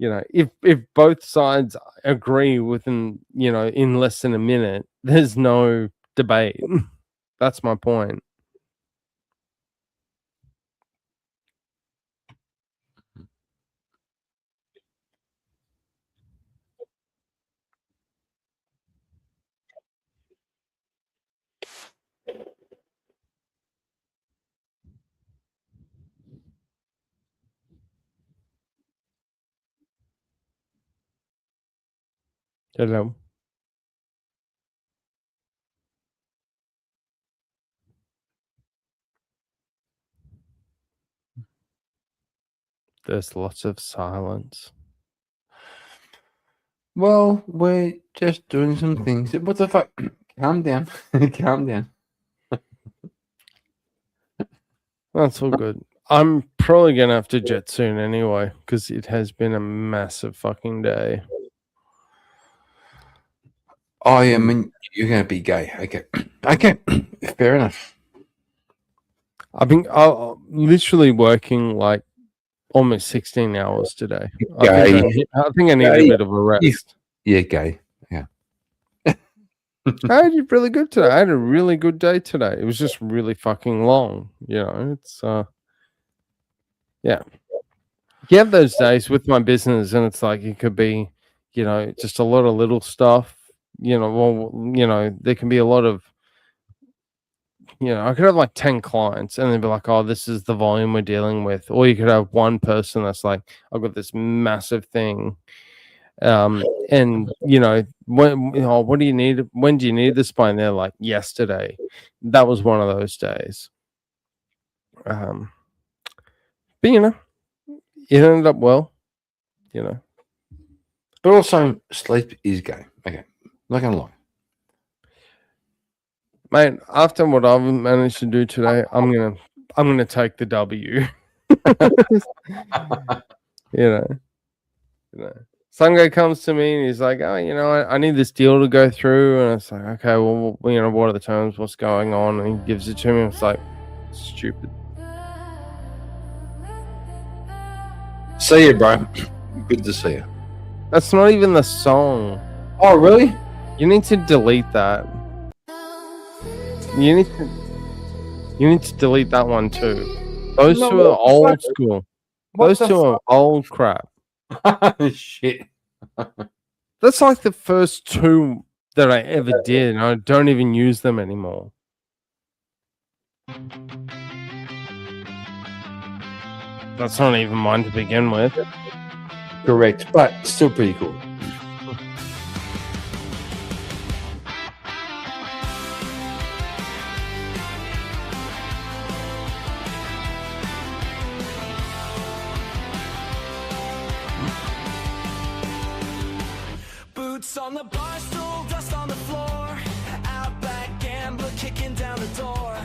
know, if both sides agree within, you know, in less than a minute, there's no debate. That's my point. Hello. There's lots of silence. Well, we're just doing some things. What the fuck? Calm down. Calm down. That's all good. I'm probably gonna have to jet soon anyway, because it has been a massive fucking day. Oh, yeah, I mean, you're going to be gay. Okay. Okay. Fair enough. I've been literally working like almost 16 hours today. I think I need a bit of a rest. Yeah, gay. Yeah. I did really good today. I had a really good day today. It was just really fucking long. You know, it's yeah. You have those days with my business, and it's like it could be, you know, just a lot of little stuff. You know, well, you know, there can be a lot of, you know, I could have like 10 clients and they'd be like, oh, this is the volume we're dealing with. Or you could have one person that's like, I've got this massive thing. And, you know, what do you need? When do you need this by? And they're like, yesterday. That was one of those days. But, you know, it ended up well, you know. But also, sleep is gay. Okay. Not going to lie. Mate, after what I've managed to do today, I'm gonna take the W. you know. Some guy comes to me and he's like, "Oh, you know, I need this deal to go through," and it's like, "Okay, well, you know, what are the terms? What's going on?" And he gives it to me. It's like, stupid. See you, bro. Good to see you. That's not even the song. Oh, really? You need to delete that. You need to delete that one too. Those two are old school. Those two are old crap. Shit. That's like the first two that I ever did, and I don't even use them anymore. That's not even mine to begin with. Correct, but still pretty cool. Boots on the bar stool, dust on the floor. Outback gambler kicking down the door.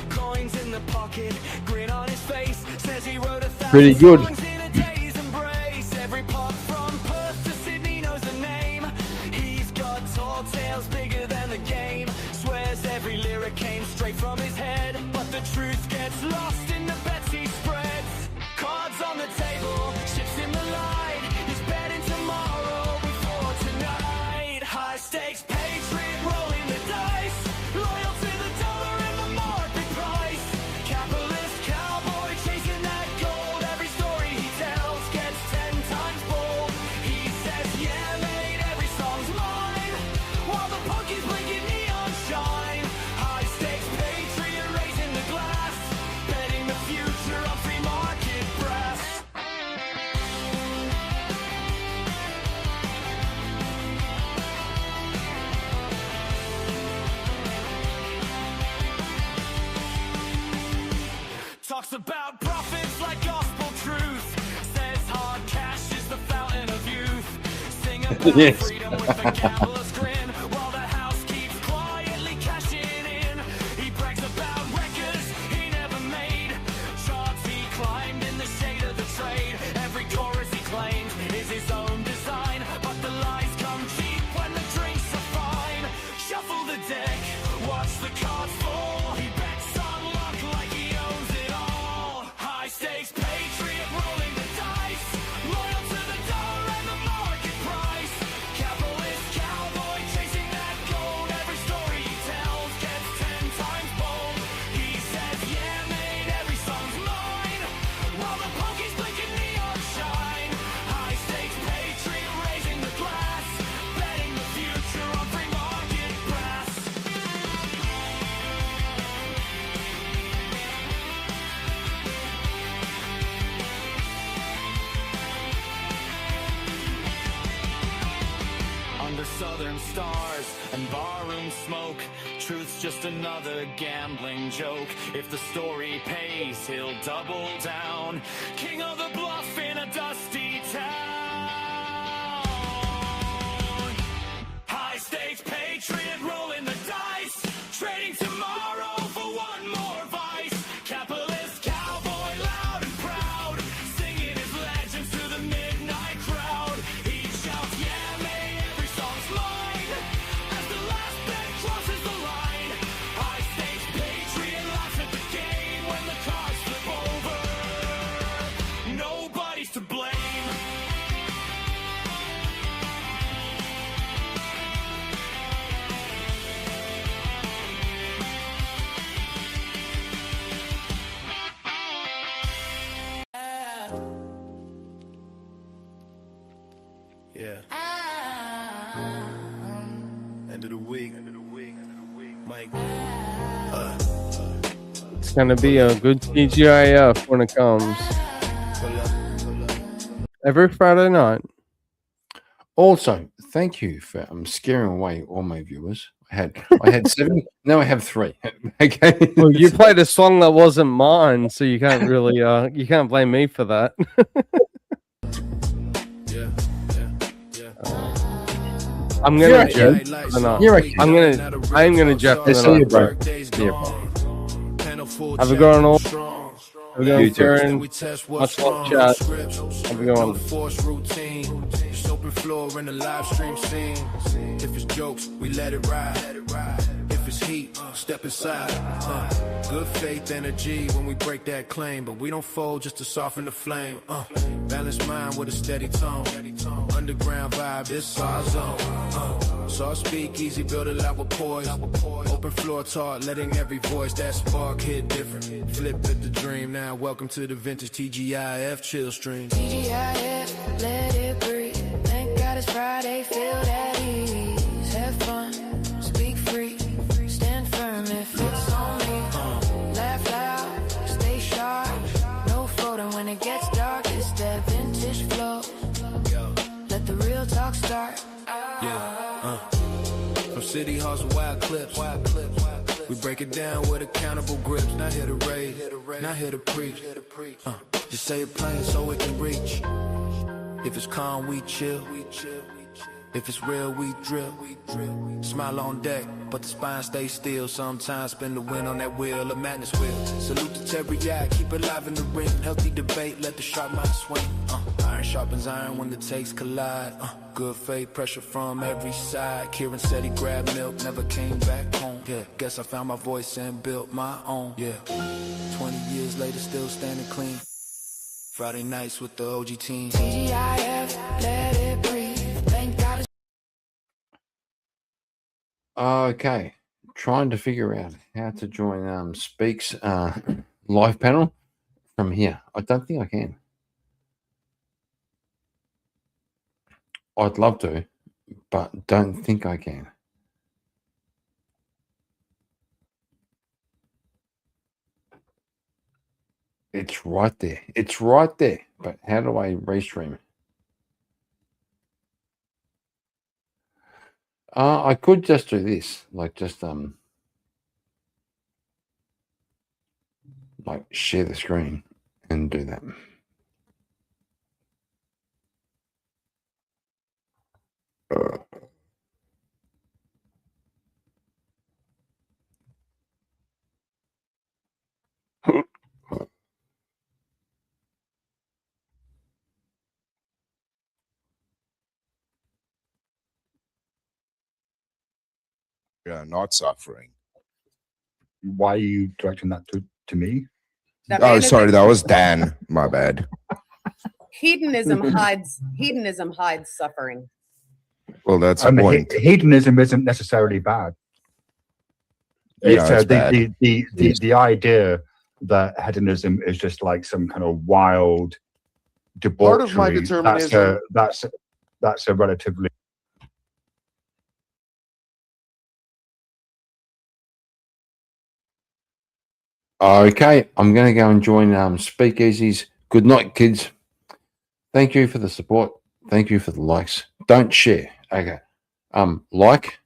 Coins in the pocket, grin on his face. Says he wrote 1,000 Pretty good. songs in a day's embrace. Every pop from talks about profits like gospel truth. Says hard cash is the fountain of youth. Sing about Yes. freedom with the gambler's grin while the house keeps quietly cashing in. He brags about records he never made. Charts he climbed in the shade of the trade. Every chorus he claims is his own design. But the lies come cheap when the drinks are fine. Shuffle the deck, watch the cards fall. He bets on luck like he owns it all. High stakes patriot rolling the dice. Loyal to the dollar and the market price. Capitalist cowboy chasing that gold. Every story he tells gets 10 times bold. He says, yeah, mate, every song's mine. While the pokies blinking neon shine. High stakes patriot raising the glass. Betting the future on free market brass. Under southern stars and barroom smoke, truth's just another gambling joke. If the story pays, he'll double down. King of the bluff in a dusty town. High stakes patriot rolling the dice, trading tomorrow for one more vice. Capitalist cowboy loud and proud, singing his legends to the midnight crowd. He shouts, yeah, mate, every song's mine. As the last bet crosses the line, high stakes patriot laughs at the game when the cards flip over. Nobody's to blame. Yeah. End of the week. Mike. It's gonna be a good TGIF when it comes. Every Friday night. Also, thank you for scaring away all my viewers. I had 7. Now I have 3. Okay. Well, you played a song that wasn't mine, so you can't really you can't blame me for that. I'm You're gonna okay. jet for the night. You're okay. I'm gonna jet for Let's the see you, night. bro. See you, bro. Have a good one, all. Have a good You one, too. Karen. Much love, chat. Have a good one. Force routine. It's open floor in the live stream scene. If it's jokes, we let it ride. If it's heat, step inside. Good faith energy when we break that claim, but we don't fold just to soften the flame. Balanced mind with a steady tone. Underground vibe, this our zone. So I speak easy, build it out with poise. Open floor talk, letting every voice that spark hit different. Flip it the dream now. Welcome to the vintage TGIF chill stream. TGIF, let it breathe. Thank God it's Friday, feel at ease. Have fun, speak free, stand firm if it's on me. Laugh loud, stay sharp. No floating when it gets dark. It's that vintage flow. Let the real talk start. From city halls to wild clips. We break it down with accountable grips. Not here to raise, not here to preach. Just say it plain so it can reach. If it's calm, we chill. If it's real, we drill. Smile on deck, but the spine stays still. Sometimes spin the wind on that wheel, a madness wheel. Salute to Terry, keep it live in the ring. Healthy debate, let the sharp mind swing. Iron sharpens iron when the takes collide. Good faith, pressure from every side. Kieran said he grabbed milk, never came back home. Yeah, guess I found my voice and built my own. Yeah, 20 years later, still standing clean. Friday nights with the OG team. TGIF, let it breathe. Thank God it's Okay. Trying to figure out how to join Speak's live panel from here. I don't think I can. I'd love to, but don't think I can. It's right there. It's right there. But how do I restream it? I could just do this, like just not like share the screen and do that. Not suffering. Why are you directing that to me? Oh, sorry, that was Dan. My bad. Hedonism hides suffering. Well, that's the point. Hedonism isn't necessarily bad. Yeah, It's it's bad. the idea that hedonism is just like some kind of wild debauchery. Part of my determinism. That's a relatively Okay, I'm going to go and join Speakeasies. Good night, kids. Thank you for the support. Thank you for the likes. Don't share. Okay. Like,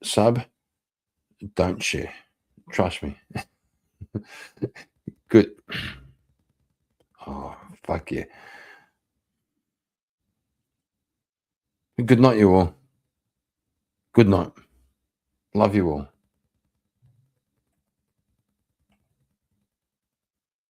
sub, don't share. Trust me. Good. Oh, fuck yeah. Good night, you all. Good night. Love you all.